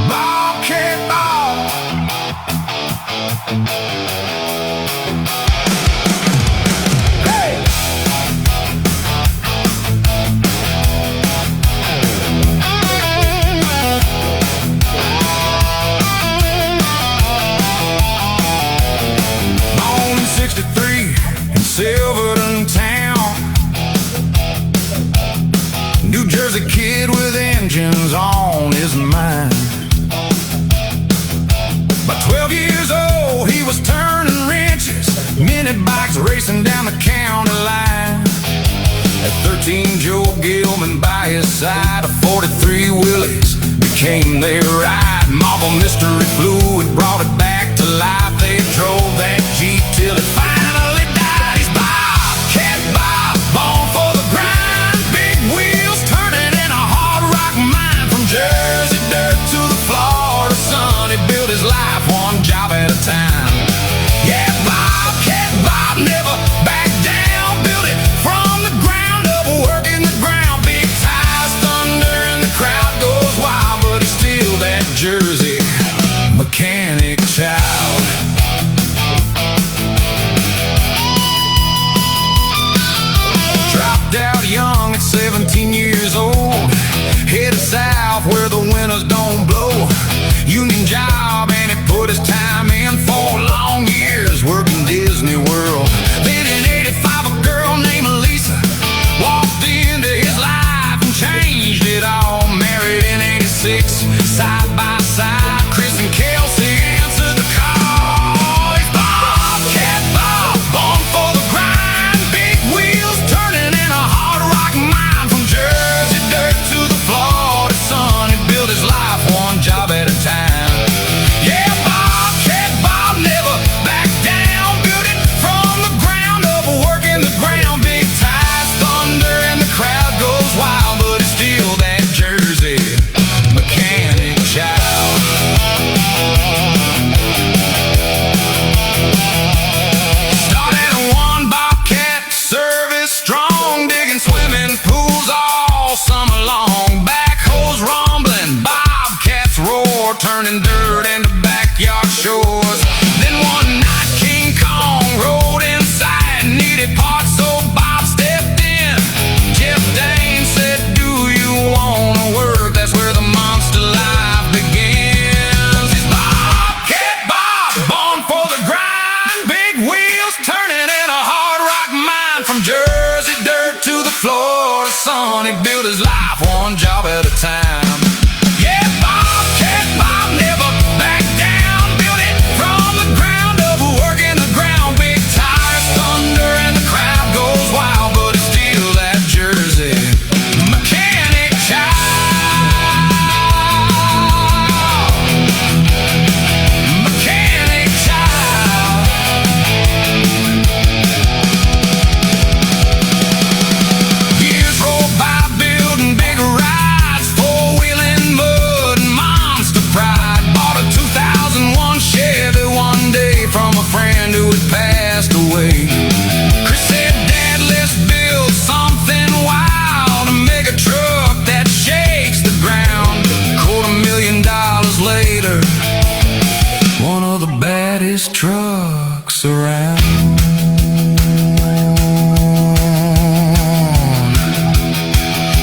Bobcat Bob. Hey! Born in 63 in Silverton town, New Jersey kid with engines on his mind. By 12 years old, he was turning wrenches, mini bikes racing down the county line. At 13, Joe Gilman by his side, a 43 Willys became their ride. Marble mystery fluid brought it back to life. They drove that Jeep till it finally died. He's Bobcat Bob, born for the grind. Big wheels turning in a hard rock mine. From Jersey dirt to the Florida sun, he built his life one job at a time. Yeah, Bobcat Bob never backed down, built it from the ground. backyard shores. Then one night King Kong rode in sight, needed parts, so Bob stepped in. Jeff Dane said, "Do you wanna work? That's where the monster life begins." It's Bobcat Bob, born for the grind, big wheels turning in a hard rock mine. From Jersey dirt to the Florida sun, he built his life one job at a time. Yeah, Bobcat Bob never backed down, built it from the ground up, working the ground. Big tires, thunder, and the crowd goes wild, but it's still that Jersey mechanic child. Mechanic child. Years roll by building big rides, four-wheeling mud and monster pride. Bought a 2001 Chevy one day from a friend who had passed away. Chris said, "Dad, let's build something wild, a mega truck that shakes the ground." $250,000 later, one of the baddest trucks around.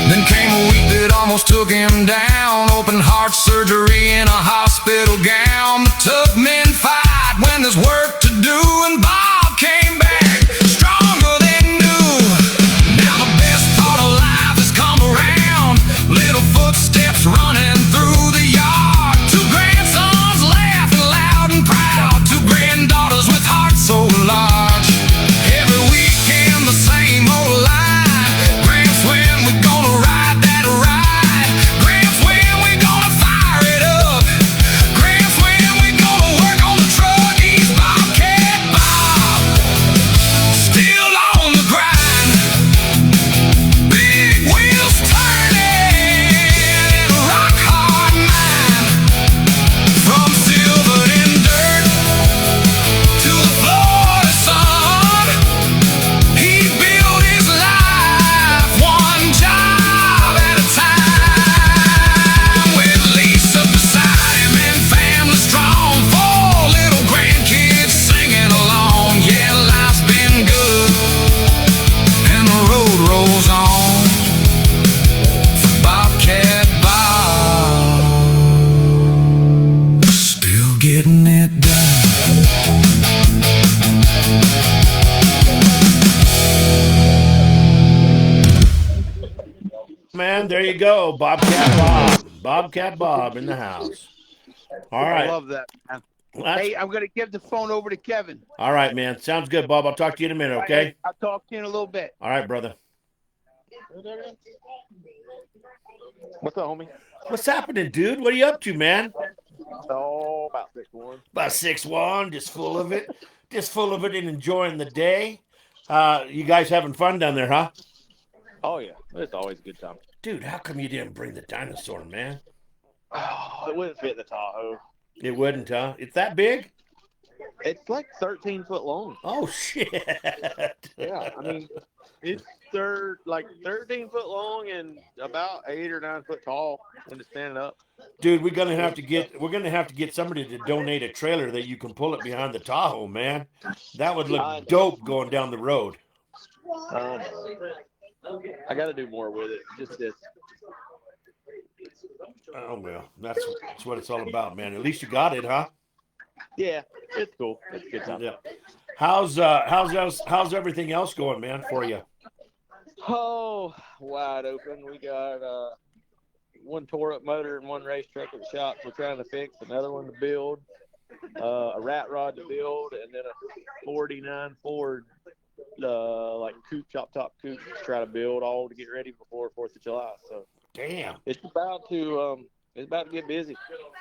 Then came a week that almost took him down. Open heart surgery in a hospital gown. The tough men fight when there's work to do, and Bob came back stronger than new. Now the best part of life has come around. Little footsteps running through the yard. Two grandsons laughing loud and proud. Two granddaughters with hearts so large. Every weekend the same old line. Gramps, when we gonna ride that ride? Gramps, when we gonna fire it up? Gramps, when we gonna work on the truck? He's Bobcat Bob, still on the grind. Big wheels turning in a rock hard mine. From silver and dirt to the Florida sun, he built his life one job at a time. With Lisa beside him and family strong, four little grandkids singing along. Yeah, life's been good and the road rolls on for Bobcat Bob, still getting it done. Man, there you go. Bobcat Bob. Bobcat Bob in the house. All I right. love that, man. That's- Hey, I'm gonna give the phone over to Kevin. all right, man. Sounds good, Bob. I'll talk to you in a minute, okay? I'll talk to you in a little bit. All right, brother. What's up, homie? What's happening, dude? What are you up to, man? Oh, about 6'1". About 6'1", just full of it. Just full of it and enjoying the day. You guys having fun down there, huh? Oh, yeah. It's always a good time. Dude, how come you didn't bring the dinosaur, man? Oh, it wouldn't fit in the Tahoe. It wouldn't, huh? It's that big? It's like 13 foot long. Oh, shit. Yeah, I mean, it's like 13 foot long and about 8 or 9 foot tall when it's standing up. Dude, we're gonna have to get somebody to donate a trailer that you can pull it behind the Tahoe, man. That would look dope going down the road. I got to do more with it. Just this. Oh well, that's what it's all about, man. At least you got it, huh? Yeah, it's cool. It's a good time. Yeah. How's everything else going, man, for you? Oh, wide open. We got one tore up motor and one race truck at the shop we're trying to fix, another one to build, a rat rod to build, and then a 49 Ford like coupe, chop top coupe to try to build, all to get ready before 4th of July. So Damn. it's about to get busy.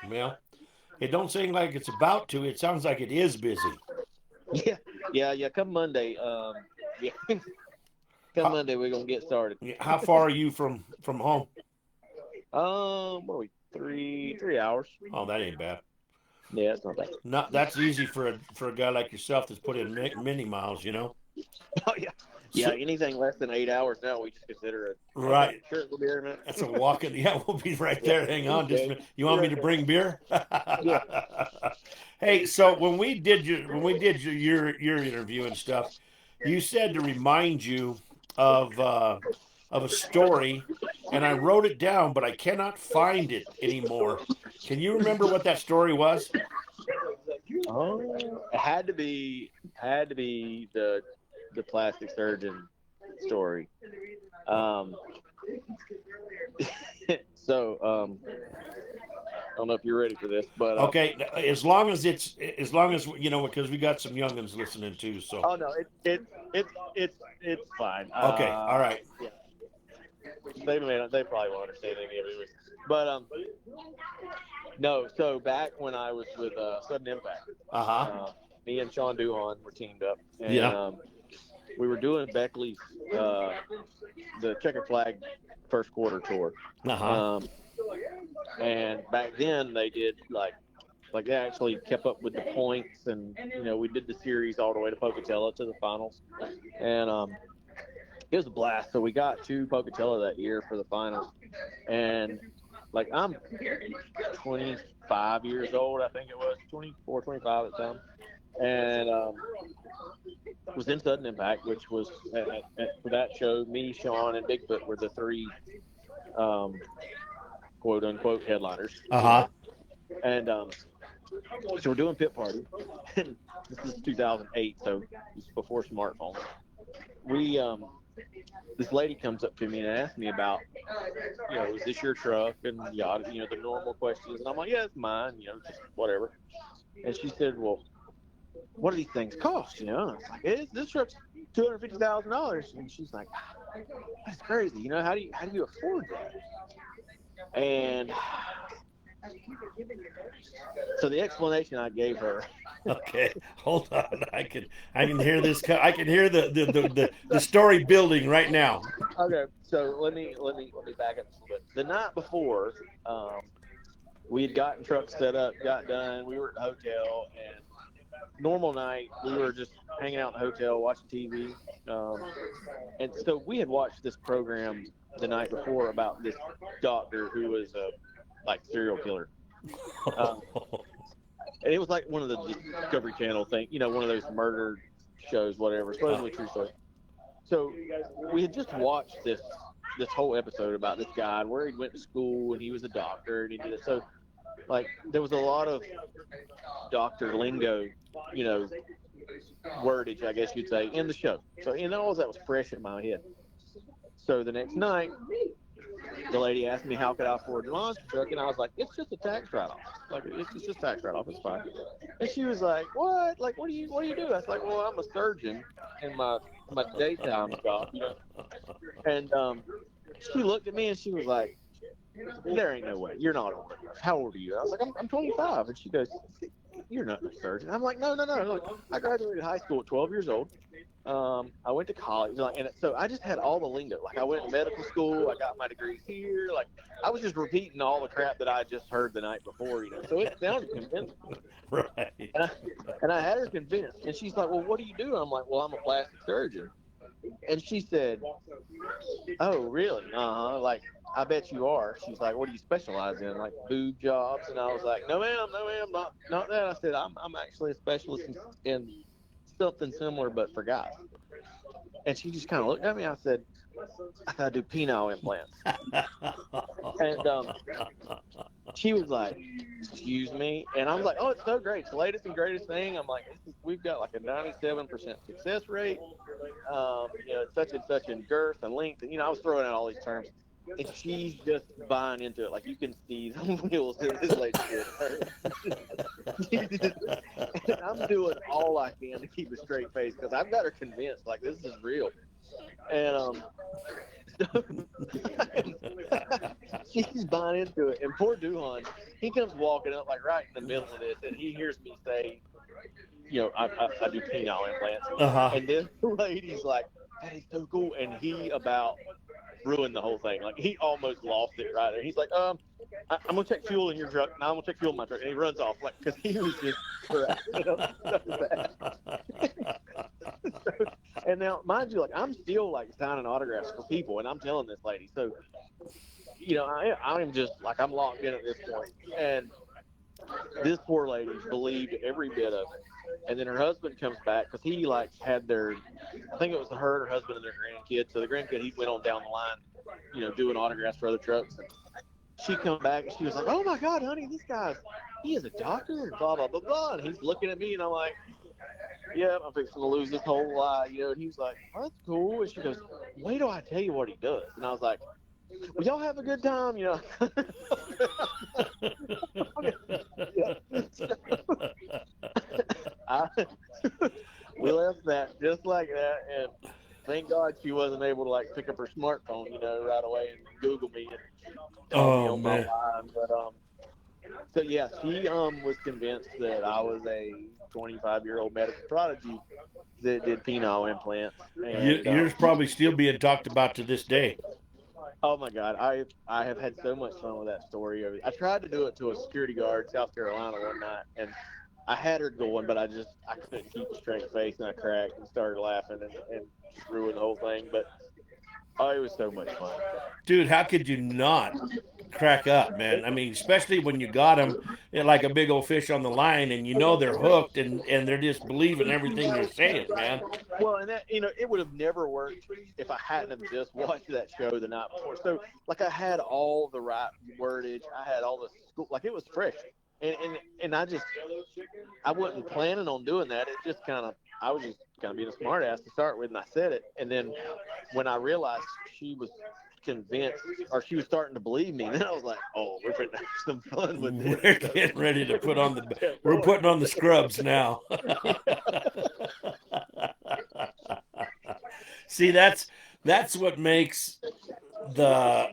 Well, it don't seem like it's about to. It sounds like it is busy. Yeah. Come Monday, Come Monday we're gonna get started. How far are you from home? What are we? 3 hours. Oh, that ain't bad. Yeah, it's not bad. That's easy for a guy like yourself that's put in many miles, you know. Oh yeah. Yeah, anything less than 8 hours now, we just consider it. Right. Sure, we'll be here in a minute. That's a walk in. Yeah, we'll be right there. Hang on, just a minute. You want me to bring beer? Yeah. Hey, so when we did your interview and stuff, you said to remind you of a story, and I wrote it down, but I cannot find it anymore. Can you remember what that story was? Oh, it had to be the plastic surgeon story. Um, so I don't know if you're ready for this, but Okay, as long as because we got some youngins listening too. So oh no, it's fine. okay, all right. Yeah, they probably won't understand any of it, but no. So back when I was with Sudden Impact, Uh-huh. me and Sean Duhan were teamed up, and Yeah. we were doing Beckley's the checkered flag first quarter tour. Uh-huh. And back then they did like they actually kept up with the points, and we did the series all the way to Pocatello to the finals, and it was a blast. So we got to Pocatello that year for the finals, and like I'm 25 years old, I think it was 24, 25 at the time, and was in Sudden Impact, which was for that show. Me, Sean, and Bigfoot were the three quote unquote headliners. Uh-huh. And so we're doing pit party. This is 2008, so it's before smartphones. We this lady comes up to me and asks me about, is this your truck? And yada, the normal questions. And I'm like, yeah, it's mine. Just whatever. And she said, well, what do these things cost? And I was like, this truck's $250,000. And she's like, that's crazy. How do you afford that? And so the explanation I gave her. Okay, hold on. I can hear this. I can hear the story building right now. Okay, so let me back up a little bit. The night before, we had gotten trucks set up, got done. We were at the hotel, and normal night we were just hanging out in the hotel watching TV. And so we had watched this program the night before about this doctor who was a serial killer. And it was like one of the Discovery Channel thing, one of those murder shows, whatever, supposedly true story. So we had just watched this whole episode about this guy where he went to school and he was a doctor and he did it. So there was a lot of doctor lingo, wordage, I guess you'd say, in the show. So all of that was fresh in my head. So the next night, the lady asked me how could I afford the monster truck, and I was like, it's just a tax write-off. It's just tax write-off. It's fine. And she was like, what? What do you do? I was like, well, I'm a surgeon in my daytime job, And she looked at me and she was like, there ain't no way. You're not old enough. How old are you? I was like, I'm 25. And she goes, you're not a surgeon. I'm like, no. Look, I graduated high school at 12 years old. I went to college, and so I just had all the lingo. I went to medical school. I got my degree here. I was just repeating all the crap that I just heard the night before, So it sounded convincing. Right. And I had her convinced. And she's like, well, what do you do? I'm like, well, I'm a plastic surgeon. And she said, oh, really? Uh-huh. I bet you are. She's like, what do you specialize in? Boob jobs? And I was like, no, ma'am, not that. I said, I'm actually a specialist in something similar, but for guys. And she just kind of looked at me. I said, I do penile implants. And she was like, excuse me. And I was like, oh, it's so great. It's the latest and greatest thing. I'm like, we've got a 97% success rate. It's such and such in girth and length. And, I was throwing out all these terms. And she's just buying into it. You can see the wheels in this lady's head. And I'm doing all I can to keep a straight face because I've got her convinced, this is real. And so she's buying into it. And poor Duhan, he comes walking up right in the middle of this, and he hears me say, I do penile implants. Uh-huh. And then the lady's like, that is so cool. And he about ruined the whole thing. He almost lost it right there. He's like, I'm gonna check fuel in your truck. Now I'm gonna check fuel in my truck, and he runs off because he was just so bad. And now, mind you, I'm still signing autographs for people, and I'm telling this lady. So, I'm just I'm locked in at this point. And this poor lady believed every bit of it. And then her husband comes back because he like had their, I think it was her husband and their grandkid. So the grandkid, he went on down the line, doing autographs for other trucks. And she come back and she was like, "Oh my God, honey, he is a doctor and blah, blah, blah, blah." And he's looking at me and I'm like, "Yeah, I'm fixing to lose this whole lie." And he was like, "Oh, that's cool." And she goes, "Wait till I tell you what he does." And I was like, "Well, y'all have a good time, we left that just like that, and thank God she wasn't able to like pick up her smartphone, right away and Google me and call me on my line. But so yeah, she was convinced that I was a 25-year-old medical prodigy that did penile implants. And Yours probably still being talked about to this day. oh my God, I have had so much fun with that story. I tried to do it to a security guard in South Carolina one night, and I had her going, but I couldn't keep a straight face, and I cracked and started laughing and just ruined the whole thing. But it was so much fun. Dude, how could you not crack up, man? I mean, especially when you got them like a big old fish on the line and they're hooked and they're just believing everything you're saying, man. Well, and that, it would have never worked if I hadn't have just watched that show the night before. So, like, I had all the right wordage. I had all the school, like, it was fresh. And I wasn't planning on doing that. It just I was just kind of being a smart ass to start with, and I said it. And then when I realized she was convinced, or she was starting to believe me, then I was like, "Oh, we're going to have some fun with this." We're getting ready to we're putting on the scrubs now. See, that's what makes the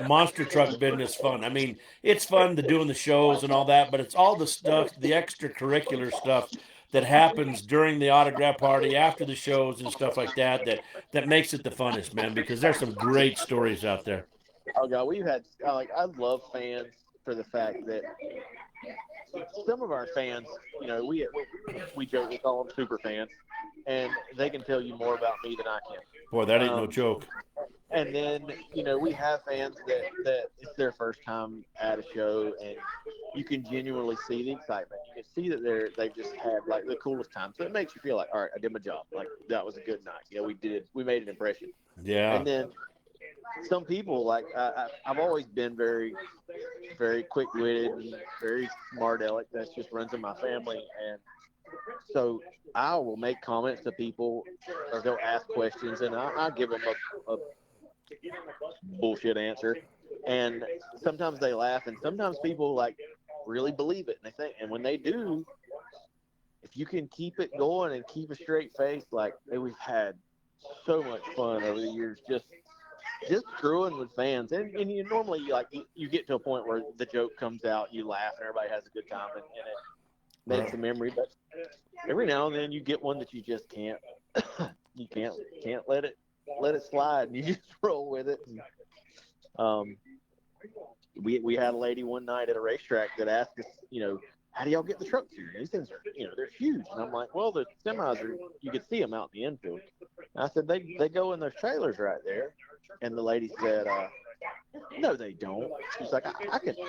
monster truck business fun. I mean, it's fun to doing the shows and all that, but it's all the stuff, the extracurricular stuff that happens during the autograph party, after the shows and stuff like that makes it the funnest, man, because there's some great stories out there. Oh God, we've had I love fans for the fact that some of our fans, we joke, we call them super fans, and they can tell you more about me than I can. Boy, that ain't no joke. And then, we have fans that it's their first time at a show, and you can genuinely see the excitement. You can see that they've just had like the coolest time. So it makes you feel like, all right, I did my job. Like, that was a good night. We made an impression. Yeah. And then some people, like, I've always been very, very quick-witted and very smart aleck. That just runs in my family. And so I will make comments to people, or they'll ask questions, and I'll give them a bullshit answer. And sometimes they laugh, and sometimes people like really believe it, and they think, and when they do, if you can keep it going and keep a straight face, like, we've had so much fun over the years, just screwing with fans. And you normally, like, you get to a point where the joke comes out, you laugh, and everybody has a good time, and it makes a memory. But every now and then you get one that you just can't you can't let it slide, and you just roll with it. And, we had a lady one night at a racetrack that asked us, how do y'all get the trucks here? These things are, they're huge. And I'm like, well, the semis you can see them out in the infield. And I said, they go in those trailers right there. And the lady said, no, they don't. She's like,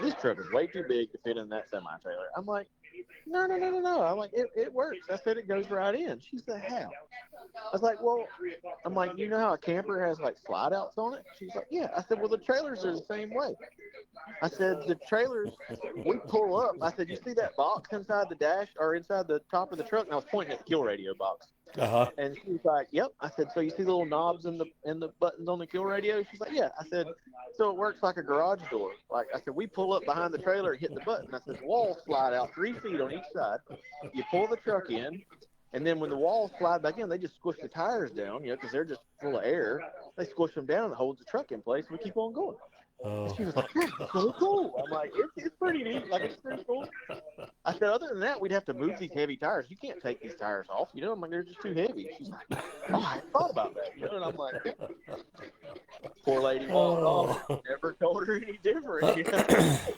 this truck is way too big to fit in that semi trailer. I'm like, no. I'm like, it works. I said, it goes right in. She said, how? I was like, well, I'm like, you know how a camper has like slide outs on it? She's like, yeah. I said, well, the trailers are the same way. I said, the trailers, we pull up. I said, you see that box inside the dash or inside the top of the truck? And I was pointing at the kill radio box. Uh-huh. And she was like, yep. I said, so you see the little knobs and the buttons on the kill radio? She's like, yeah. I said, so it works like a garage door. Like, I said, we pull up behind the trailer and hit the button. I said, the walls slide out 3 feet on each side. You pull the truck in, and then when the walls slide back in, they just squish the tires down, because they're just full of air. They squish them down and it holds the truck in place, and we keep on going. Oh. She was like, that's so cool. I'm like, it's pretty neat. Like, it's pretty cool. I said, other than that, we'd have to move these heavy tires. You can't take these tires off. I'm like, they're just too heavy. She's like, oh, I thought about that. And I'm like, poor lady walked off. Never told her any different.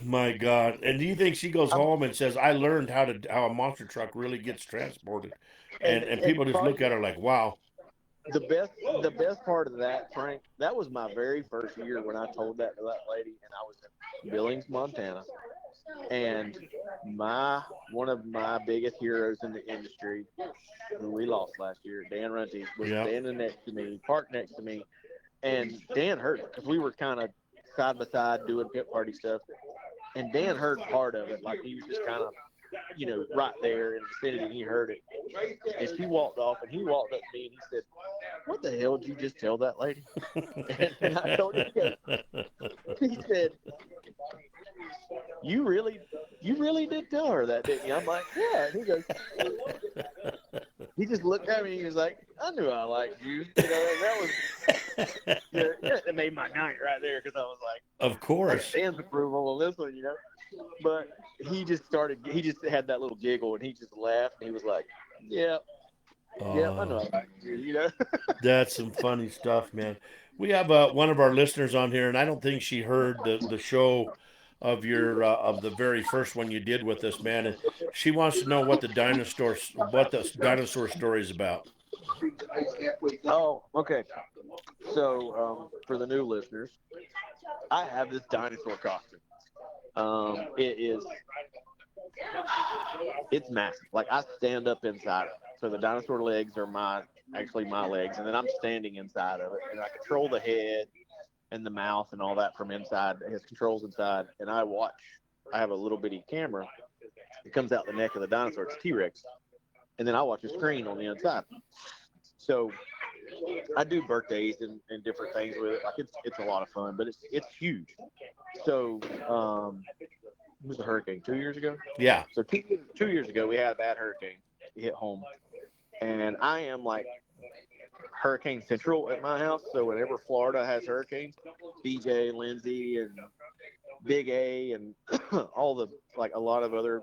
My God. And do you think she goes home and says, I learned how a monster truck really gets transported? And people just look at her like, wow. The best part of that, Frank, that was my very first year when I told that to that lady, and I was in Billings, Montana, And one of my biggest heroes in the industry, who we lost last year, Dan Runty, was Yep. standing next to me, parked next to me, and Dan heard it because we were kind of side by side doing pit party stuff, and Dan heard part of it, like he was just kind of, right there in the vicinity, and he heard it. And she walked off, and he walked up to me, and he said, "What the hell did you just tell that lady?" And I told him, he said, you really did tell her that, didn't you? I'm like, yeah. And he goes, he just looked at me and he was like, I knew I liked you. And that was, it made my night right there because I was like, Of course. Dan's approval on this one, But he just had that little giggle and he just laughed and he was like, yeah, I know I liked you, That's some funny stuff, man. We have one of our listeners on here, and I don't think she heard the show of your of the very first one you did with us, man. And she wants to know what the dinosaur story is about. Oh, okay. So, for the new listeners, I have this dinosaur costume. It's massive. Like, I stand up inside of it. So the dinosaur legs are my legs, and then I'm standing inside of it, and I control the head and the mouth and all that from inside. It has controls inside, and I have a little bitty camera. It comes out the neck of the dinosaur. It's T-Rex. And then I watch a screen on the inside. So I do birthdays and different things with it. Like it's a lot of fun, but it's huge. So it was a hurricane 2 years ago. Yeah. So 2 years ago, we had a bad hurricane. It hit home. And I am like hurricane central at my house. So whenever Florida has hurricanes, BJ, Lindsey, and Big A, and all a lot of other,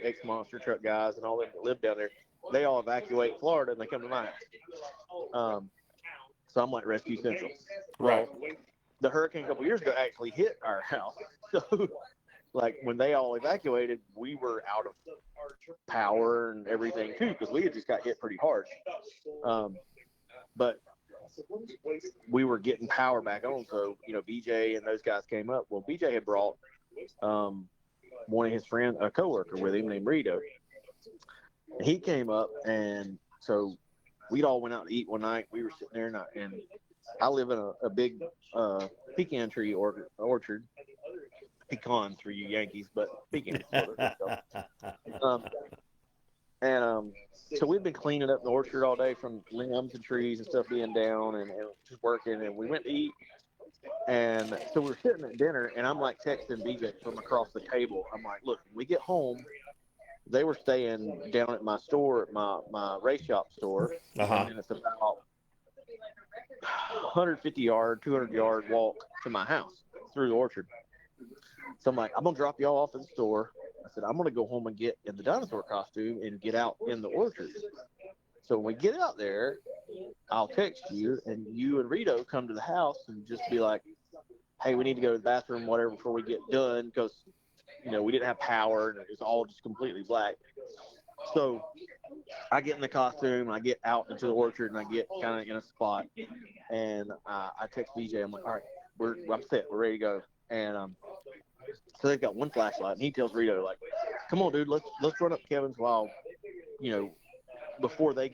ex-monster truck guys and all them that live down there, they all evacuate Florida and they come to my house. So I'm like Rescue Central. Right. Well, the hurricane a couple years ago actually hit our house. So, like, when they all evacuated, we were out of power and everything, too, because we had just got hit pretty hard. But we were getting power back on. So, BJ and those guys came up. Well, BJ had brought one of his friends, a coworker with him named Rito. He came up, and so we'd all went out to eat one night. We were sitting there, and I live in a big pecan tree orchard. Pecans for you Yankees, but pecans. So we've been cleaning up the orchard all day from limbs and trees and stuff being down and just working. And we went to eat. And so we're sitting at dinner, and I'm like texting BJ from across the table. I'm like, look, when we get home, they were staying down at my store, my race shop store. Uh-huh. And it's about 150 yard, 200 yard walk to my house through the orchard. So I'm like, I'm going to drop y'all off at the store. I said, I'm going to go home and get in the dinosaur costume and get out in the orchard. So when we get out there, I'll text you, and you and Rito come to the house and just be like, hey, we need to go to the bathroom, whatever, before we get done, because, we didn't have power, and it was all just completely black. So I get in the costume, and I get out into the orchard, and I get kind of in a spot, and I text BJ. I'm like, all right, I'm set. We're ready to go. And so they've got one flashlight, and he tells Rito, like, come on, dude, let's run up Kevin's while, before they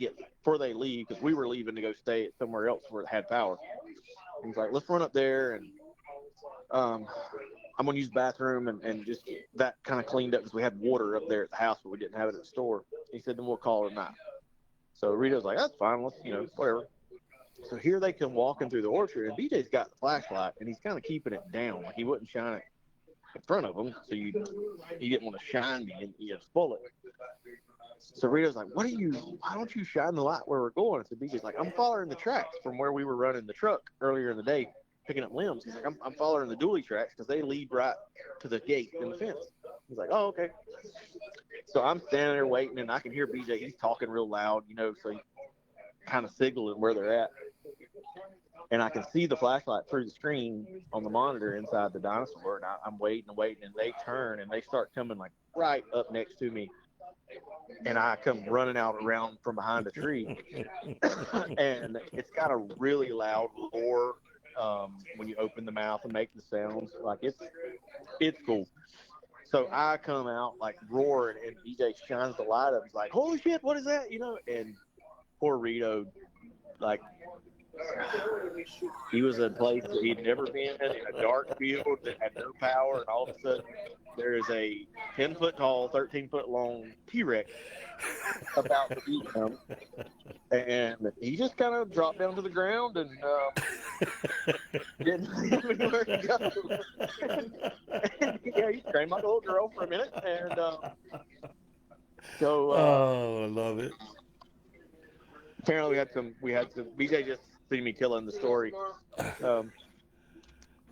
leave, because we were leaving to go stay at somewhere else where it had power. He's like, let's run up there, and I'm going to use the bathroom and just that kind of cleaned up because we had water up there at the house, but we didn't have it at the store. He said, then we'll call it a night. So Rito's like, that's fine. Let's, whatever. So here they come walking through the orchard, and BJ's got the flashlight, and he's kind of keeping it down. Like he wouldn't shine it in front of him, so he didn't want to shine me and spoil it. So Rito's like, why don't you shine the light where we're going? So BJ's like, I'm following the tracks from where we were running the truck earlier in the day, picking up limbs. He's like, I'm following the dually tracks because they lead right to the gate in the fence. He's like, oh, okay. So I'm standing there waiting, and I can hear BJ. He's talking real loud, so he's kind of signaling where they're at. And I can see the flashlight through the screen on the monitor inside the dinosaur. And I'm waiting, and they turn, and they start coming like right up next to me. And I come running out around from behind a tree. And it's got a really loud roar when you open the mouth and make the sounds. Like it's cool. So I come out like roaring, and BJ shines the light up. He's like, "Holy shit, what is that?" And poor Rito, like, he was in a place that he'd never been in a dark field that had no power, and all of a sudden there is a 10-foot tall, 13-foot long T-Rex about to eat him, and he just kind of dropped down to the ground and didn't have anywhere to go. And, yeah, he screamed like a little girl for a minute, and so Oh, I love it. apparently we had some. BJ just seen me telling the story.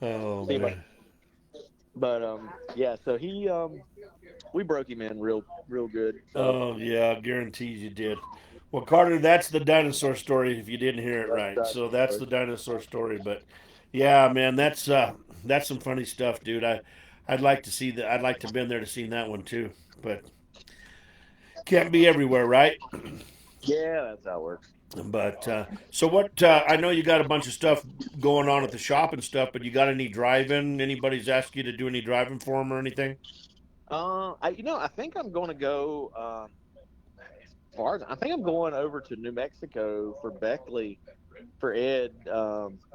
Oh, See, man. But yeah, so he we broke him in real good. So Oh, yeah, guarantees you did. Well, Carter, that's the dinosaur story if you didn't hear it right. So that's the dinosaur story. But yeah, man, that's some funny stuff, dude. I'd like to see that. I'd like to have been there to see that one too. But can't be everywhere, right? yeah, that's how it works. But so what? I know you got a bunch of stuff going on at the shop and stuff, but you got any driving? Anybody's asked you to do any driving for them or anything? I think I'm going to go. As far as I think I'm going over to New Mexico for Beckley for Ed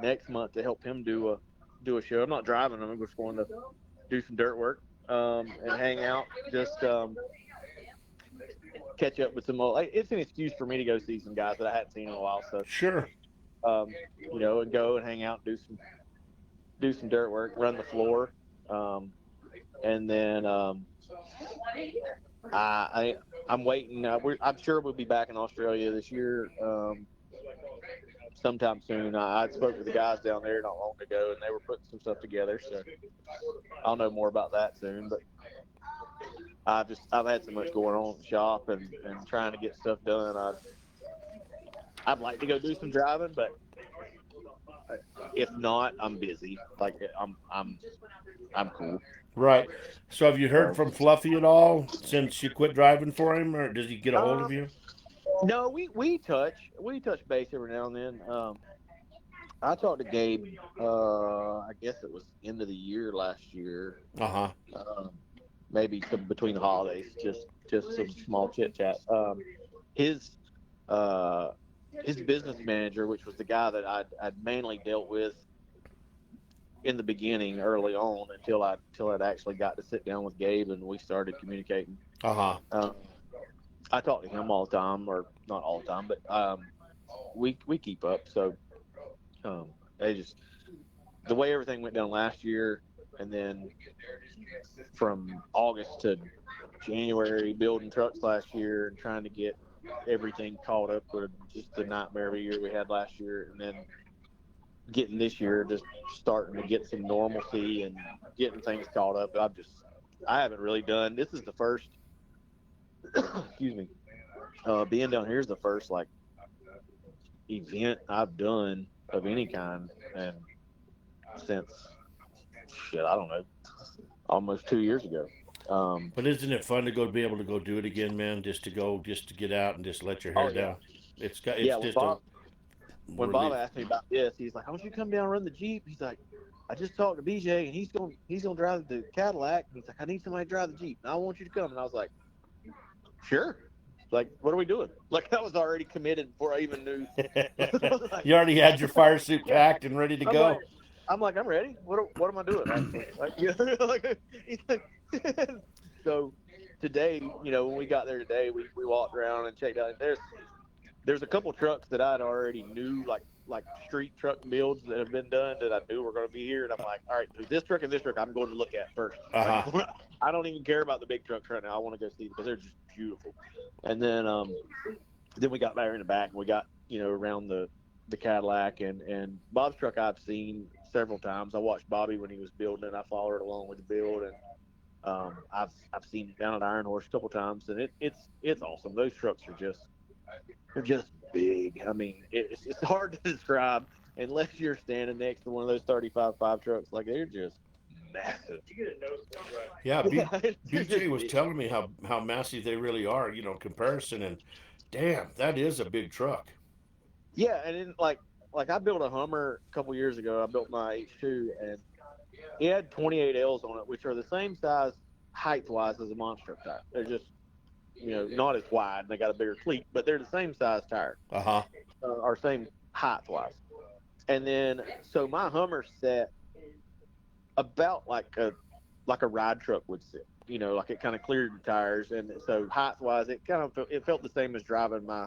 next month to help him do a show. I'm not driving. I'm just going to do some dirt work and hang out. Just catch up with some old. It's an excuse for me to go see some guys that I hadn't seen in a while. So Sure. and go and hang out and do some dirt work, run the floor, and then I'm waiting. I'm sure we'll be back in Australia this year, sometime soon. I spoke with the guys down there not long ago, and they were putting some stuff together. So I'll know more about that soon. But I've had so much going on in the shop and trying to get stuff done. I'd like to go do some driving, but if not, I'm busy. Like I'm cool. Right. So have you heard from Fluffy at all since you quit driving for him, or does he get a hold of you? No, we touch base every now and then. I talked to Gabe. I guess it was end of the year last year. Maybe between the holidays, just some small chit chat. His business manager, which was the guy that I'd mainly dealt with in the beginning, early on, until I'd actually got to sit down with Gabe and we started communicating. I talk to him all the time, or not all the time, but we keep up. So they just, the way everything went down last year, and then from August to January building trucks last year and trying to get everything caught up with just the nightmare of a year we had last year, and then getting this year just starting to get some normalcy and getting things caught up. I haven't really done, this is the first excuse me, being down here is the first like event I've done of any kind, and since I don't know, almost 2 years ago. But isn't it fun to be able to go do it again, man? Just to get out and just let your hair down. It's just when Bob asked me about this, he's like, "Why don't you come down and run the Jeep?" He's like, "I just talked to BJ, and he's gonna drive the Cadillac." He's like, "I need somebody to drive the Jeep, and I want you to come." And I was like, "Sure." Like, what are we doing? Like, that was already committed before I even knew. Like, you already had your fire suit packed and ready to go. I'm ready. What am I doing? Actually? So today, when we got there today, we walked around and checked out. There's a couple trucks that I'd already knew, like street truck builds that have been done that I knew were going to be here, and I'm like, all right, there's this truck and this truck I'm going to look at first. I don't even care about the big trucks right now. I want to go see them because they're just beautiful. And then we got there in the back and we got around the Cadillac and Bob's truck I've seen several times. I watched Bobby when he was building it. I followed along with the build, and I've seen it down at Iron Horse a couple times, and it's awesome. Those trucks are just big. I mean, it's hard to describe unless you're standing next to one of those 35.5 trucks. Like, they're just massive. Yeah, BJ was telling me how massive they really are, comparison, and damn, that is a big truck. Yeah, and then like I built a Hummer a couple years ago. I built my H2, and it had 28 Ls on it, which are the same size height-wise as a monster truck tire. They're just, not as wide. They got a bigger cleat, but they're the same size tire, Uh-huh. or same height-wise. And then, so my Hummer set about like a ride truck would sit. Like it kind of cleared the tires, and so height-wise, it felt the same as driving my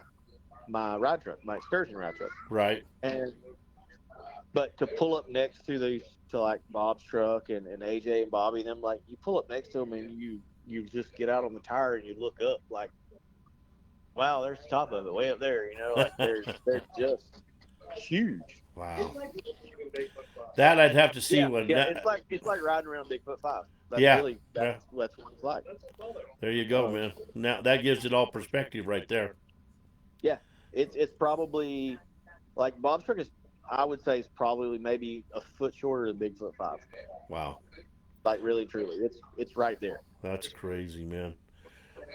ride truck, my excursion ride truck. Right. But to pull up next to like Bob's truck and AJ and Bobby and them, like you pull up next to them and you just get out on the tire and you look up like, wow, there's the top of it way up there. Like they're just huge. Wow. That I'd have to see Yeah, when. yeah, it's like riding around Bigfoot 5. That's Yeah, really that's what it's like. There you go, man. Now that gives it all perspective right there. Yeah, it's probably like Bob's truck is. I would say it's probably maybe a foot shorter than Bigfoot 5. Wow. Like really, truly, it's right there. That's crazy, man.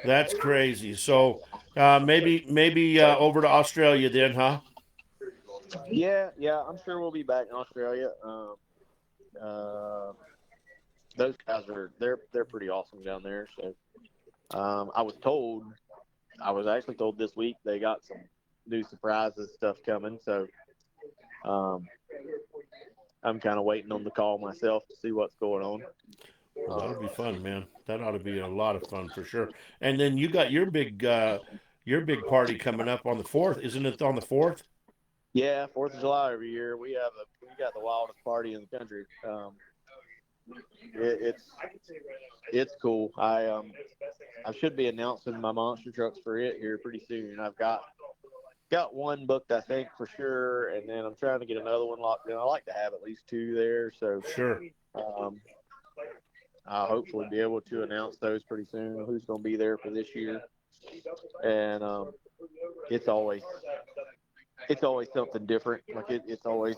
That's crazy. So maybe over to Australia then, huh? Yeah, I'm sure we'll be back in Australia. Those guys they're pretty awesome down there. So I was actually told this week they got some new surprises stuff coming. So I'm kind of waiting on the call myself to see what's going on. Oh, that'll be fun, man. That ought to be a lot of fun for sure. And then you got your big party coming up on the 4th, isn't it? On the 4th? Yeah, 4th of July every year we got the wildest party in the country. It's cool. I should be announcing my monster trucks for it here pretty soon. I've got one booked, I think, for sure, and then I'm trying to get another one locked in. I like to have at least 2 there, so sure. I'll hopefully be able to announce those pretty soon. Who's going to be there for this year? And it's always something different. Like it's always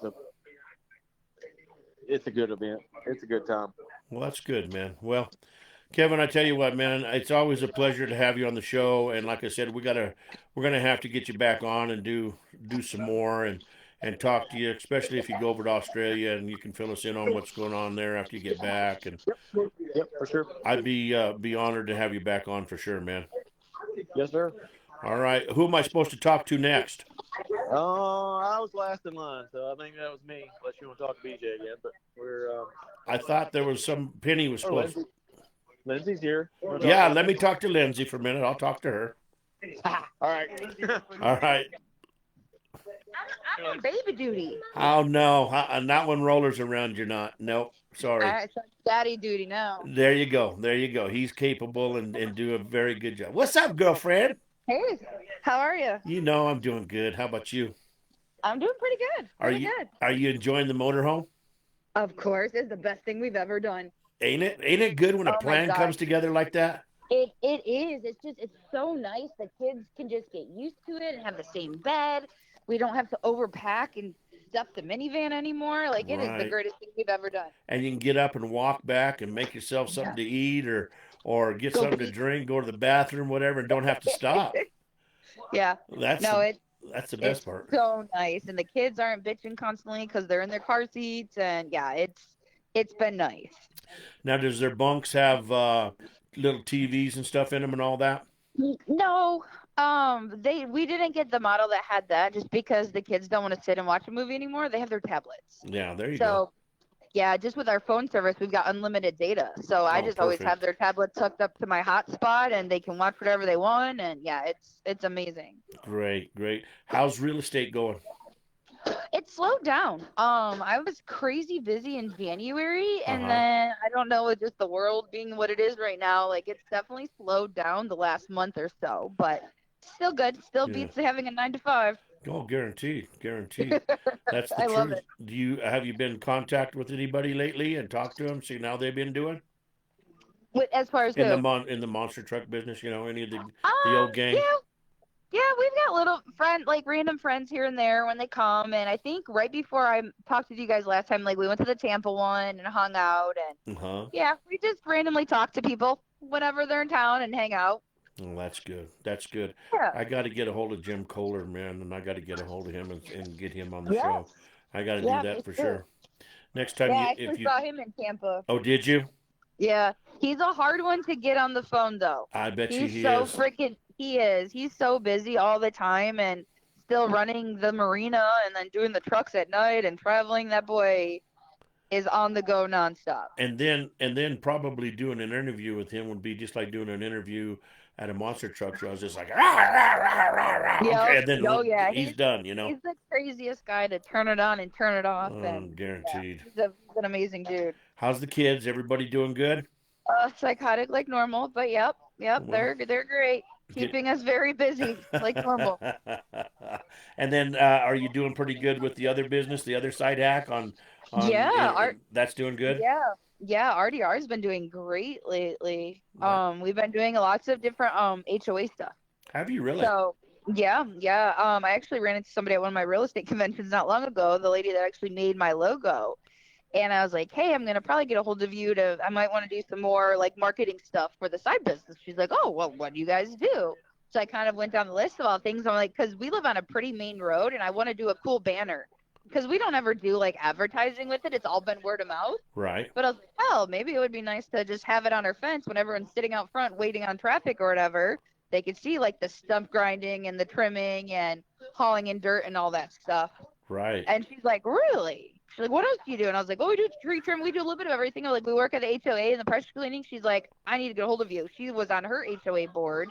it's a good event. It's a good time. Well, that's good, man. Well, Kevin, I tell you what, man, it's always a pleasure to have you on the show. And like I said, we're gonna have to get you back on and do some more and talk to you, especially if you go over to Australia and you can fill us in on what's going on there after you get back. And Yep, for sure. I'd be honored to have you back on for sure, man. Yes, sir. All right, who am I supposed to talk to next? I was last in line, so I think that was me. Unless you want to talk to BJ again, but we're. I thought there was some Penny was supposed. Lindsey. Lindsay's here. Yeah, let me talk to Lindsay for a minute. I'll talk to her. All right. All right. I'm on baby duty. Oh no, not when Roller's around. You're not. Nope. Sorry. All right, so daddy duty now. There you go. There you go. He's capable and do a very good job. What's up, girlfriend? Hey, how are you? You know I'm doing good. How about you? I'm doing pretty good. Are you enjoying the motorhome? Of course, it's the best thing we've ever done. Ain't it good when a Oh, my plan gosh. comes together like that? It is. It's so nice. The kids can just get used to it and have the same bed. We don't have to overpack and stuff the minivan anymore. Like it is the Right. greatest thing we've ever done. And you can get up and walk back and make yourself something to eat or get Go something to eat. drink, go to the bathroom, whatever, and don't have to stop. Yeah. That's No, that's the best it's part. so nice, and the kids aren't bitching constantly because they're in their car seats, and yeah, it's been nice. Now, does their bunks have little TVs and stuff in them and all that? No, we didn't get the model that had that just because the kids don't want to sit and watch a movie anymore. They have their tablets. Yeah, there you go. So, yeah, just with our phone service, we've got unlimited data. So I Oh, just always perfect. have their tablets hooked up to my hotspot, and they can watch whatever they want. And yeah, it's amazing. Great. How's real estate going? It slowed down. I was crazy busy in January, and Uh-huh. then I don't know, with just the world being what it is right now, like it's definitely slowed down the last month or so, but still good. Still Yeah. beats having a 9 to 5. Oh, guaranteed. That's the I truth. love it. Have you been in contact with anybody lately and talked to them? See how they've been doing As far as in who? the in the monster truck business? You know, any of the old gang? Yeah, we've got little random friends here and there when they come. And I think right before I talked to you guys last time, like we went to the Tampa one and hung out. And Uh-huh. yeah, we just randomly talk to people whenever they're in town and hang out. Well, that's good. That's good. Yeah. I got to get a hold of Jim Kohler, man, and I got to get a hold of him and get him on the Yes. show. I got to Yeah, do that me for too. sure. Next time, Yeah, I if actually you saw him in Tampa. oh, did you? Yeah, he's a hard one to get on the phone though. I bet you He's he so is. freaking he is. He's so busy all the time and still running the marina and then doing the trucks at night and traveling. That boy is on the go nonstop. And then probably doing an interview with him would be just like doing an interview at a monster truck show. I was just like, rah, rah, rah, rah, rah. Yep. And then Oh yeah, he's done, you know. he's the craziest guy to turn it on and turn it off, and yeah, Guaranteed. he's an amazing dude. How's the kids? Everybody doing good? Psychotic like normal, but yep, Well, they're great, keeping us very busy like normal. And then, are you doing pretty good with the other business, the other side hack Yeah, that's doing good? yeah, RDR's been doing great lately. Right. We've been doing lots of different HOA stuff. Have you really? So yeah. I actually ran into somebody at one of my real estate conventions not long ago, the lady that actually made my logo. And I was like, hey, I'm gonna probably get a hold of you I might want to do some more like marketing stuff for the side business. She's like, oh, well, what do you guys do? So I kind of went down the list of all things. I'm like, because we live on a pretty main road, and I want to do a cool banner because we don't ever do like advertising with it. It's all been word of mouth. Right. But I was like, hell, maybe it would be nice to just have it on our fence when everyone's sitting out front waiting on traffic or whatever. They could see like the stump grinding and the trimming and hauling in dirt and all that stuff. Right. And she's like, really? She's like, what else do you do? And I was like, oh, we do tree trim. We do a little bit of everything. I'm like, we work at the HOA and the pressure cleaning. She's like, I need to get a hold of you. She was on her HOA board,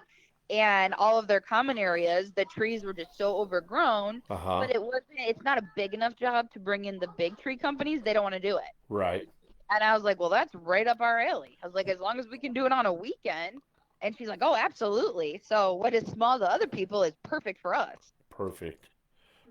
and all of their common areas, the trees were just so overgrown. Uh-huh. But it's not a big enough job to bring in the big tree companies. They don't want to do it. Right. And I was like, well, that's right up our alley. I was like, as long as we can do it on a weekend. And she's like, oh, absolutely. So what is small to other people is perfect for us. Perfect.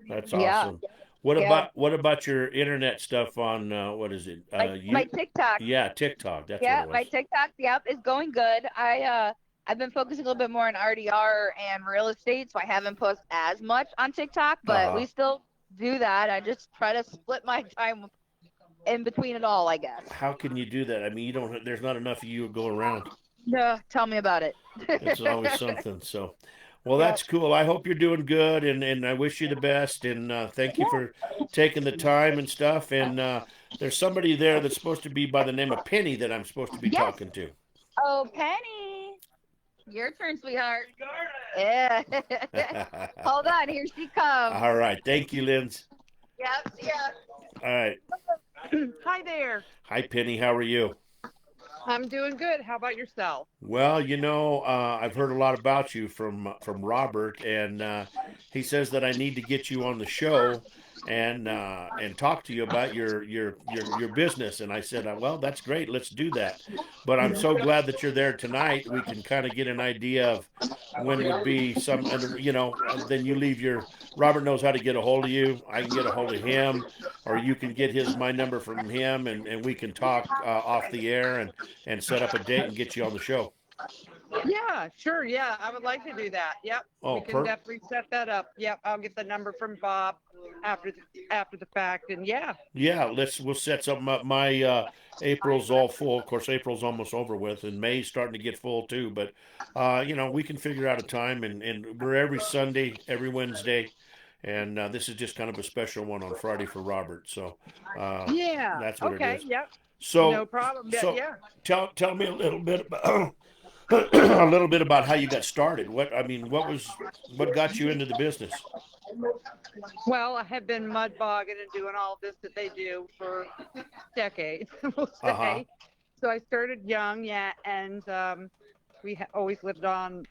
That's Yeah. awesome. What about your internet stuff on what is it? My TikTok. Yeah, TikTok. That's Yeah, what it my was. TikTok, is going good. I've been focusing a little bit more on RDR and real estate, so I haven't posted as much on TikTok, but we still do that. I just try to split my time in between it all, I guess. How can you do that? I mean, there's not enough of you to go around. Yeah, tell me about it. It's always something. So, well, that's cool. I hope you're doing good, and I wish you the best. And thank you for taking the time and stuff. And there's somebody there that's supposed to be by the name of Penny that I'm supposed to be talking to. Oh, Penny. Your turn, sweetheart. Yeah. Hold on, here she comes. All right. Thank you, Linz. Yep, see ya. All right. Hi there. Hi, Penny. How are you? I'm doing good. How about yourself? Well, I've heard a lot about you from Robert, and he says that I need to get you on the show and talk to you about your business. And I said, well, that's great. Let's do that. But I'm so glad that you're there tonight. We can kind of get an idea of when would be some, then you leave Robert knows how to get a hold of you. I can get a hold of him, or you can get my number from him, and we can talk off the air and set up a date and get you on the show. Yeah, sure. Yeah, I would like to do that. Yep. Oh, we can definitely set that up. Yep. I'll get the number from Bob after the fact, and yeah. Yeah, we'll set something up. My April's all full. Of course, April's almost over with, and May's starting to get full too. But we can figure out a time, and we're every Sunday, every Wednesday, and this is just kind of a special one on Friday for Robert. So Yeah. that's what okay. it is. Yep. So No problem. So Yeah. tell me a little bit about a little bit about how you got started. What got you into the business? Well, I have been mud bogging and doing all this that they do for decades, we'll say. Uh-huh. So I started young, and we always lived out in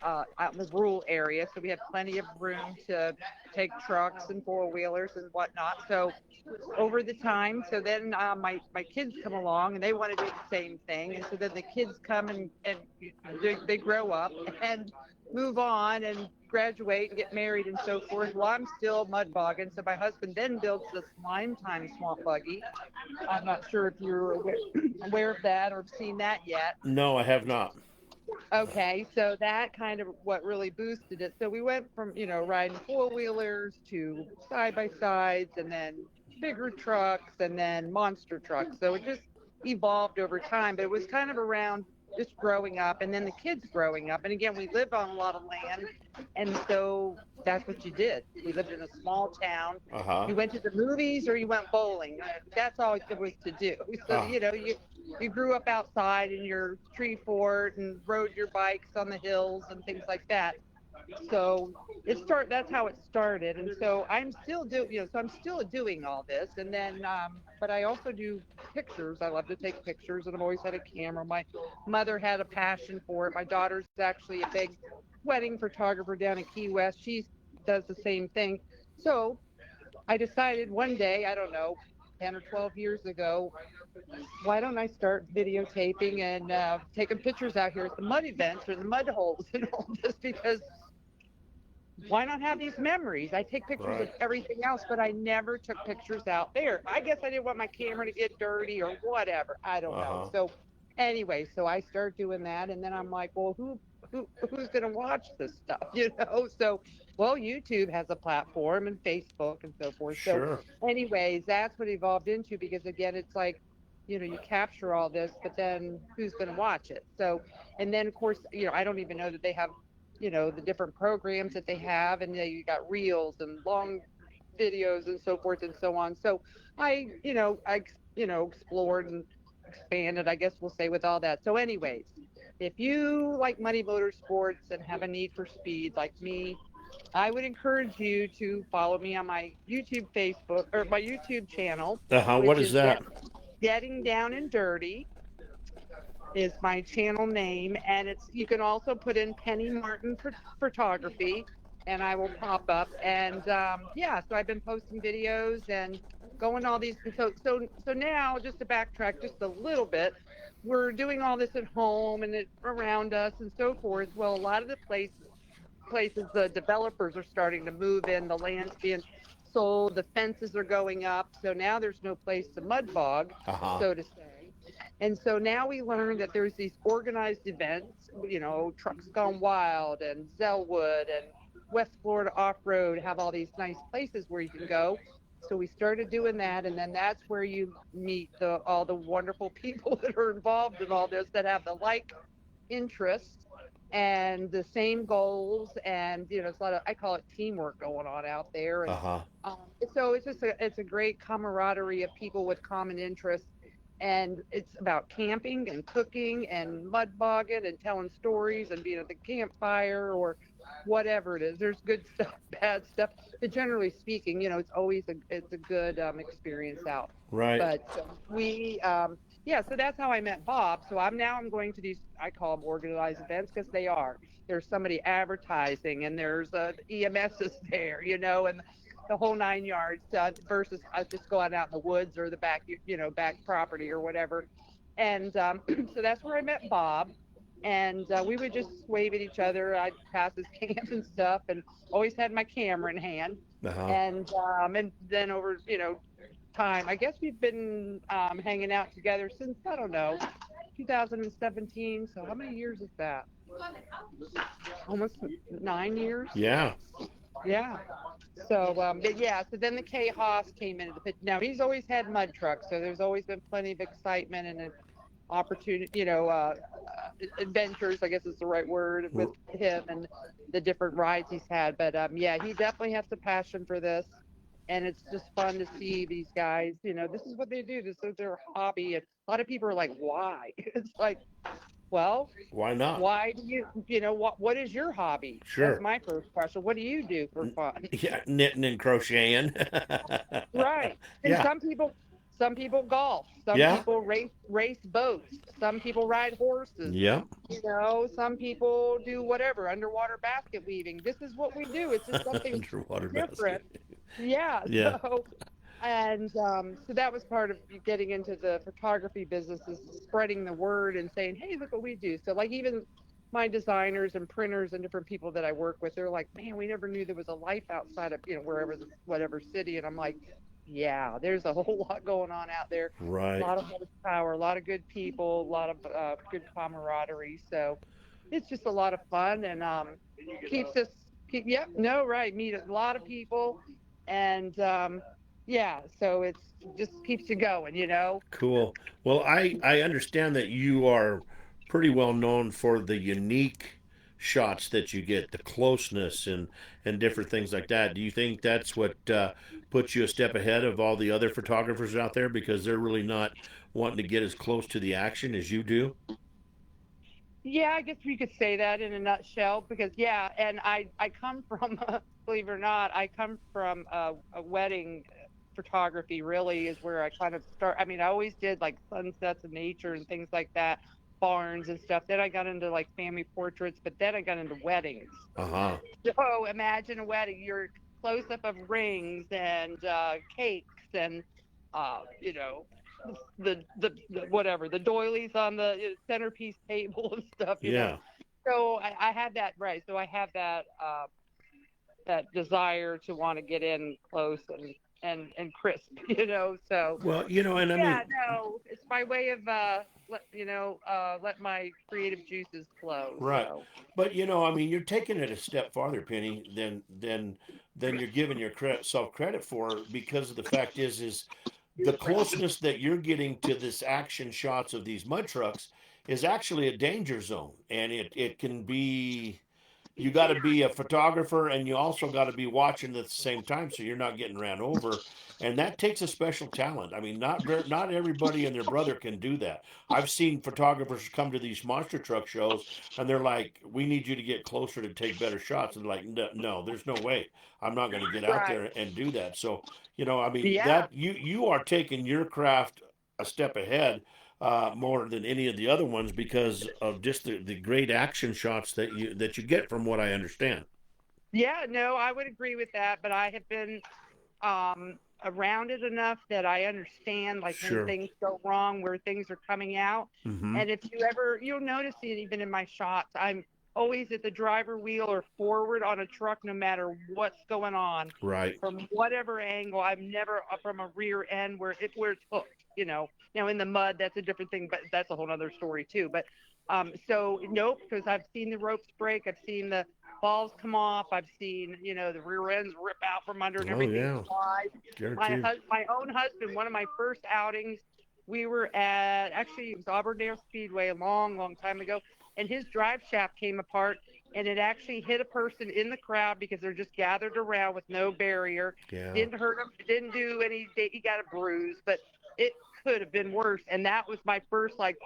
the rural area, so we had plenty of room to take trucks and four-wheelers and whatnot. So over the time, so then my kids come along and they want to do the same thing, and so then the kids come and they grow up and move on and graduate and get married and so forth. Well, I'm still mud bogging, so my husband then builds this Lime Time swamp buggy. I'm not sure if you're aware of that or seen that yet. No, I have not. Okay, so that kind of what really boosted it. So we went from, riding four-wheelers to side-by-sides, and then bigger trucks, and then monster trucks. So it just evolved over time, but it was kind of around just growing up, and then the kids growing up. And again, we lived on a lot of land, and so that's what you did. We lived in a small town. You went to the movies or you went bowling. That's all there was to do. So you grew up outside in your tree fort and rode your bikes on the hills and things like that. So that's how it started. And so I'm still doing all this. And then but I also do pictures. I love to take pictures, and I've always had a camera. My mother had a passion for it. My daughter's actually a big wedding photographer down in Key West. She does the same thing. So I decided one day, I don't know, 10 or 12 years ago, why don't I start videotaping and taking pictures out here at the mud events or the mud holes and all this, because why not have these memories? I take pictures of everything else, but I never took pictures out there. I guess I didn't want my camera to get dirty or whatever. I don't know. So anyway, so I start doing that, and then I'm like, well, who's going to watch this stuff, So, well, YouTube has a platform, and Facebook and so forth. Sure. So anyways, that's what it evolved into, because again, it's like, you capture all this, but then who's going to watch it? So, and then of course, I don't even know that they have, the different programs that they have, and you got reels and long videos and so forth and so on. So I explored and expanded, I guess we'll say, with all that. So anyways, if you like muddy motorsports and have a need for speed like me, I would encourage you to follow me on my YouTube Facebook or my YouTube channel. What is that? Getting Down and Dirty is my channel name, and you can also put in Penny Martin Photography, and I will pop up. And so I've been posting videos and going all these. So now, just to backtrack just a little bit, we're doing all this at home and around us and so forth. Well, a lot of the places the developers are starting to move in, the land's being sold, the fences are going up, so now there's no place to mud bog, so to say. And so now we learn that there's these organized events, Trucks Gone Wild and Zellwood and West Florida Off-Road have all these nice places where you can go. So we started doing that, and then that's where you meet all the wonderful people that are involved in all this, that have the like interests and the same goals, and it's a lot of, I call it teamwork going on out there. And so it's a great camaraderie of people with common interests. And it's about camping and cooking and mud bogging and telling stories and being at the campfire or whatever it is. There's good stuff, bad stuff. But generally speaking, it's always it's a good experience out. Right. But so that's how I met Bob. So I'm going to these, I call them organized events, because they are. There's somebody advertising, and there's EMS is there, and the whole 9 yards, versus just going out in the woods or the back property or whatever. And so that's where I met Bob, and we would just wave at each other. I'd pass his cans and stuff, and always had my camera in hand. And then over time, I guess we've been hanging out together since, I don't know, 2017. So how many years is that? Almost 9 years. Yeah. So, so then the K Haas came into the picture. Now, he's always had mud trucks, so there's always been plenty of excitement and an opportunity, adventures, I guess is the right word, with him and the different rides he's had. But, he definitely has the passion for this, and it's just fun to see these guys, this is what they do. This is their hobby. And a lot of people are like, why? It's like, well, why not? Why do you, what is your hobby? Sure. That's my first question. What do you do for fun? Yeah, knitting and crocheting. Right. And some people golf. Some people race boats. Some people ride horses. Yeah. Some people do whatever, underwater basket weaving. This is what we do. It's just something underwater different. basket. Yeah. So, and so that was part of getting into the photography business, is spreading the word and saying, hey, look what we do. So like even my designers and printers and different people that I work with, they're like, man, we never knew there was a life outside of, whatever city. And I'm like, yeah, there's a whole lot going on out there. Right. A lot of power, a lot of good people, a lot of good camaraderie. So it's just a lot of fun, and meet a lot of people. And so it's just keeps you going, Cool. Well, I understand that you are pretty well known for the unique shots that you get, the closeness and different things like that. Do you think that's what puts you a step ahead of all the other photographers out there because they're really not wanting to get as close to the action as you do? Yeah, I guess we could say that in a nutshell because yeah, and I come from believe it or not, I come from a wedding photography really is where I kind of start. I mean, I always did like sunsets and nature and things like that, barns and stuff. Then I got into like family portraits, but then I got into weddings. Uh-huh. So imagine a wedding, you're close up of rings and cakes and you know the whatever the doilies on the centerpiece table and stuff, you know. Yeah. So I had that right. So I have that that desire to want to get in close and crisp, you know. So Well, and I yeah, mean, no, it's my way of let my creative juices flow. right. So But I mean, you're taking it a step farther, Penny, than you're giving yourself credit for, because of the fact is the closeness that you're getting to this action shots of these mud trucks is actually a danger zone, and it can be. You got to be a photographer, and you also got to be watching at the same time, so you're not getting ran over, and that takes a special talent. I mean, not everybody and their brother can do that. I've seen photographers come to these monster truck shows, and they're like, "We need you to get closer to take better shots," and like, no, no, there's no way. I'm not going to get out right, there and do that. So, I mean, yeah. that you are taking your craft a step ahead, more than any of the other ones, because of just the great action shots that you get, from what I understand. Yeah, no, I would agree with that, but I have been around it enough that I understand like when Sure. things go wrong, where things are coming out. Mm-hmm. And if you'll notice it even in my shots, I'm always at the driver wheel or forward on a truck, no matter what's going on, Right. from whatever angle. I'm never up from a rear end where it's hooked, you know. Now in the mud, that's a different thing, but that's a whole other story too. But so nope, because I've seen the ropes break, I've seen the balls come off, I've seen the rear ends rip out from under and Oh everything yeah. flies. Guaranteed. My own husband, one of my first outings, we were at actually it was Auburndale Speedway a long time ago, and his drive shaft came apart, and it actually hit a person in the crowd because they're just gathered around with no barrier. Yeah. Didn't hurt him, didn't do any. He got a bruise, but it could have been worse. And that was my first like,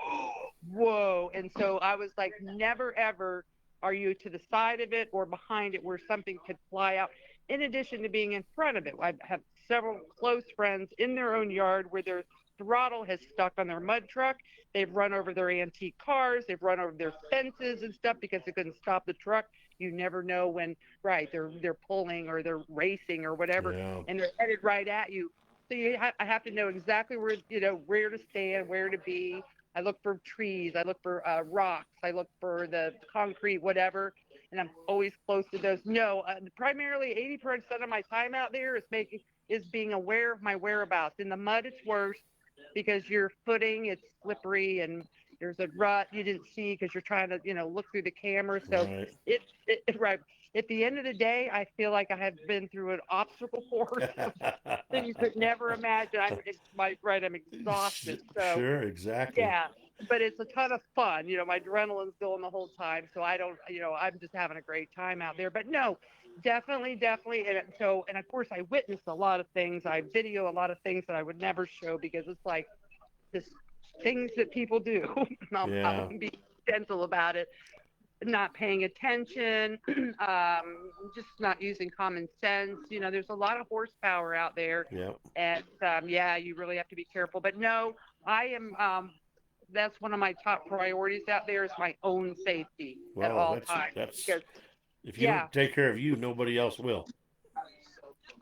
whoa. And so I was like, never ever are you to the side of it or behind it where something could fly out. In addition to being in front of it, I have several close friends in their own yard where their throttle has stuck on their mud truck. They've run over their antique cars. They've run over their fences and stuff because they couldn't stop the truck. You never know when, right, they're pulling or they're racing or whatever, Yeah. and they're headed right at you. So I have to know exactly where to stand, where to be. I look for trees. I look for rocks. I look for the concrete, whatever. And I'm always close to those. No, primarily 80% of my time out there is being aware of my whereabouts. In the mud, it's worse because your footing, it's slippery and there's a rut you didn't see because you're trying to, look through the camera. So Right. right. At the end of the day, I feel like I have been through an obstacle course that you could never imagine. I'm exhausted. So Sure. Exactly. yeah, but it's a ton of fun. My adrenaline's going the whole time, so I don't. I'm just having a great time out there. But no, definitely, and of course, I witness a lot of things. I video a lot of things that I would never show because it's like this things that people do. Yeah. I'll be gentle about it. Not paying attention, just not using common sense. There's a lot of horsepower out there, Yeah. and yeah, you really have to be careful. But no, I am. That's one of my top priorities out there is my own safety at Well, all that's times. that's Because if you yeah, don't take care of you, nobody else will.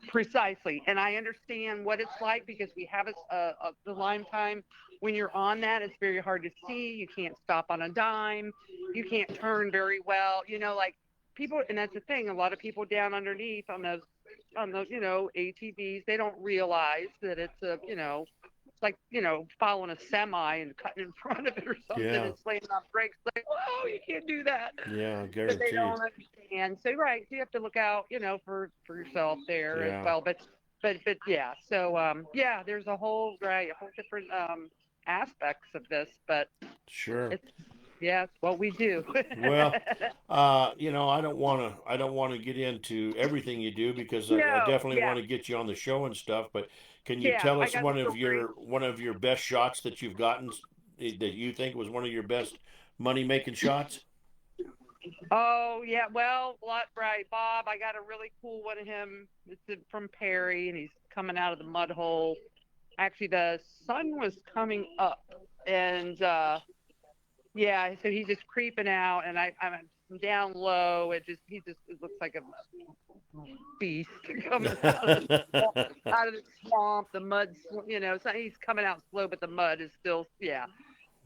precisely, and I understand what it's like because we have the lime time. When you're on that, it's very hard to see. You can't stop on a dime. You can't turn very well. Like people, and that's the thing. A lot of people down underneath on those ATVs, they don't realize that it's it's like following a semi and cutting in front of it or something Yeah. and slamming on brakes. Like, whoa, you can't do that. Yeah. But they Guaranteed. don't understand. So right, so you have to look out, for yourself there Yeah. as well. But yeah. So yeah, there's a whole different aspects of this, but Sure. it's Yeah, it's what we do. Well, I don't want to get into everything you do because I No, definitely yeah, want to get you on the show and stuff. But can you yeah. tell I us got stories. one of your best shots that you've gotten that you think was one of your best money making shots? Oh yeah, well, right, Bob. I got a really cool one of him. It's from Perry, and he's coming out of the mud hole. Actually, the sun was coming up, and yeah, so he's just creeping out, and I'm down low. It looks like a beast coming out of the swamp. The mud, so he's coming out slow, but the mud is still, yeah.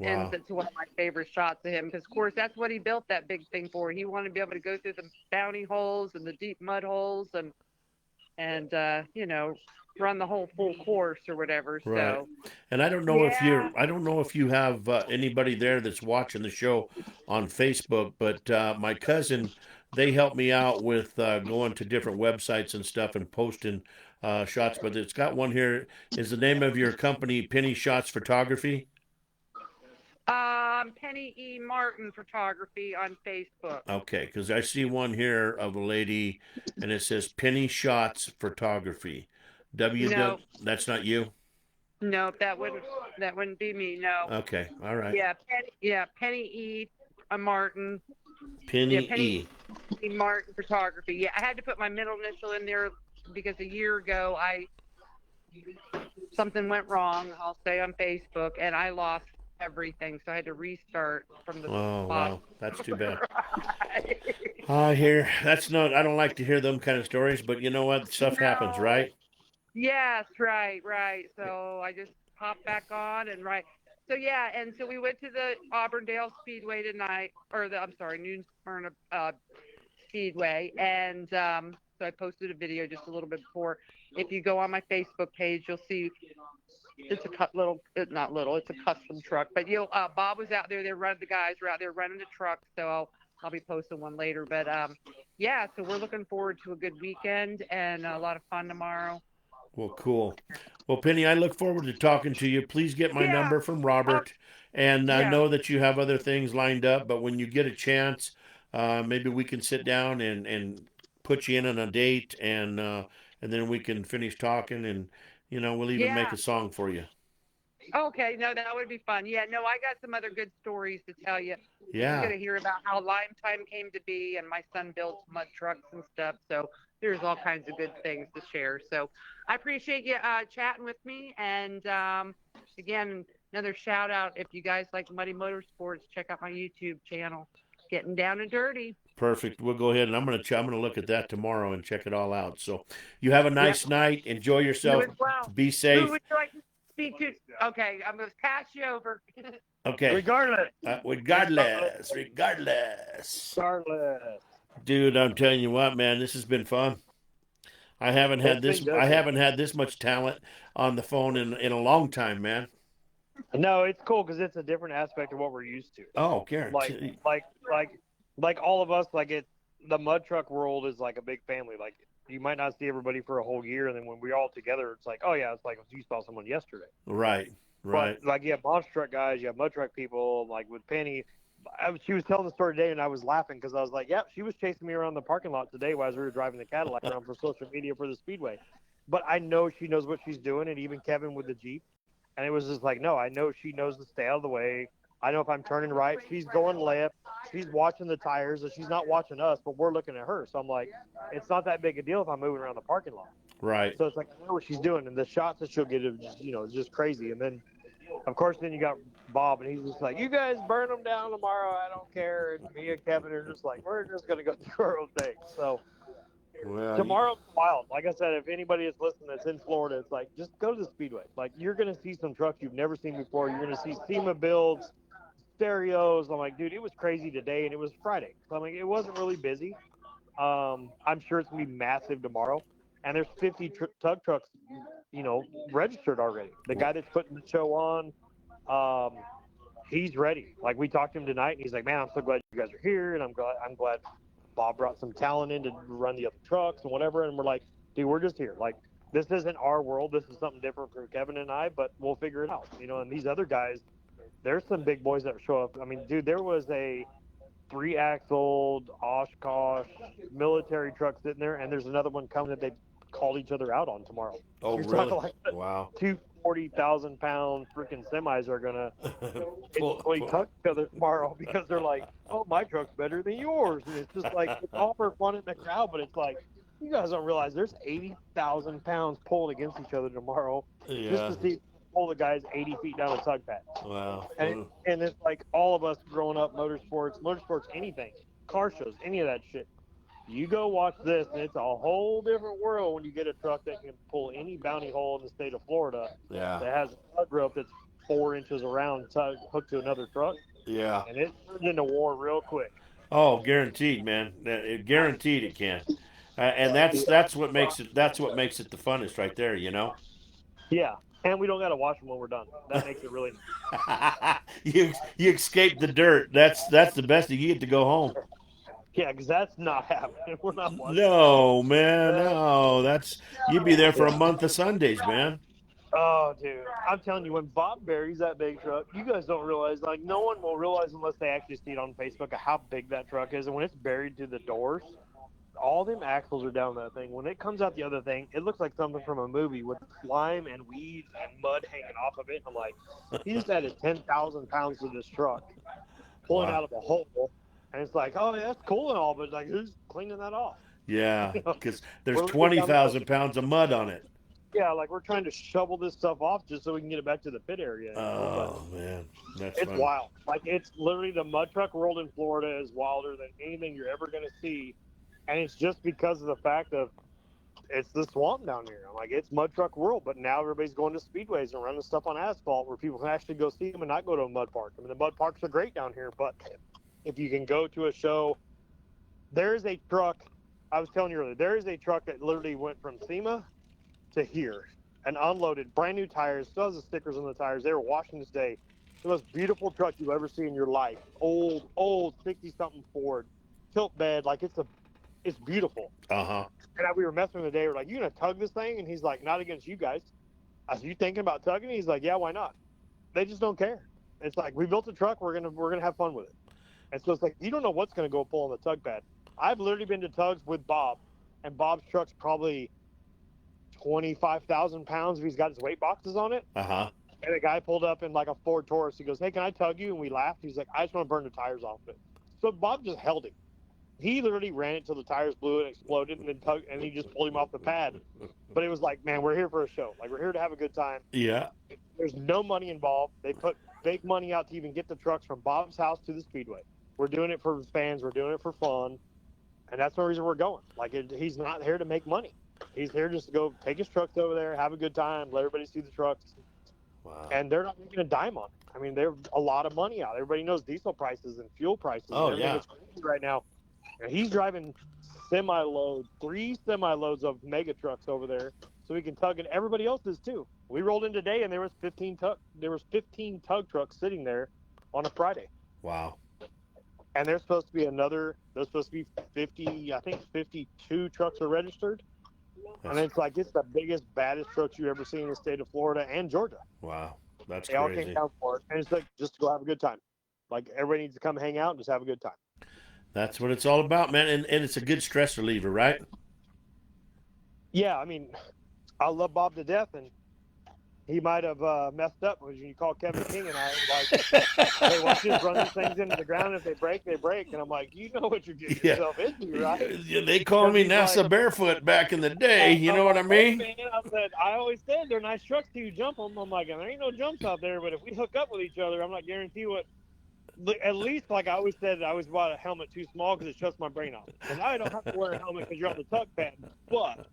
And Wow. it's one of my favorite shots of him because, of course, that's what he built that big thing for. He wanted to be able to go through the bounty holes and the deep mud holes and run the whole full course or whatever. Right. So And yeah. I don't know if you have anybody there that's watching the show on Facebook, but my cousin, they help me out with going to different websites and stuff and posting shots. But it's got one here. Is the name of your company Penny Shots Photography? Penny E. Martin Photography on Facebook. Okay, because I see one here of a lady, and it says Penny Shots Photography. No, That's not you. no, that wouldn't be me. No. Okay, all right. Penny E. Martin. Yeah, Penny Penny E. E. Martin Photography. Yeah, I had to put my middle initial in there because a year ago something went wrong. I'll say on Facebook, and I lost everything, so I had to restart from the Oh bottom. wow, that's too bad. I hear that's not. I don't like to hear them kind of stories, but you know what? Stuff happens, No. right? Yes, right, right. So I just popped back on and right. So yeah, and so we went to the Auburndale Speedway tonight, or I'm sorry, New Smyrna Speedway, and so I posted a video just a little bit before. If you go on my Facebook page, you'll see it's not little, it's a custom truck. But Bob was out there. The guys were out there running the truck. So I'll be posting one later. But yeah, so we're looking forward to a good weekend and a lot of fun tomorrow. Well, cool. Well, Penny, I look forward to talking to you. Please get my Yeah, number from uh, Robert, and I yeah, know that you have other things lined up. But when you get a chance, maybe we can sit down and put you in on a date, and then we can finish talking, and we'll even make yeah. a song for you. Okay, no, that would be fun. Yeah, no, I got some other good stories to tell you. You're Yeah. gonna hear about how Lime Time came to be, and my son builds mud trucks and stuff. So there's all kinds of good things to share. So I appreciate you chatting with me. And again, another shout out if you guys like Muddy Motorsports, check out my YouTube channel, Getting Down and Dirty. Perfect. We'll go ahead and I'm gonna look at that tomorrow and check it all out. So you have a Yep, nice night. Enjoy you yourself. as well. Be Who safe. would you like to speak to? Okay, I'm gonna pass you over. Okay. Regardless, Regardless. regardless, Dude, I'm telling you what, man, this has been fun. it's been good. I haven't had this much talent on the phone in a long time, man. No, it's cool because it's a different aspect of what we're used to. Oh, Like, guarantee. like, like, like all of us, the mud truck world is like a big family. Like, you might not see everybody for a whole year, and then when we're all together, it's like, oh yeah, it's like you saw someone yesterday. Right. Right. But like, you have monster truck guys, you have mud truck people. Like with Penny, she was telling the story today, and I was laughing because I was like, yep, she was chasing me around the parking lot today while we were driving the Cadillac around for social media for the Speedway. But I know she knows what she's doing, and even Kevin with the Jeep. And it was just like, no, I know she knows to stay out of the way. I know if I'm turning right, she's going left. She's watching the tires, and she's not watching us, but we're looking at her. So I'm like, it's not that big a deal if I'm moving around the parking lot. Right. So it's like, I know what she's doing, and the shots that she'll get are just crazy. And then, of course, then you got Bob, and he's just like, you guys burn them down tomorrow. I don't care. And me and Kevin are just like, we're just going to go through our own thing. So Well, tomorrow's wild. Like I said, if anybody is listening that's in Florida, it's like, just go to the Speedway. Like, you're going to see some trucks you've never seen before. You're going to see SEMA builds, stereos. I'm like, dude, it was crazy today, and it was Friday. So I'm like, it wasn't really busy. I'm sure it's going to be massive tomorrow. And there's 50 tug trucks, registered already. The guy that's putting the show on, he's ready. Like, we talked to him tonight, and he's like, man, I'm so glad you guys are here, and I'm glad Bob brought some talent in to run the other trucks and whatever. And we're like, dude, we're just here. Like, this isn't our world. This is something different for Kevin and I, but we'll figure it out. And these other guys, there's some big boys that show up. I mean, dude, there was a 3-axle Oshkosh military truck sitting there, and there's another one coming that they called each other out on tomorrow. Oh, You're really? talking like Wow. two 40,000-pound freaking semis are gonna Pull- basically pull- touch each other tomorrow because they're like, "Oh, my truck's better than yours," and it's just like it's all for fun in the crowd, but it's like you guys don't realize there's 80,000 pounds pulled against each other tomorrow Yeah. just to see pull the guys 80 feet down a tug pad. Wow. And it's like all of us growing up, motorsports, anything, car shows, any of that shit. You go watch this, and it's a whole different world when you get a truck that can pull any bounty hole in the state of Florida Yeah. that has a tug rope that's 4 inches around, hooked to another truck, Yeah. and it turns into war real quick. Oh, guaranteed, man. Guaranteed it can. And that's what makes it. That's what makes it the funnest, right there. You know. Yeah, and we don't got to wash them when we're done. That makes it really nice. you escape the dirt. That's the best. You get to go home. Yeah, because that's not happening. We're not washing. No, man. No, that's you'd be there for a month of Sundays, man. Oh, dude. I'm telling you, when Bob buries that big truck, you guys don't realize, like, no one will realize unless they actually see it on Facebook of how big that truck is. And when it's buried to the doors, all them axles are down that thing. When it comes out the other thing, it looks like something from a movie with slime and weeds and mud hanging off of it. I'm like, he just added 10,000 pounds to this truck, pulling Wow. out of a hole. And it's like, oh, yeah, that's cool and all, but, like, who's cleaning that off? Yeah, because there's We're 20,000 pounds of mud on it. Yeah, like, we're trying to shovel this stuff off just so we can get it back to the pit area. Oh man, that's It's funny. wild. Like, it's literally the mud truck world in Florida is wilder than anything you're ever going to see. And it's just because of the fact of it's the swamp down here. I'm like, it's mud truck world, but now everybody's going to speedways and running stuff on asphalt where people can actually go see them and not go to a mud park. I mean, the mud parks are great down here, but if you can go to a show, there's a truck. I was telling you earlier, there is a truck that literally went from SEMA to here and unloaded brand new tires, still has the stickers on the tires. They were washing this day. The most beautiful truck you've ever seen in your life. Old 60-something Ford, tilt bed, like it's beautiful. Uh-huh. And we were messing with him today. We're like, you gonna tug this thing? And he's like, not against you guys. I said, you thinking about tugging? He's like, yeah, why not? They just don't care. It's like, we built a truck. We're gonna have fun with it. And so it's like, you don't know what's gonna go pull on the tug pad. I've literally been to tugs with Bob, and Bob's truck's probably 25,000 pounds if he's got his weight boxes on it. Uh-huh. And a guy pulled up in like a Ford Taurus. He goes, hey, can I tug you? And we laughed. He's like, I just want to burn the tires off of it. So Bob just held him. He literally ran it till the tires blew and exploded, and then tugged, and he just pulled him off the pad. But it was like, man, we're here for a show. Like, we're here to have a good time. Yeah. There's no money involved. They put big money out to even get the trucks from Bob's house to the speedway. We're doing it for fans. We're doing it for fun. And that's the reason we're going. Like, he's not here to make money. He's here just to go take his trucks over there, have a good time, let everybody see the trucks. Wow. And they're not making a dime on it. I mean, there's a lot of money out. Everybody knows diesel prices and fuel prices. Oh, and everything yeah. is crazy right now. And he's driving three semi-loads of mega trucks over there so he can tug, and everybody else is too. We rolled in today, and there was 15 tug trucks sitting there on a Friday. Wow. And there's supposed to be 50, I think 52 trucks are registered. And it's like, it's the biggest, baddest trucks you ever seen in the state of Florida and Georgia. Wow. That's They all crazy. came down for it. And it's like, just to go have a good time. Like, everybody needs to come hang out and just have a good time. That's what it's all about, man. And it's a good stress reliever, right? Yeah, I mean, I love Bob to death, and he might have messed up when you call Kevin King and I like, hey, why don't you just run these things into the ground? If they break, they break. And I'm like, you know what you're getting yourself into, right? Yeah, they called me NASA Barefoot back in the day. You know what I mean? Man, I always said they're nice trucks till you jump them. I'm like, there ain't no jumps out there, but if we hook up with each other, I'm not guarantee what. At least, like I always said, I always bought a helmet too small because it shuts my brain off. And now I don't have to wear a helmet because you're on the tug pad. But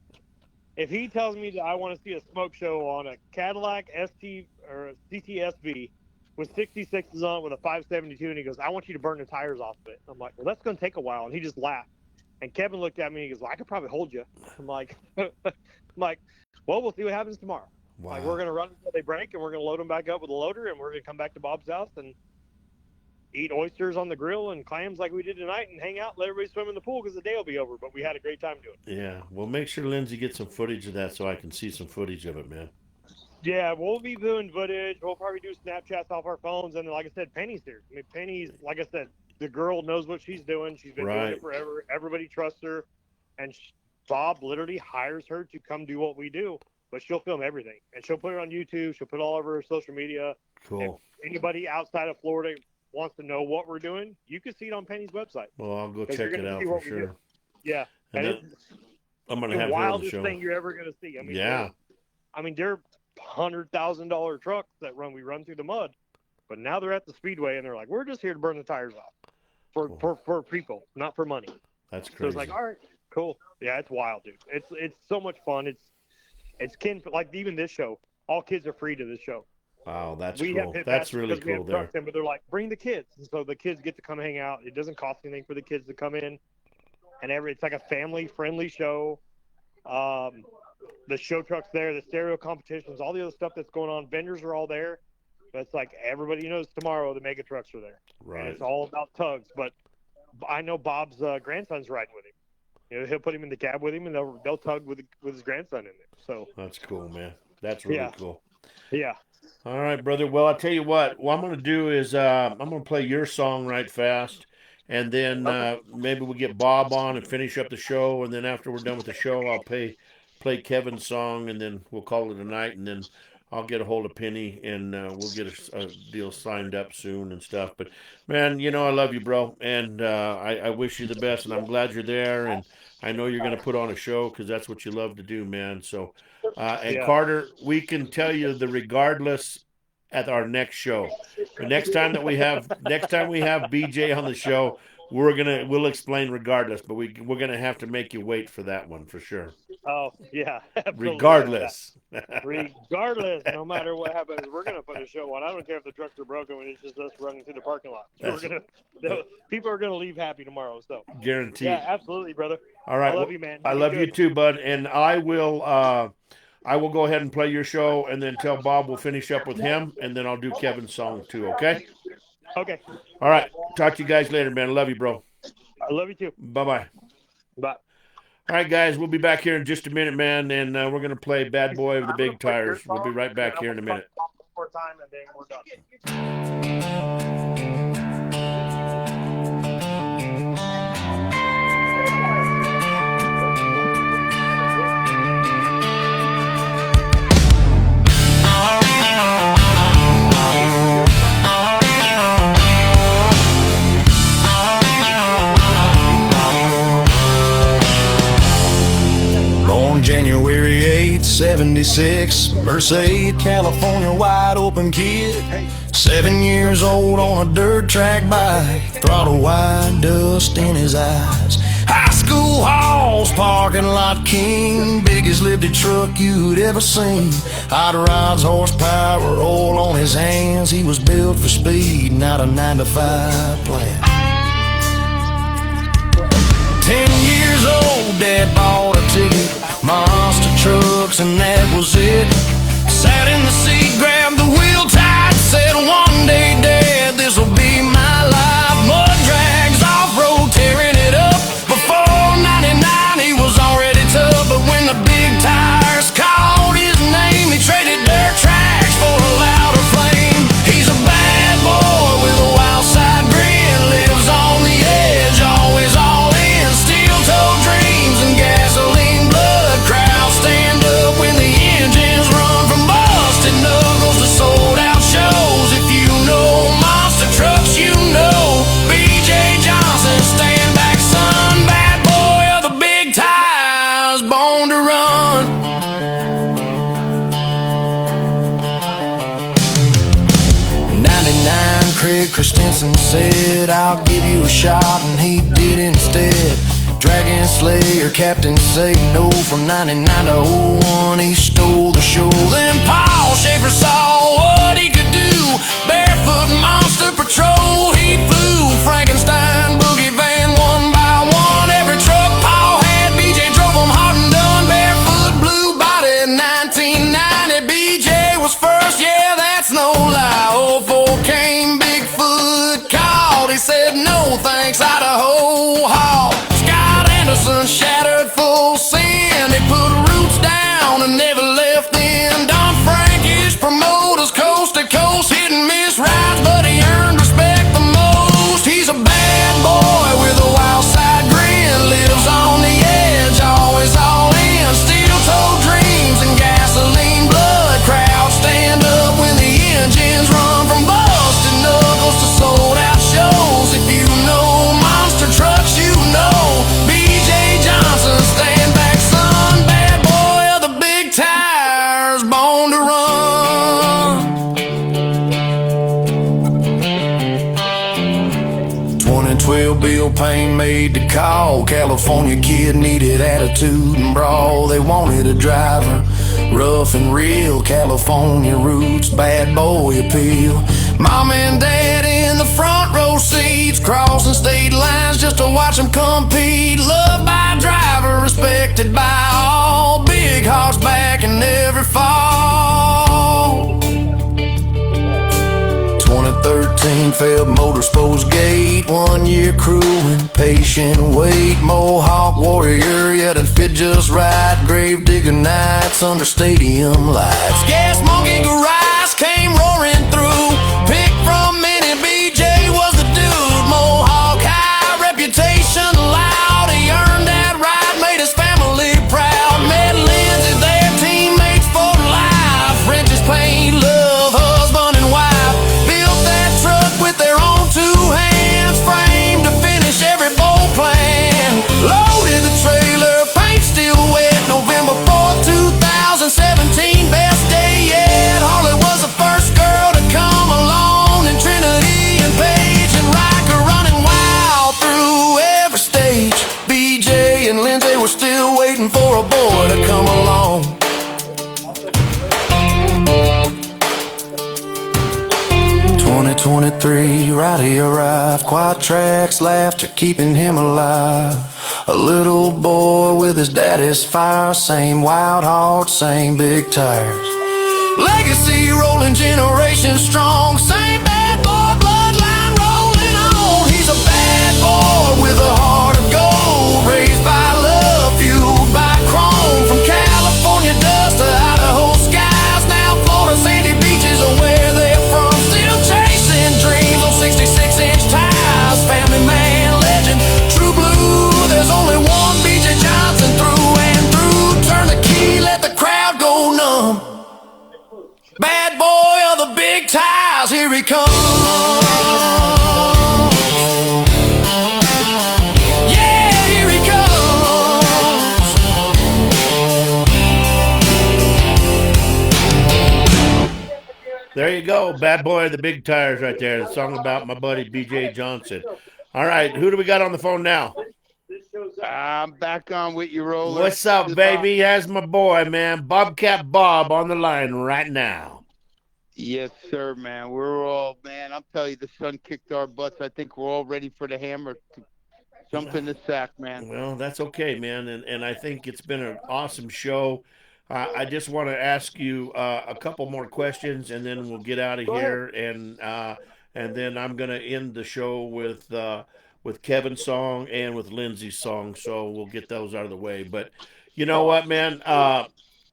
if he tells me that I want to see a smoke show on a Cadillac ST or a CTSV with 66s on with a 572, and he goes, I want you to burn the tires off of it. I'm like, well, that's going to take a while. And he just laughed. And Kevin looked at me and he goes, well, I could probably hold you. I'm like, well, we'll see what happens tomorrow. Wow. Like, we're going to run until they break, and we're going to load them back up with a loader, and we're going to come back to Bob's house and eat oysters on the grill and clams like we did tonight and hang out, let everybody swim in the pool because the day will be over. But we had a great time doing it. Yeah. Well, make sure Lindsey gets some footage of that so I can see some footage of it, man. Yeah, we'll be doing footage. We'll probably do Snapchats off our phones, and like I said, Penny's here. I mean, Penny's, like I said, the girl knows what she's doing. She's been doing Right. it forever. Everybody trusts her, and Bob literally hires her to come do what we do. But she'll film everything, and she'll put it on YouTube. She'll put it all over her social media. Cool. If anybody outside of Florida wants to know what we're doing, you can see it on Penny's website. Well, I'll go 'Cause check you're it gonna out see for what we do. sure. Yeah, And and then it's I'm going to the have her on the wildest show. thing you're ever going to see. I mean, Yeah. they're $100,000 trucks that we run through the mud, but now they're at the speedway and they're like, we're just here to burn the tires off for people, not for money. That's So crazy. it's like, all right, cool. Yeah, it's wild, dude. It's so much fun. It's like even this show. All kids are free to this show. Wow, that's We have cool. pit That's passes really because we cool have there. trucks in, but they're like, bring the kids, and so the kids get to come hang out. It doesn't cost anything for the kids to come in, and it's like a family-friendly show. The show trucks there, the stereo competitions, all the other stuff that's going on. Vendors are all there, but it's like everybody knows tomorrow the mega trucks are there, and Right. it's all about tugs. But I know Bob's grandson's riding with him. You know, he'll put him in the cab with him, and they'll tug with his grandson in there. So That's cool, man. That's really Yeah. cool. yeah, All right, brother. Well, I'll tell you what I'm going to do is I'm going to play your song right fast, and then maybe we'll get Bob on and finish up the show, and then after we're done with the show, I'll play Kevin's song, and then we'll call it a night, and then I'll get a hold of Penny, and we'll get a deal signed up soon and stuff. But, man, you know I love you, bro, and I wish you the best, and I'm glad you're there, and I know you're going to put on a show because that's what you love to do, man. So, and Yeah. Carter, we can tell you the regardless at our next show. The next time we have BJ on the show, we'll explain regardless, but we're gonna have to make you wait for that one for sure. oh yeah, absolutely. Regardless. Regardless, no matter what happens, we're gonna put a show on. I don't care if the trucks are broken when it's just us running through the parking lot. People are gonna leave happy tomorrow. So Guaranteed. yeah, absolutely, brother. All right. I love you, man. I Be love you good. too, bud. And I will go ahead and play your show and then tell Bob we'll finish up with him, and then I'll do Kevin's song too, okay? Okay. All right. Talk to you guys later, man. I love you, bro. I love you too. Bye-bye. Bye. All right, guys, we'll be back here in just a minute, man, and we're going to play Bad Boy of the Big Tires. We'll be right back here in a minute. More time, and then we're done. Born January 8th, 76, Merced, California, wide open kid. 7 years old on a dirt track bike, throttle wide, dust in his eyes. High school halls, parking lot king, biggest lifted truck you'd ever seen. Hot rods, horsepower, oil on his hands. He was built for speed, not a 9-to-5 plan. 10 years old, Dad bought a ticket, monster trucks, and that was it. Sat in the seat, grabbed the wheel tight, said, one day, Dad, this'll be my life. Mud drags, off-road, tearing it up. Before 99, he was already tough, but when the big tires called his name, he traded dirt tracks for a louder flame. He's a bad boy with a wild side grin, lives on the edge, always all in. Steel-toed dreams and gasoline blood. Crowds stand up when the engines run, from busted knuckles to sold-out shows. If you know monster trucks, you know B.J. Johnson. Stand back, son, bad boy of the big tires, born to run. 99, Craig Christensen said, I'll give you a shot, and he did instead. Dragon Slayer, Captain Say No. From 99 to 01, he stole the show. Then Paul Schaefer saw what he could do. Barefoot Monster Patrol, he flew. Frankenstein, Boogie Van, one by one. Every truck Paul had, BJ drove them hard and done. Barefoot, blue body, 1990. BJ was first, yeah, that's no lie. 04 came, Bigfoot called. He said, no thanks, Idaho Hall. Anderson shattered full sin. They put roots down and never left then. Don Frankie pain made the call. California kid needed attitude and brawl. They wanted a driver, rough and real. California roots, bad boy appeal. Mom and dad in the front row seats, crossing state lines just to watch them compete. Loved by a driver, respected by all. Big horseback in every fall. 2013 Feb Motorsports Gate. 1 year crewing, patient wait. Mohawk warrior, yet it fit just right. Grave digger nights under stadium lights. Gas monkey garage came roaring through. Pick from many, BJ was the dude. Mohawk high, reputation loud. He earned that right, made his family proud. Met Lindsey, their teammates for life. French's paint, love, husband and wife. Built that truck with their own two hands. Framed to finish every bowl plan. Loaded the trailer, paint still wet. November 4th, 2017, best day yet. Harley was the first girl to come along. And Trinity and Paige and Riker running wild through every stage. BJ and Lindsey were still waiting for a boy to come along. 2023, Rowdy arrived. Quad tracks, laughter keeping him alive. A little boy with his daddy's fire. Same wild heart, same big tires. Legacy rolling, generation strong. Same bad boy, bloodline rolling on. He's a bad boy with a heart of gold. Raised by love, fueled by chrome. From California dust to Idaho skies. Now Florida sandy beaches are where they're from. Still chasing dreams on 66-inch tires. Family man, legend, true blue. There's only one BJ Johnson through and through. Turn the key, let the crowd go numb. Bad boy of the big tires, here he comes. Yeah, here he comes. There you go. Bad boy of the big tires right there. The song about my buddy BJ Johnson. All right, who do we got on the phone now? I'm back on with you, Roller. What's up, baby? How's my boy, man? Bobcat Bob on the line right now. Yes, sir, man. We're all, man, I'll tell you, the sun kicked our butts. I think we're all ready for the hammer to jump in the sack, man. Well, that's okay, man. And I think it's been an awesome show. I just want to ask you a couple more questions, and then we'll get out of here. And then I'm going to end the show with Kevin's song and with Lindsey's song. So we'll get those out of the way. But you know what, man?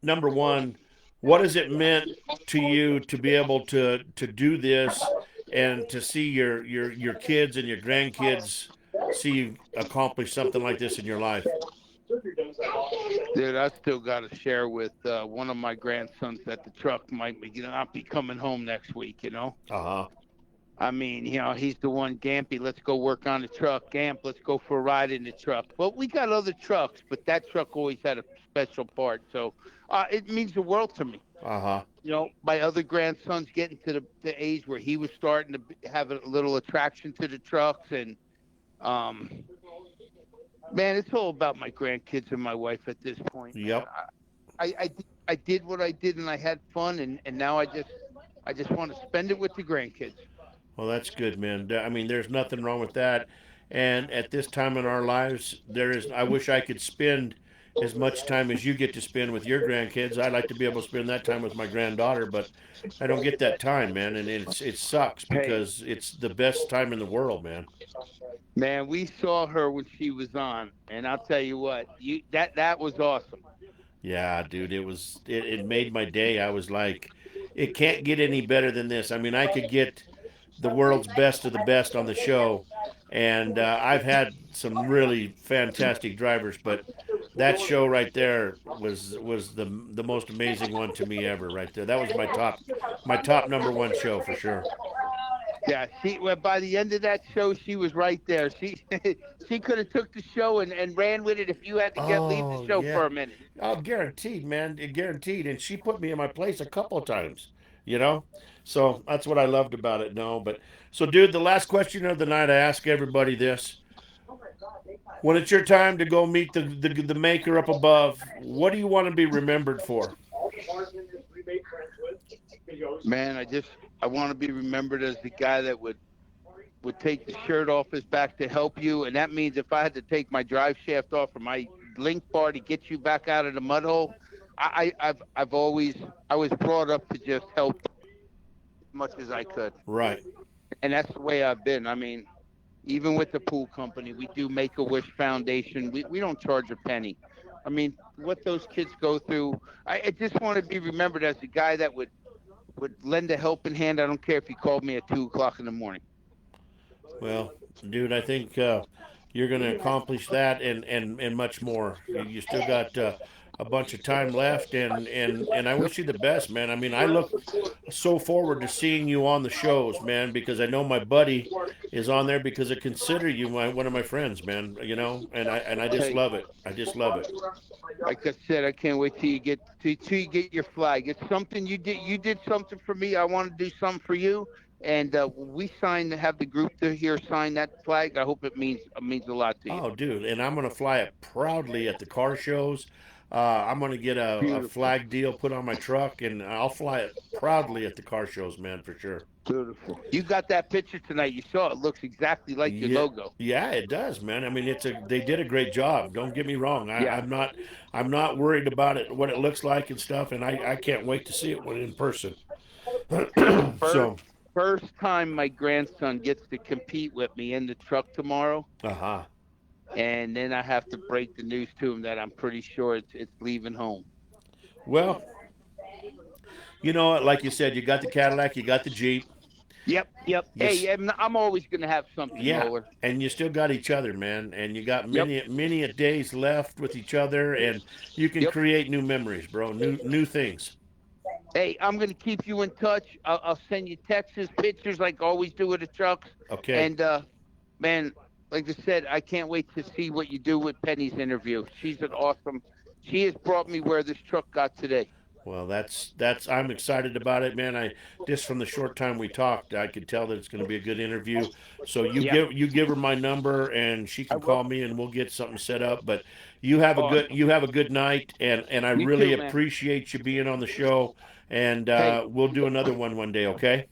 Number one, what has it meant to you to be able to do this and to see your kids and your grandkids see you accomplish something like this in your life? Dude, I still got to share with one of my grandsons that the truck might not be coming home next week, you know? Uh-huh. I mean, you know, he's the one, Gampy, let's go work on the truck. Gamp, let's go for a ride in the truck. Well, we got other trucks, but that truck always had a special part. So it means the world to me. Uh-huh. You know, my other grandson's getting to the age where he was starting to have a little attraction to the trucks. And, man, it's all about my grandkids and my wife at this point. Yep. I did what I did, and I had fun, and now I just want to spend it with the grandkids. Well, that's good, man. I mean, there's nothing wrong with that. And at this time in our lives, I wish I could spend as much time as you get to spend with your grandkids. I'd like to be able to spend that time with my granddaughter, but I don't get that time, man. And it sucks because it's the best time in the world, man. Man, we saw her when she was on, and I'll tell you what, that was awesome. Yeah, dude, it made my day. I was like, it can't get any better than this. I mean, I could get the world's best of the best on the show, and I've had some really fantastic drivers, but that show right there was the most amazing one to me ever. Right there, that was my top number one show for sure. Yeah, by the end of that show, she was right there. She could have took the show and ran with it if you had to leave the show for a minute. Oh, guaranteed, man, guaranteed. And she put me in my place a couple of times, you know. So that's what I loved about it. No, but so, dude, the last question of the night, I ask everybody this: When it's your time to go meet the maker up above, what do you want to be remembered for? Man, I want to be remembered as the guy that would take the shirt off his back to help you, and that means if I had to take my drive shaft off or my link bar to get you back out of the mud hole, I've always I was brought up to just help as much as I could, Right. and that's the way I've been. I mean, even with the pool company, we do Make-A-Wish Foundation. We don't charge a penny. I mean, what those kids go through, I just want to be remembered as the guy that would lend a helping hand. I don't care if you called me at 2 o'clock in the morning. Well, dude, I think you're going to accomplish that and much more. You still got a bunch of time left, and I wish you the best, man. I mean, I look so forward to seeing you on the shows, man, because I know my buddy is on there because I consider you one of my friends, man. You know, and I just love it. I just love it. Like I said, I can't wait till you get your flag. It's something you did. You did something for me. I want to do something for you. And we signed to have the group to here sign that flag. I hope it means a lot to you. Oh, dude, and I'm gonna fly it proudly at the car shows. I'm gonna get a flag deal put on my truck, and I'll fly it proudly at the car shows, man, for sure. Beautiful. You got that picture tonight. You saw it. Looks exactly like your logo. Yeah, it does, man. I mean, they did a great job. Don't get me wrong. I'm not worried about it, what it looks like and stuff, and I can't wait to see it when in person. So. First time my grandson gets to compete with me in the truck tomorrow. Uh-huh. And then I have to break the news to him that I'm pretty sure it's leaving home. Well, you know, like you said, you got the Cadillac, you got the Jeep. Yep. Hey, I'm always going to have something. Yeah, Roller. And you still got each other, man. And you got many a days left with each other, and you can create new memories, bro. New things. Hey, I'm going to keep you in touch. I'll send you texts, pictures like I always do with the trucks. Okay. And, man, like I said, I can't wait to see what you do with Penny's interview. She has brought me where this truck got today. Well, that's I'm excited about it, man. Just from the short time we talked, I could tell that it's going to be a good interview. So you give her my number, and she can call me, and we'll get something set up. But you have a good night, and I really appreciate you being on the show. And we'll do another one day, okay? It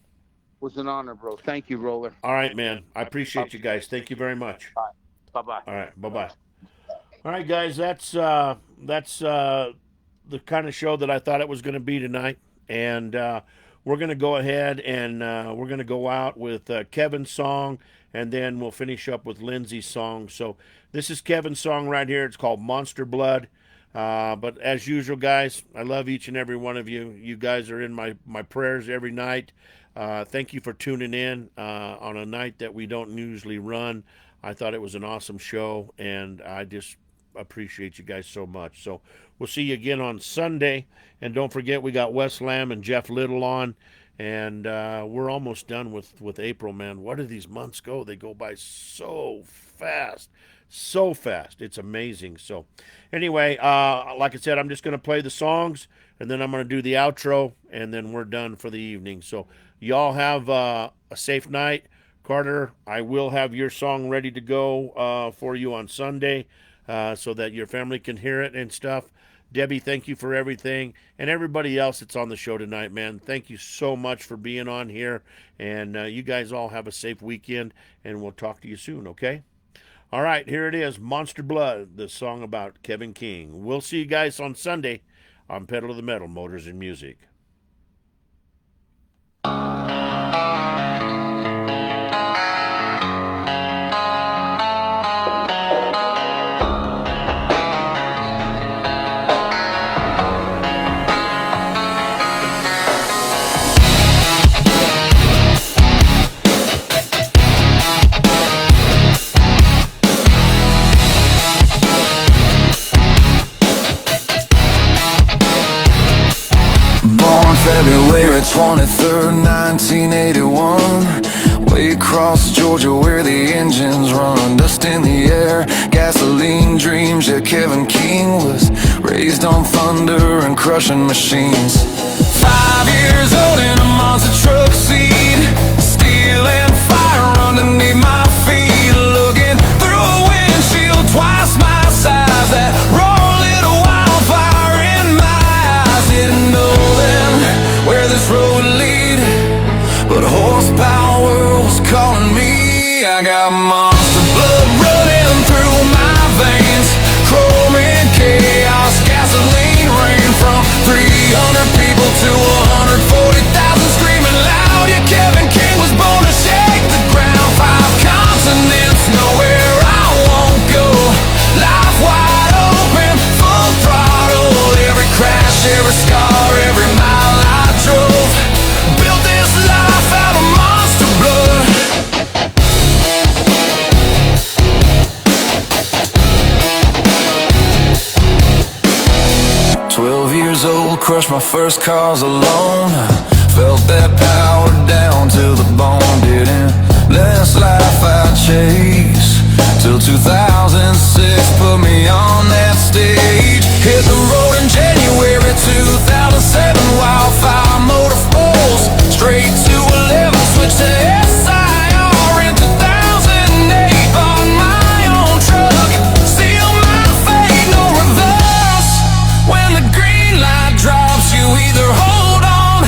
was an honor, bro. Thank you, Roller. All right, man. I appreciate you guys. Thank you very much. Bye-bye. All right, bye-bye. All right, guys, that's the kind of show that I thought it was going to be tonight. And we're going to go ahead and we're going to go out with Kevin's song, and then we'll finish up with Lindsey's song. So this is Kevin's song right here. It's called Monster Blood. But as usual, guys, I love each and every one of you. You guys are in my prayers every night. Thank you for tuning in on a night that we don't usually run. I thought it was an awesome show, and I just appreciate you guys so much. So we'll see you again on Sunday. And don't forget, we got Wes Lamb and Jeff Little on. And we're almost done with April, man. What do these months go? They go by so fast. So fast. It's amazing. So anyway, like I said, I'm just going to play the songs, and then I'm going to do the outro, and then we're done for the evening. So y'all have a safe night. Carter, I will have your song ready to go for you on Sunday so that your family can hear it and stuff. Debbie, thank you for everything. And everybody else that's on the show tonight, man, thank you so much for being on here. And you guys all have a safe weekend, and we'll talk to you soon, okay? All right, here it is, Monster Blood, the song about Kevin King. We'll see you guys on Sunday on Pedal to the Metal, Motors and Music. February 23rd, 1981. Way across Georgia where the engines run. Dust in the air, gasoline dreams. Yeah, Kevin King was raised on thunder and crushing machines. 5 years old in a monster truck seat, steel and fire underneath my feet. Looking through a windshield twice crushed my first cars alone. Felt that power down to the bone. Didn't last life I chase till 2006 put me on that stage. Hit the road in January 2007. Wildfire motor falls straight to 11. Switch to SIR in 2008. Bought my own truck, seal my fate, no reverse. When the green light drops, you either hold on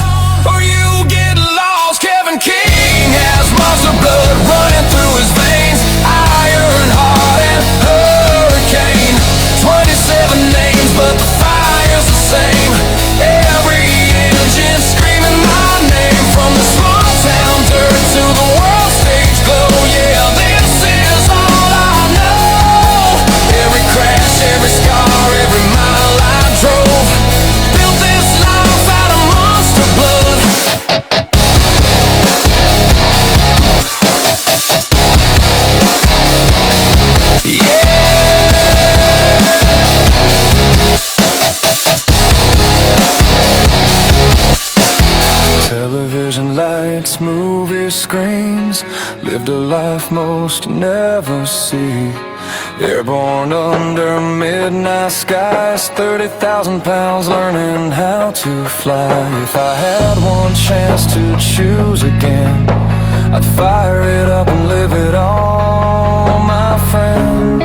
or you get lost. Kevin King has monster blood running through his veins. Iron heart and hurricane. 27 names, but the fire's the same. Every engine screaming my name. From the small town dirt to the world stage glow. Yeah, this is all I know. Every crash, every scar, every mile I drove. Built this life out of monster blood. Television lights, movie screens. Lived a life most never see. Airborne under midnight skies. 30,000 pounds learning how to fly. If I had one chance to choose again, I'd fire it up and live it all, my friend.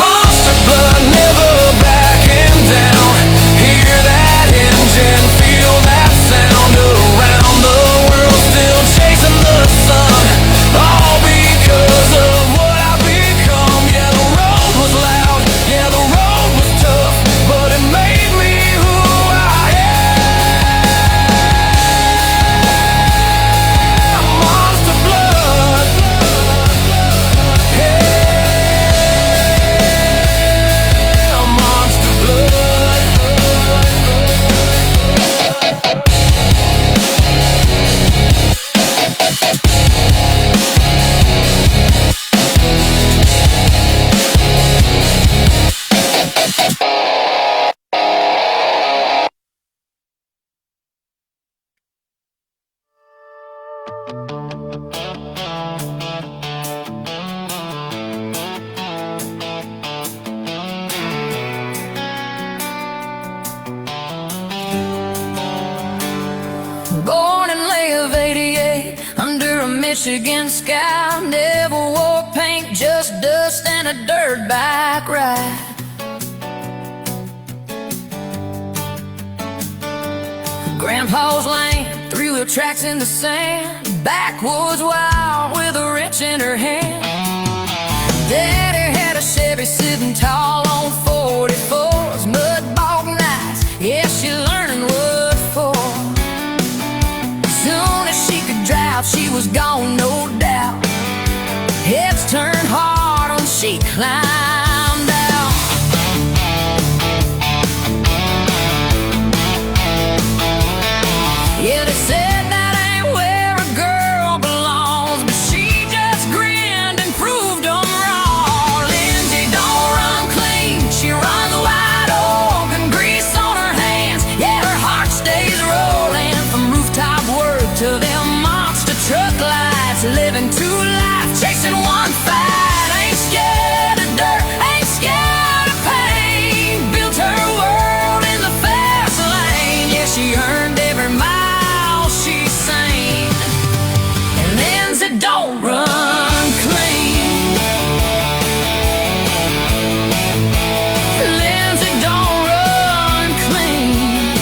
Monster blood, never backing down. Hear that engine, feel that sound. Around the world, still chasing the sun. All because of what I've become. Yeah, the road was loud, yeah, the road was tough, but it made me who I am. Monster blood. Yeah, monster blood. Born in May of '88, under a Michigan sky. Never wore paint, just dust and a dirt bike ride. Grandpa's land, three-wheel tracks in the sand. Backwoods wild with a wrench in her hand. Daddy had a Chevy sitting tall on 44s. Mud bog nights, yeah, she learning what for. Soon as she could drive, she was gone, no doubt. Heads turned hard when she climbed out. Yeah, they said that ain't where a girl belongs, but she just grinned and proved them wrong. Lindsey don't run clean, she runs wide open, grease on her hands. Yeah, her heart stays rolling from rooftop work to them monster truck lights. Living two lives, chasing one fight. Ain't scared of dirt, ain't scared of pain. Built her world in the fast lane. Yeah, she earned every mile she sang. And Lindsey don't run clean. Lindsey don't run clean.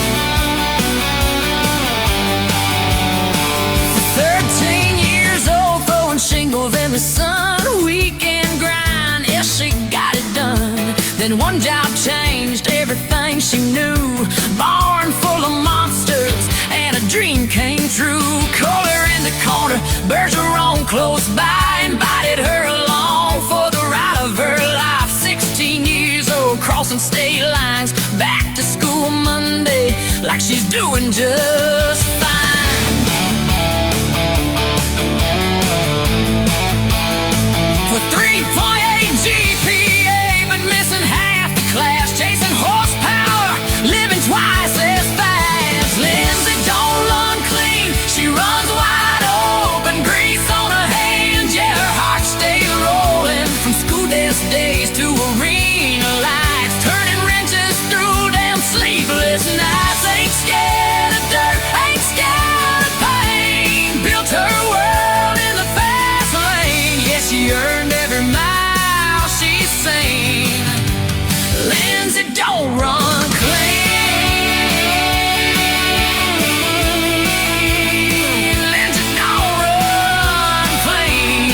13 years old, throwing shingles in the sun. Weekend grind, yeah, she got it done. Then one job changed everything she knew. Barn full of monsters and a dream came true. Color in the corner, Bergeron close by. Invited her along for the ride of her life. 16 years old, crossing state lines. Back to school Monday, like she's doing just fine. For 3.8 GP smoothest days to arena lights, turning wrenches through them sleepless nights. Ain't scared of dirt, ain't scared of pain. Built her world in the fast lane. Yeah, she earned every mile she's seen. Lindsey, don't run clean. Lindsey, don't run clean.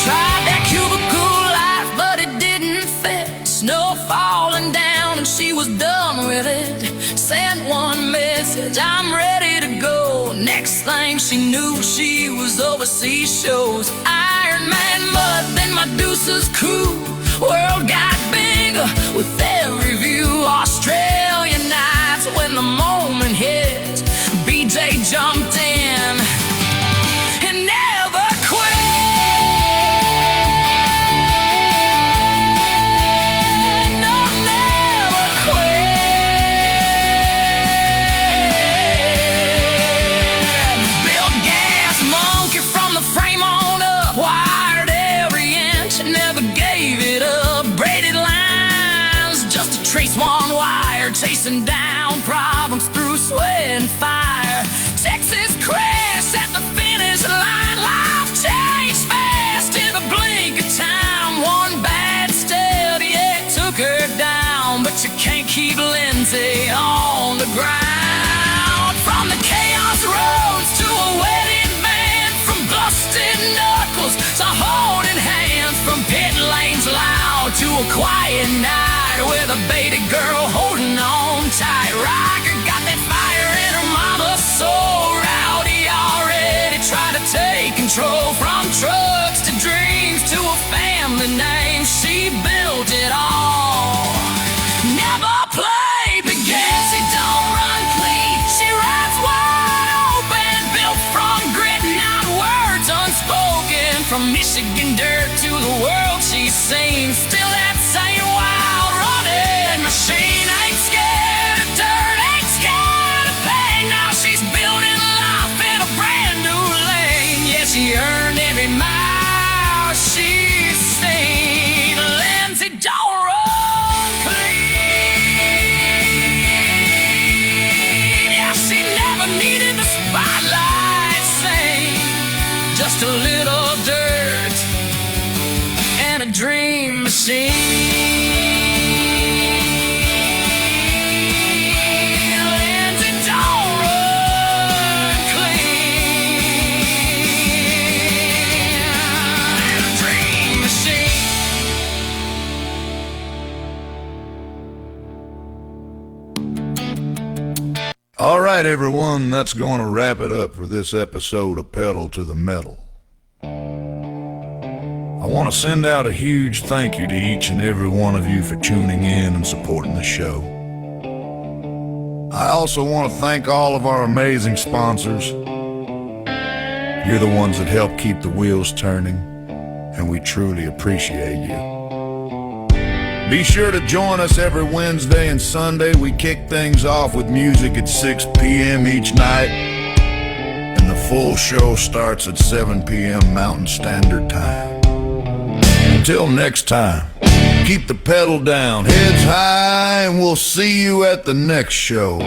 Tried that cubicle life, but it didn't fit. Snow falling down and she was done with it. Sent one message, I'm ready to go. Next thing she knew, she was overseas shows. Iron Man mud, then Medusa's crew. World got bigger with every view. Australian nights when the moment hit. BJ jumped in and never quit. No, never quit. Built gas monkey from the frame on up. Wired every inch, never gave it up. Braided lines just to trace one wire. Chasing down problems through sweat and fire. Texas crash at the finish line. Life changed fast in the blink of time. One bad step, yeah, it took her down. But you can't keep Lindsey on the ground. From the chaos roads to a wedded man. From busted knuckles to holding hands. From pit lanes loud to a quiet night with a baby girl holding on tight. Rocker got that fire in her mama, so rowdy already. Tried to take control from trucks to dreams to a family name. She built it all. Never played the game. She don't run clean. She rides wide open. Built from grit, not words unspoken. From Michigan dirt to the world she's seen. Still that same wild running machine. Ain't scared of dirt, ain't scared of pain. Now she's building life in a brand new lane. Yeah, she earned every mile she's seen. Lindsey, don't run clean. Yeah, she never needed the spotlight, sing. Just a little dirt and a dream machine. Lindsey, don't run clean. And a dream machine. All right, everyone, that's going to wrap it up for this episode of Pedal to the Metal. I want to send out a huge thank you to each and every one of you for tuning in and supporting the show. I also want to thank all of our amazing sponsors. You're the ones that help keep the wheels turning, and we truly appreciate you. Be sure to join us every Wednesday and Sunday. We kick things off with music at 6 p.m. each night, and the full show starts at 7 p.m. Mountain Standard Time. Until next time, keep the pedal down, heads high, and we'll see you at the next show.